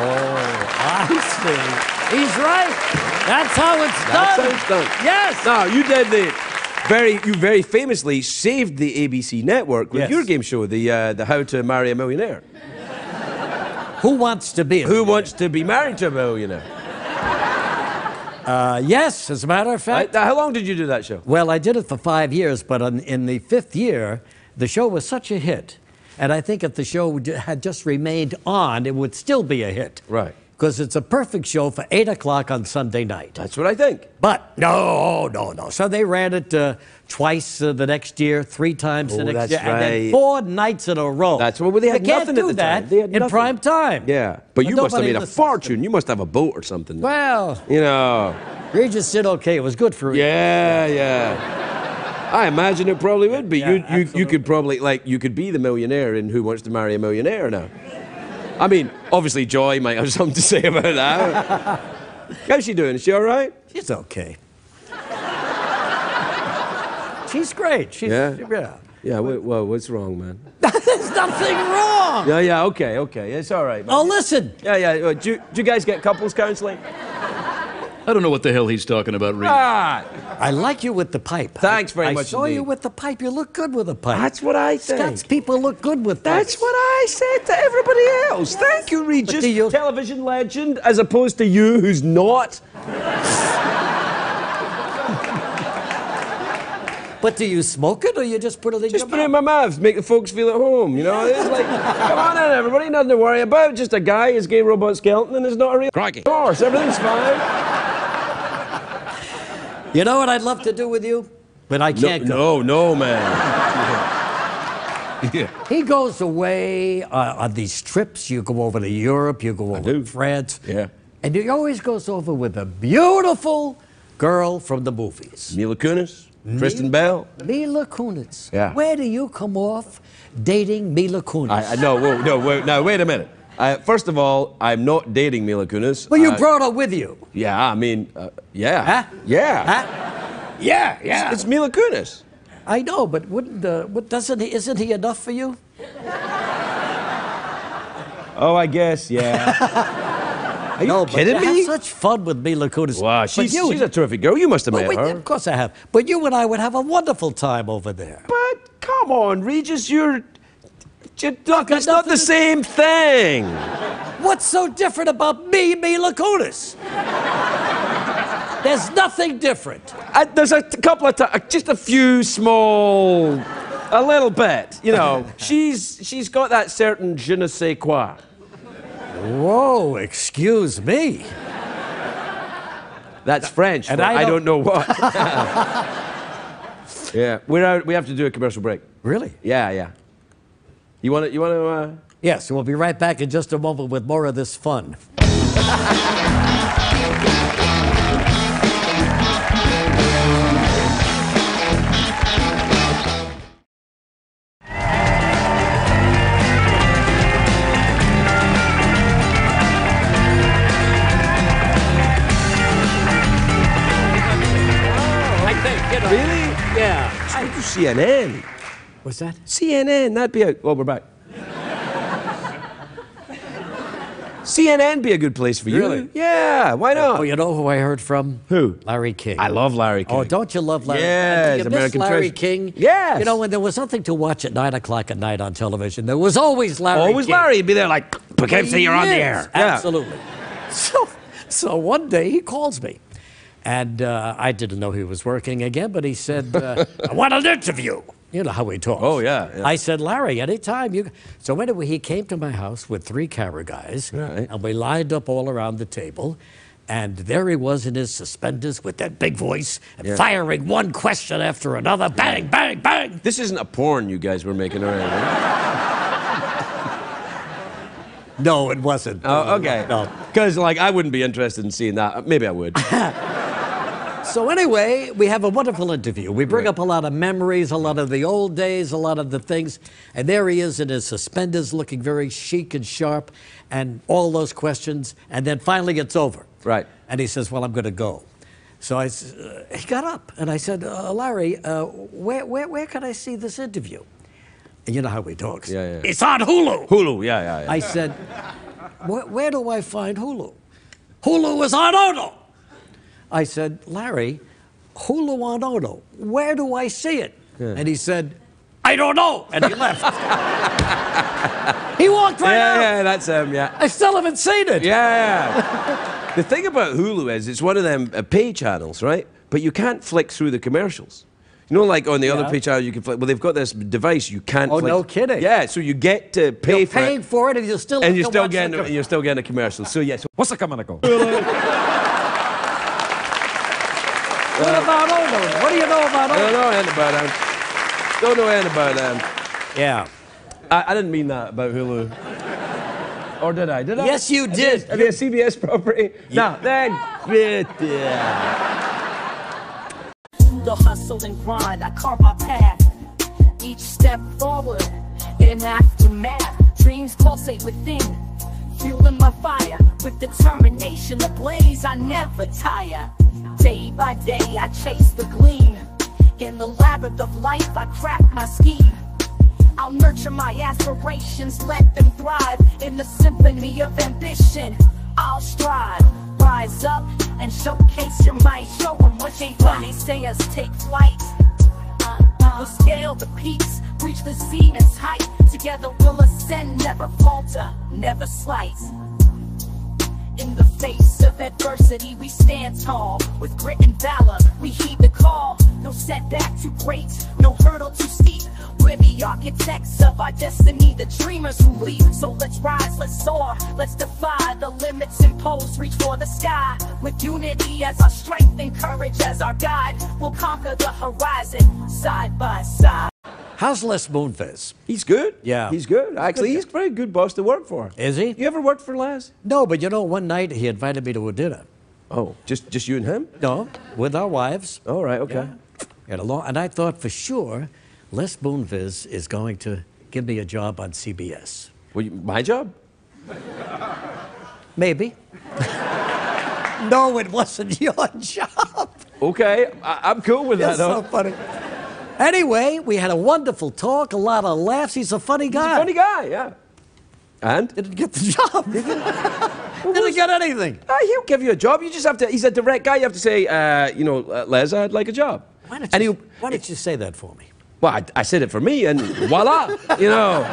Oh, I see. He's right. That's how it's done. That's how it's done. Yes. No, you did you very famously saved the ABC network with your game show, the How to Marry a Millionaire. Who wants to be? Who wants to be married to a millionaire? Yes, as a matter of fact. How long did you do that show? Well, I did it for 5 years, but in the 5th year, the show was such a hit. And I think if the show had just remained on, it would still be a hit. Right. Because it's a perfect show for 8 o'clock on Sunday night. That's what I think. But no. So they ran it twice the next year, 3 times the next year, and then 4 nights in a row. That's what they had nothing at the time. They had in prime time. Yeah, but you must have made a fortune. You must have a boat or something. Well, Regis did okay. It was good for you. Yeah. I imagine it probably would be. You could probably you could be the millionaire in Who Wants to Marry a Millionaire now. I mean, obviously Joy might have something to say about that. How's she doing? Is she all right? She's okay. She's great. Yeah, well, what's wrong, man? There's nothing wrong. Yeah, okay. It's all right, man. Oh, listen. Yeah. Do you guys get couples counseling? I don't know what the hell he's talking about, Reed. Ah, I like you with the pipe. Thanks very much I saw indeed. you with the pipe. You look good with a pipe. That's what I think. Scots people look good with pipes. That's what I said to everybody else. Thank you, Regis. Television legend, as opposed to you, who's not. But do you smoke it, or you just put it in Just your put it in my mouth, make the folks feel at home, you know? It's like, come on in, everybody, nothing to worry about. Just a guy, his gay robot skeleton, and it's not a real Crikey. horse. Everything's fine. You know what I'd love to do with you? But I can't go. No, man. Yeah. He goes away on these trips. You go over to Europe, you go over to France. Yeah. And he always goes over with a beautiful girl from the movies. Mila Kunis, Kristen Bell. Mila Kunis. Yeah. Where do you come off dating Mila Kunis? No, wait a minute. First of all, I'm not dating Mila Kunis. Well, you brought her with you. Yeah, I mean, yeah. Huh? Yeah. Huh? Yeah. It's Mila Kunis. I know, but isn't he enough for you? Oh, I guess, yeah. Are you kidding I me? have such fun with Mila Kunis. Wow, she's a terrific girl. You must have met her. Of course I have. But you and I would have a wonderful time over there. But come on, Regis, it's not the same thing. What's so different about me, Mila Kunis? There's nothing different. There's a couple of just a few small, a little bit. You know, she's got that certain je ne sais quoi. Whoa, excuse me. That's French. And I don't know what. Yeah, we have to do a commercial break. Really? Yeah. You want to? Yes, we'll be right back in just a moment with more of this fun. Really? Yeah. I do CNN. What's that? CNN, that'd be we're back. CNN be a good place for you. Really? Yeah, why not? Oh, you know who I heard from? Who? Larry King. I love Larry King. Oh, don't you love Larry? Yes, you American miss Larry treasure. King? Yes. You know, when there was something to watch at 9 o'clock at night on television, there was always Larry Always King. Larry. He'd be there like, Poughkeepsie, you're on the air. Yeah. Absolutely. So one day he calls me. And I didn't know he was working again, but he said, I want an interview. You know how he talks. Oh, yeah. I said, Larry, anytime you... So anyway, he came to my house with 3 camera guys, right. And we lined up all around the table, and there he was in his suspenders with that big voice, and firing one question after another, bang, bang, bang. This isn't a porn you guys were making or anything. No, it wasn't. Oh, okay. No. Because, like, I wouldn't be interested in seeing that. Maybe I would. So anyway, we have a wonderful interview. We bring up a lot of memories, a lot of the old days, a lot of the things. And there he is in his suspenders, looking very chic and sharp, and all those questions. And then finally it's over. Right. And he says, well, I'm going to go. So he got up, and I said, Larry, where can I see this interview? And you know how he talks. Yeah. It's on Hulu. Hulu, yeah. I said, where do I find Hulu? Hulu is on Ono. I said, Larry, Hulu on Ono, where do I see it? Yeah. And he said, I don't know. And he left. He walked right out. Yeah, that's him, yeah. I still haven't seen it. Yeah. The thing about Hulu is it's one of them pay channels, right? But you can't flick through the commercials. You know, like on the other pay channel, you can flick. Well, they've got this device you can't. Oh, flick. no kidding. Yeah, so you get to pay for it. You're paying for it, and you're still getting a commercial. So yes. What's the Chronological? What about Ono? What do you know about Ono? I don't know anything about them. Don't know anything about them. Yeah. I didn't mean that about Hulu. Or did I? Did I? Yes, you did. Are they a CBS property? Yeah. No, then. The hustle and grind, I carve my path. Each step forward in aftermath. Dreams pulsate within, fueling my fire. With determination ablaze, I never tire. Day by day, I chase the gleam. In the labyrinth of life, I craft my scheme. I'll nurture my aspirations, let them thrive. In the symphony of ambition, I'll strive. rise up and showcase your might. Show them what ain't funny, say us take flight. We'll scale the peaks, reach the zenith's height. Together we'll ascend, never falter, never slight. In the face of adversity, we stand tall. With grit and valor, we heed the call. No setback too great, no hurdle too steep. We're the architects of our destiny, the dreamers who leap. So let's rise, let's soar, let's defy the limits imposed, reach for the sky. With unity as our strength and courage as our guide, we'll conquer the horizon, side by side. How's Les Moonves? He's good. Yeah. He's good. Actually, he's a very good boss to work for. Is he? You ever worked for Les? No, but you know, one night he invited me to a dinner. Oh, just you and him? No, with our wives. All right, okay. Yeah. And I thought for sure Les Moonves is going to give me a job on CBS. Well, my job? Maybe. No, it wasn't your job. Okay, I'm cool with that, though. That's so funny. Anyway, we had a wonderful talk, a lot of laughs. He's a funny guy. He's a funny guy, yeah. And? Didn't get the job. Didn't get anything. He'll give you a job. You just have to, he's a direct guy. You have to say, Les, I'd like a job. Why didn't you say that for me? Well, I said it for me, and voila, you know.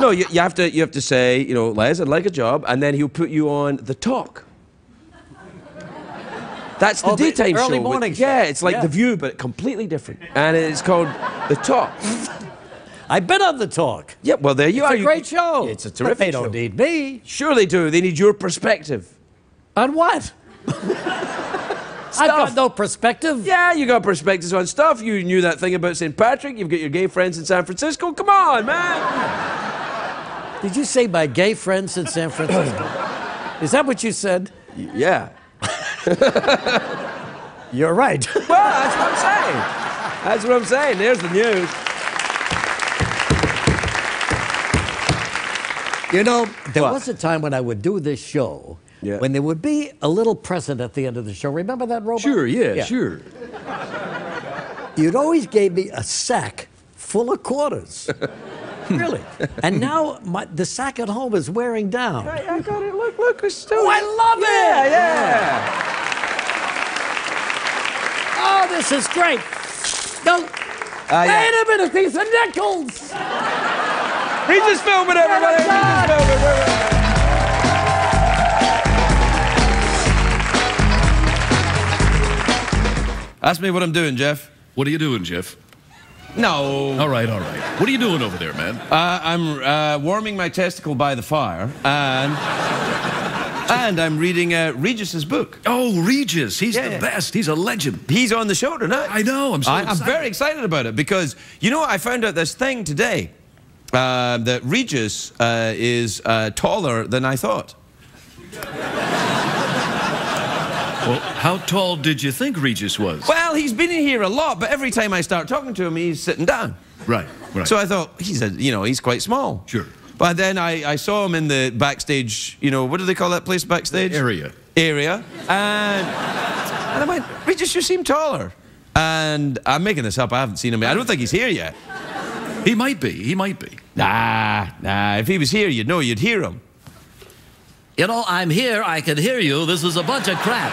No, you have to say, you know, Les, I'd like a job, and then he'll put you on The Talk. That's the daytime show. Early morning show. Yeah, it's like The View, but completely different. And it's called The Talk. I've been on The Talk. Yeah, well, there you are. It's a great show. It's a terrific show. They show. don't need me. Sure they do. They need your perspective. On what? I've got no perspective. Yeah, you got perspectives on stuff. You knew that thing about St. Patrick. You've got your gay friends in San Francisco. Come on, man. Did you say my gay friends in San Francisco? Is that what you said? Yeah. You're right. Well, that's what I'm saying. That's what I'm saying. There's the news. You know, there was a time when I would do this show when there would be a little present at the end of the show. Remember that, Robot? Sure, yeah, sure. You'd always give me a sack full of quarters. Really. And now the sack at home is wearing down. I got it. Look, it's still... Oh, I love it! Yeah. Oh, this is great. No. Wait a minute, these are nickels! Regis Philbin, everybody! Regis Philbin. Ask me what I'm doing, Jeff. What are you doing, Jeff? No. All right, all right. What are you doing over there, man? I'm warming my testicle by the fire, and I'm reading Regis's book. Oh, Regis. He's the best. He's a legend. He's on the show tonight. I know. I'm so excited. I'm very excited about it because, you know, I found out this thing today that Regis is taller than I thought. Well, how tall did you think Regis was? Well, he's been in here a lot, but every time I start talking to him, he's sitting down. Right, right. So I thought, he's quite small. Sure. But then I saw him in the backstage, what do they call that place backstage? Area. And I went, Regis, you seem taller. And I'm making this up, I haven't seen him. I don't think he's here yet. He might be, he might be. Nah, if he was here, you'd hear him. You know, I'm here, I can hear you, this is a bunch of crap.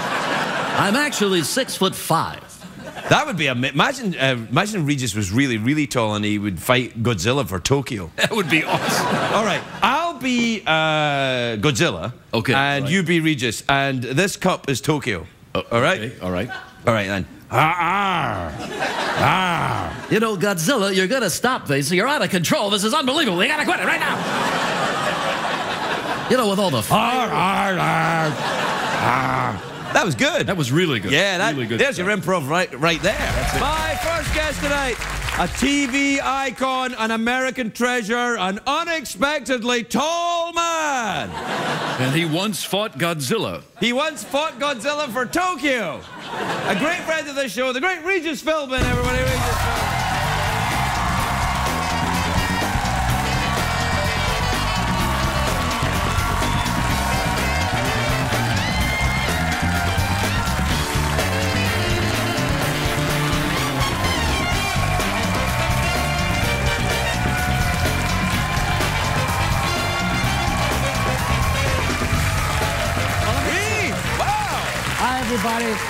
I'm actually 6'5". That would be imagine Regis was really, really tall and he would fight Godzilla for Tokyo. That would be awesome. All right, I'll be Godzilla. Okay. And you be Regis, and this cup is Tokyo. All right? Okay, all right. All right, then. You know, Godzilla, you're gonna stop this. You're out of control. This is unbelievable. You gotta quit it right now. You know, with all the... That was good. That was really good. Yeah, really good there's stuff. your improv right there. That's it. My first guest tonight, a TV icon, an American treasure, an unexpectedly tall man. And he once fought Godzilla. He once fought Godzilla for Tokyo. A great friend of the show, the great Regis Philbin, everybody. Regis Philbin. everybody.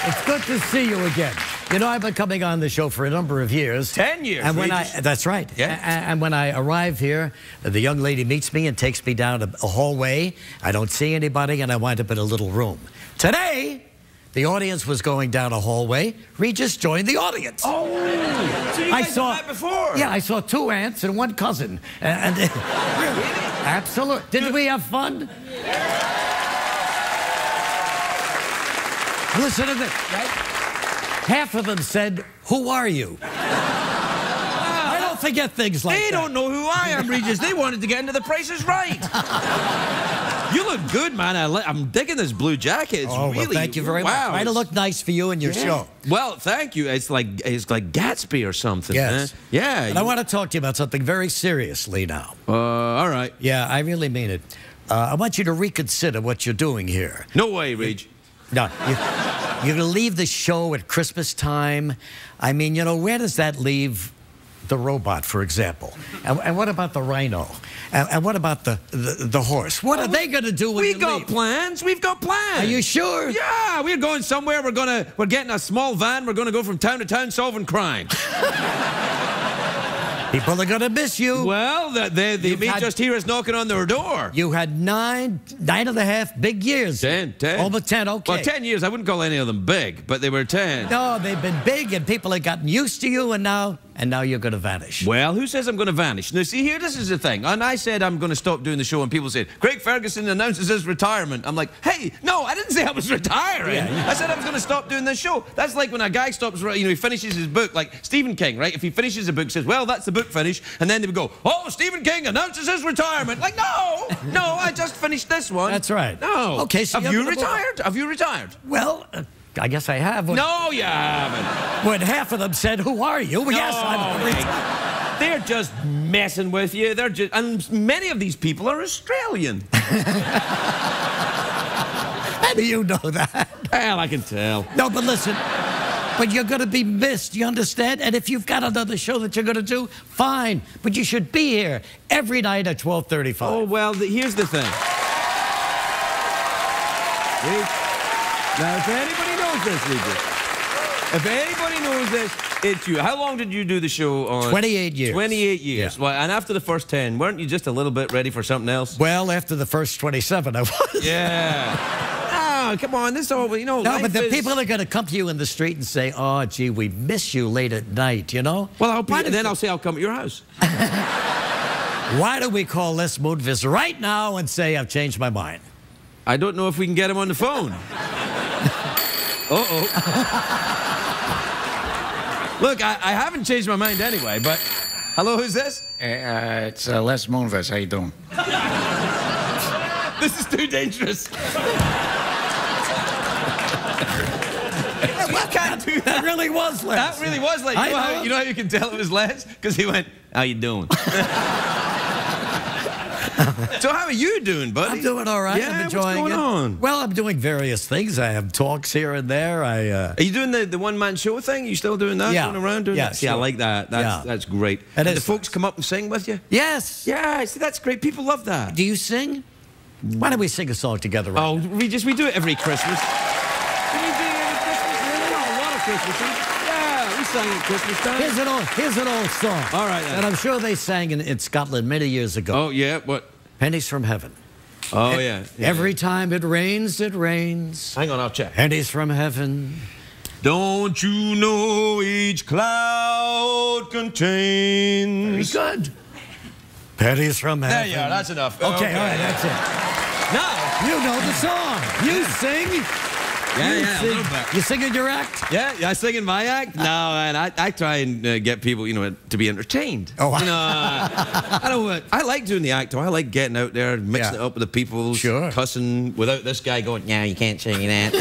It's good to see you again. You know, I've been coming on the show for a number of years. 10 years. And when that's right. Yeah. And when I arrive here, the young lady meets me and takes me down a hallway. I don't see anybody, and I wind up in a little room. Today, the audience was going down a hallway. Regis joined the audience. Oh, so you guys saw that before? Yeah, I saw 2 aunts and 1 cousin. Really? Absolutely. Didn't we have fun? Listen to this, right? Half of them said, "Who are you?" I don't forget things like that. They don't know who I am, Regis. They wanted to get into The Price is Right. You look good, man. I'm digging this blue jacket. It's well, really, thank you very much. Trying to look nice for you and your show. Well, thank you. It's like Gatsby or something. Yes. Yeah. And I want to talk to you about something very seriously now. All right. Yeah, I really mean it. I want you to reconsider what you're doing here. No way, Reg. No, you're going to leave the show at Christmas time. I mean, you know, where does that leave the robot, for example? And what about the rhino? And what about the horse? What are they going to do when you leave? We've got plans. We've got plans. Are you sure? Yeah, we're going somewhere. We're getting a small van. We're going to go from town to town solving crime. People are going to miss you. Well, they may just hear us knocking on their door. You had nine and a half big years. 10. Almost 10, okay. Well, 10 years, I wouldn't call any of them big, but they were 10. No, they've been big, and people have gotten used to you, and now you're going to vanish. Well, who says I'm going to vanish? Now, see here, this is the thing. And I said I'm going to stop doing the show, and people said, Craig Ferguson announces his retirement. I'm like, hey, no, I didn't say I was retiring. I said I was going to stop doing this show. That's like when a guy stops, you know, he finishes his book, like Stephen King, right? If he finishes a book, says, well, that's the book finished, and then they would go, oh, Stephen King announces his retirement. Like, no, I just finished this one. That's right. No. Okay, so have you retired? Have you retired? Well, I guess I have. No, you haven't. When half of them said, who are you? Well, yes, I'm retired. They're just messing with you. And many of these people are Australian. How do you know that? Well, I can tell. No, but listen. But you're going to be missed, you understand? And if you've got another show that you're going to do, fine. But you should be here every night at 12:35. Oh, well, here's the thing. Now, if anybody knows this, Regis, if anybody knows this, it's you. How long did you do the show on? 28 years. 28 years. Yeah. Well, and after the first 10, weren't you just a little bit ready for something else? Well, after the first 27, I was. Yeah. Oh, come on, this all, you know. No, but the people are going to come to you in the street and say, oh, gee, we miss you late at night, you know? Well, I'll say I'll come at your house. Why don't we call Les Moonves right now and say I've changed my mind? I don't know if we can get him on the phone. Uh-oh. Look, I haven't changed my mind anyway, but... Hello, who's this? It's Les Moonves. How you doing? This is too dangerous. You can't do that. That really was Les. That really was Les. You know how you can tell it was Les? Because he went, how you doing? So how are you doing, buddy? I'm doing all right. Yeah, I'm enjoying what's going on? Well, I'm doing various things. I have talks here and there. Are you doing the one-man show thing? You still doing that? Yeah. Going around doing that? Sure. Yeah, I like that. That's great. And the folks come up and sing with you? Yes. Yeah, see, that's great. People love that. Do you sing? Why don't we sing a song together? Right now? We do it every Christmas. Can you do it every Christmas? Really? Oh, a lot of Christmases. Yeah, we sang at Christmas time. Here's an old song. All right, then. And I'm sure they sang in Scotland many years ago. Oh, yeah? What? Pennies from Heaven. Oh, yeah. Every time it rains, it rains. Hang on, I'll check. Pennies from heaven. Don't you know each cloud contains... Very good. Pennies from heaven. There you are, that's enough. Okay, all right, that's it. Now, you know the song. You sing. Yeah, a little bit. You sing in your act? Yeah, I sing in my act. No, and I try and get people, you know, to be entertained. Oh, you know, I like doing the act. I like getting out there, mixing it up with the people, cussing without this guy going, yeah, you can't sing that.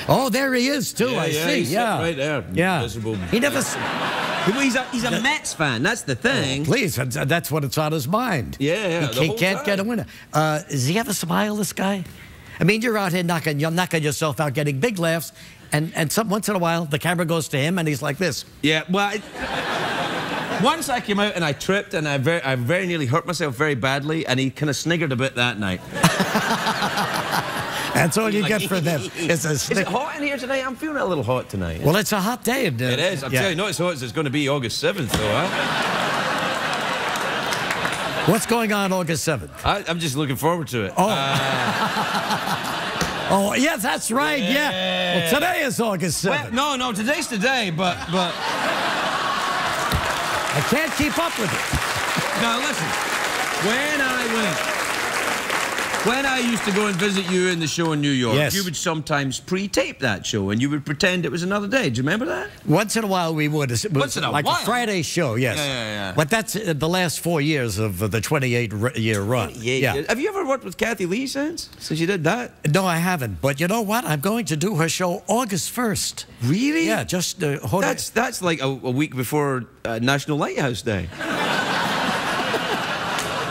Oh, there he is too. I see. He's right there. Yeah. Miserable. He never. He's a Mets fan. That's the thing. Oh, please, that's what it's on his mind. Yeah. He can't get a winner. Does he have a smile? This guy. I mean, you're out here knocking yourself out, getting big laughs, and once in a while, the camera goes to him, and he's like this. Yeah, well, once I came out and I tripped, and I very nearly hurt myself very badly, and he kind of sniggered a bit that night. That's all you get for them. It's a Is it hot in here tonight? I'm feeling a little hot tonight. Well, it's a hot day. It is. I'm telling you, not as hot as it's going to be August 7th, though, huh? What's going on August 7th? I'm just looking forward to it. Oh. Oh, yes, that's right, yeah. Well, today is August 7th. Well, no, today's today, but... I can't keep up with it. Now, listen, when I used to go and visit you in the show in New York, yes, you would sometimes pre-tape that show, and you would pretend it was another day. Do you remember that? Once in a while we would. It was like a Friday show, yes. Yeah. But that's the last 4 years of the 28-year run. Yeah. Have you ever worked with Kathy Lee since you did that? No, I haven't. But you know what? I'm going to do her show August 1st. Really? Yeah, just... That's like a week before National Lighthouse Day.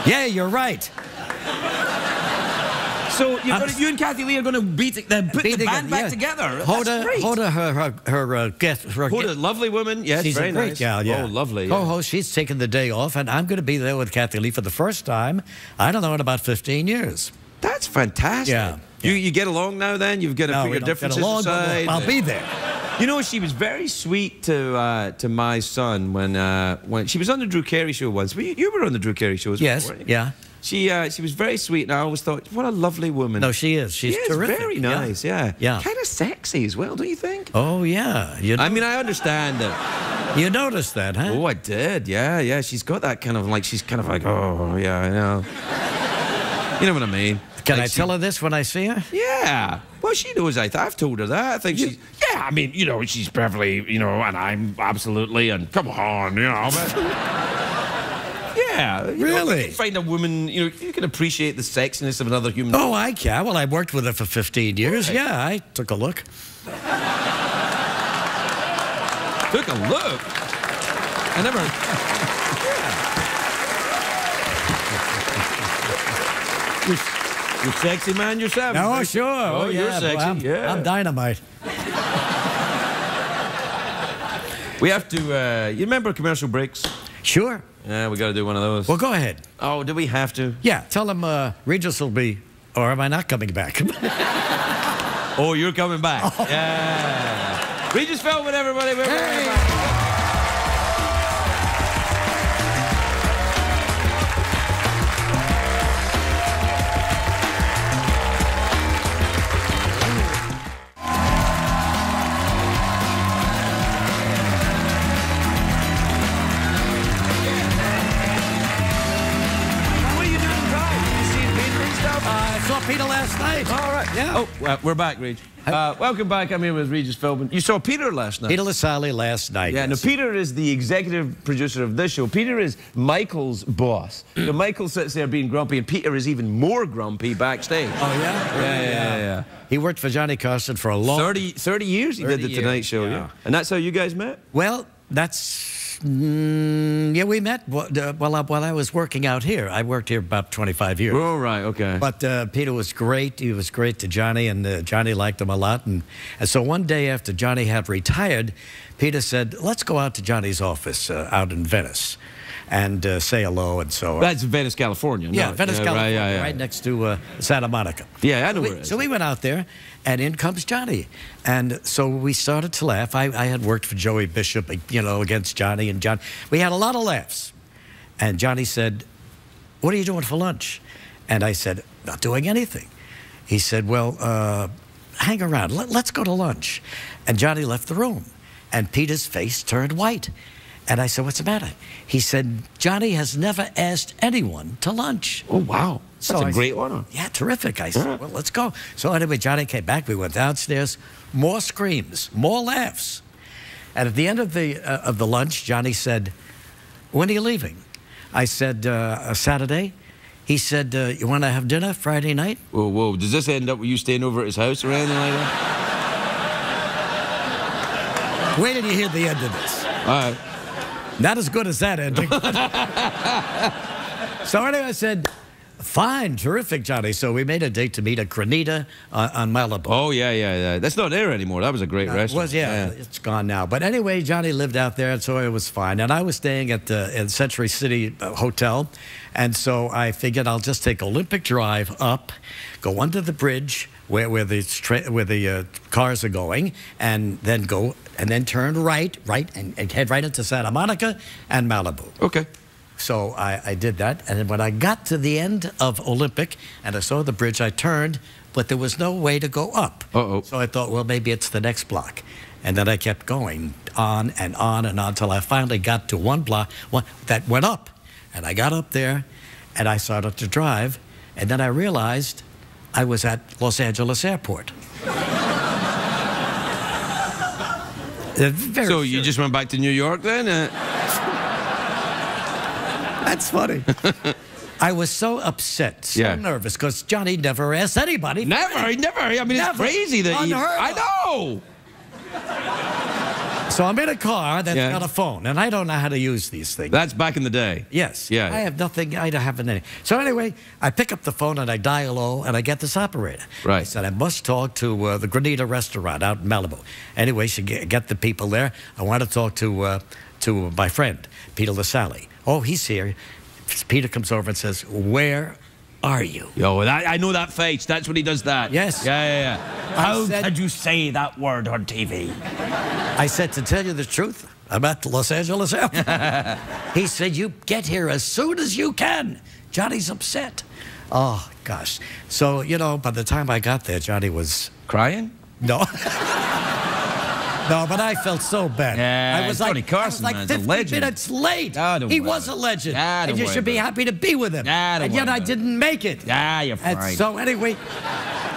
Yeah, you're right. So you and Kathy Lee are going to put the band back together. Hoda, her guest. Hoda, lovely woman. Yes, she's very a great nice. gal, yeah. Oh, lovely. Co-host, she's taking the day off, and I'm going to be there with Kathy Lee for the first time, I don't know, in about 15 years. That's fantastic. Yeah. You get along now then? You've got to put your differences aside? I'll be there. You know, she was very sweet to my son when she was on the Drew Carey show once. You were on the Drew Carey show as well, yes, weren't you? yeah. She was very sweet, and I always thought, what a lovely woman. No, she is. She's terrific. Very nice, yeah. Kind of sexy as well, don't you think? Oh, yeah. I mean, I understand that. You noticed that, huh? Oh, I did, yeah. She's got that kind of like, oh, yeah, I know. You know what I mean? Can I tell her this when I see her? Yeah. Well, she knows I've told her that. I think she's... Yeah, I mean, she's perfectly, and I'm absolutely, and come on, but... Yeah. Really? You can find a woman, you can appreciate the sexiness of another human. Oh, I can. Well, I worked with her for 15 years. Right. Yeah, I took a look. Took a look? I never... You're sexy, man, yourself. No, sure. Oh, yeah, you're sexy. I'm dynamite. We have to... you remember commercial breaks? Sure. Yeah, we got to do one of those. Well, go ahead. Oh, do we have to? Yeah, tell them Regis will be... Or am I not coming back? Oh, you're coming back. Oh. Yeah. Regis Philbin, everybody. We're back. Peter last night. All right. Yeah. Oh, well, we're back, Reg. Welcome back. I'm here with Regis Philbin. You saw Peter last night. Peter Lassalle last night. Yeah. Yes. Now Peter is the executive producer of this show. Peter is Michael's boss. Now Michael sits there being grumpy, and Peter is even more grumpy backstage. Oh yeah. Yeah. He worked for Johnny Carson for a long 30 years. He did the Tonight Show. Yeah. And that's how you guys met. Well, that's. Yeah, we met while I was working out here. I worked here about 25 years. Oh, right, okay. But Peter was great. He was great to Johnny, and Johnny liked him a lot. And so one day after Johnny had retired, Peter said, let's go out to Johnny's office out in Venice and say hello and so on. That's Venice, California. Yeah, Venice, California, right, right next to Santa Monica. Yeah, I know where it is. So we went out there, and in comes Johnny. And so we started to laugh. I had worked for Joey Bishop, against Johnny and John. We had a lot of laughs. And Johnny said, what are you doing for lunch? And I said, not doing anything. He said, well, hang around. Let's go to lunch. And Johnny left the room. And Peter's face turned white. And I said, what's the matter? He said, Johnny has never asked anyone to lunch. Oh, wow. That's a great honor. Yeah, terrific. I said, well, let's go. So anyway, Johnny came back. We went downstairs. More screams, more laughs. And at the end of the lunch, Johnny said, when are you leaving? I said, Saturday. He said, you want to have dinner Friday night? Whoa. Does this end up with you staying over at his house or anything like that? Wait till you hear the end of this. All right. Not as good as that ending. So anyway, I said, fine, terrific, Johnny. So we made a date to meet at Granita on Malibu. Oh, yeah. That's not there anymore. That was a great restaurant. It was, yeah. It's gone now. But anyway, Johnny lived out there, and so it was fine. And I was staying at the Century City Hotel, and so I figured I'll just take Olympic Drive up, go under the bridge, where the cars are going, and then turn right, and head right into Santa Monica and Malibu. Okay. So I did that, and then when I got to the end of Olympic and I saw the bridge, I turned, but there was no way to go up. Uh-oh. So I thought, well, maybe it's the next block. And then I kept going on and on and on until I finally got to one block that went up. And I got up there, and I started to drive, and then I realized I was at Los Angeles Airport. So you just went back to New York then? That's funny. I was so upset, so nervous, because Johnny never asked anybody. Never. I mean, it's crazy that I know. So I'm in a car that's got a phone, and I don't know how to use these things. That's back in the day. Yes. Yeah. I have nothing. I don't have any. So anyway, I pick up the phone and I dial low, and I get this operator. Right. I said, I must talk to the Granita restaurant out in Malibu. Anyway, she get the people there. I want to talk to my friend, Peter LaSalle. Oh, he's here. Peter comes over and says, where are you? Yo, I know that face. That's when he does that. Yes. Yeah. How did you say that word on TV? I said, to tell you the truth, I'm at Los Angeles Airport. He said, you get here as soon as you can. Johnny's upset. Oh, gosh. So, you know, by the time I got there, Johnny was... Crying? No. No, but I felt so bad. Yeah, I was Johnny Carson, like man, 50 minutes late. He was a legend. And you should be happy to be with him. And yet I didn't make it. Yeah, you're fine. And so anyway,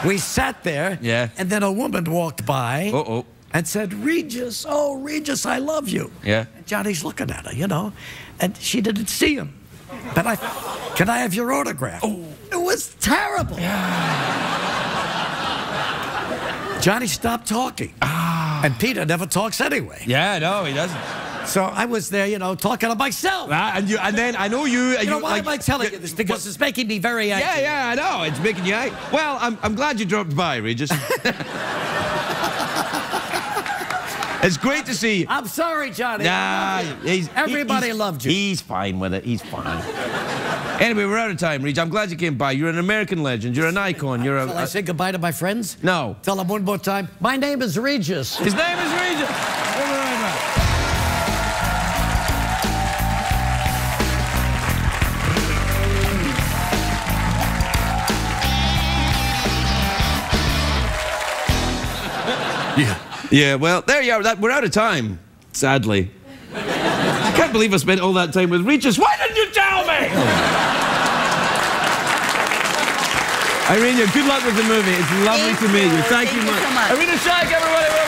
we sat there. Yeah. And then a woman walked by. And said, Regis, oh, Regis, I love you. Yeah. And Johnny's looking at her, you know. And she didn't see him. But can I have your autograph? Oh. It was terrible. Yeah. Johnny stopped talking. And Peter never talks anyway. Yeah, no, he doesn't. So I was there, you know, talking to myself. And then I know you... You know, why am I telling you this? Because it's making me very angry. Yeah, I know. It's making you angry. Well, I'm glad you dropped by, Regis. It's great to see you. I'm sorry, Johnny. Nah, everybody loved you. He's fine with it. He's fine. Anyway, we're out of time, Regis. I'm glad you came by. You're an American legend. You're an icon. You're Shall I say goodbye to my friends? No. Tell them one more time. My name is Regis. His name is Regis. We'll be right back. Yeah, well, there you are. We're out of time, sadly. I can't believe I spent all that time with Regis. Why didn't you tell me? Irene, good luck with the movie. It's lovely to meet you. Thank you much. So much. Irina Shayk, everybody.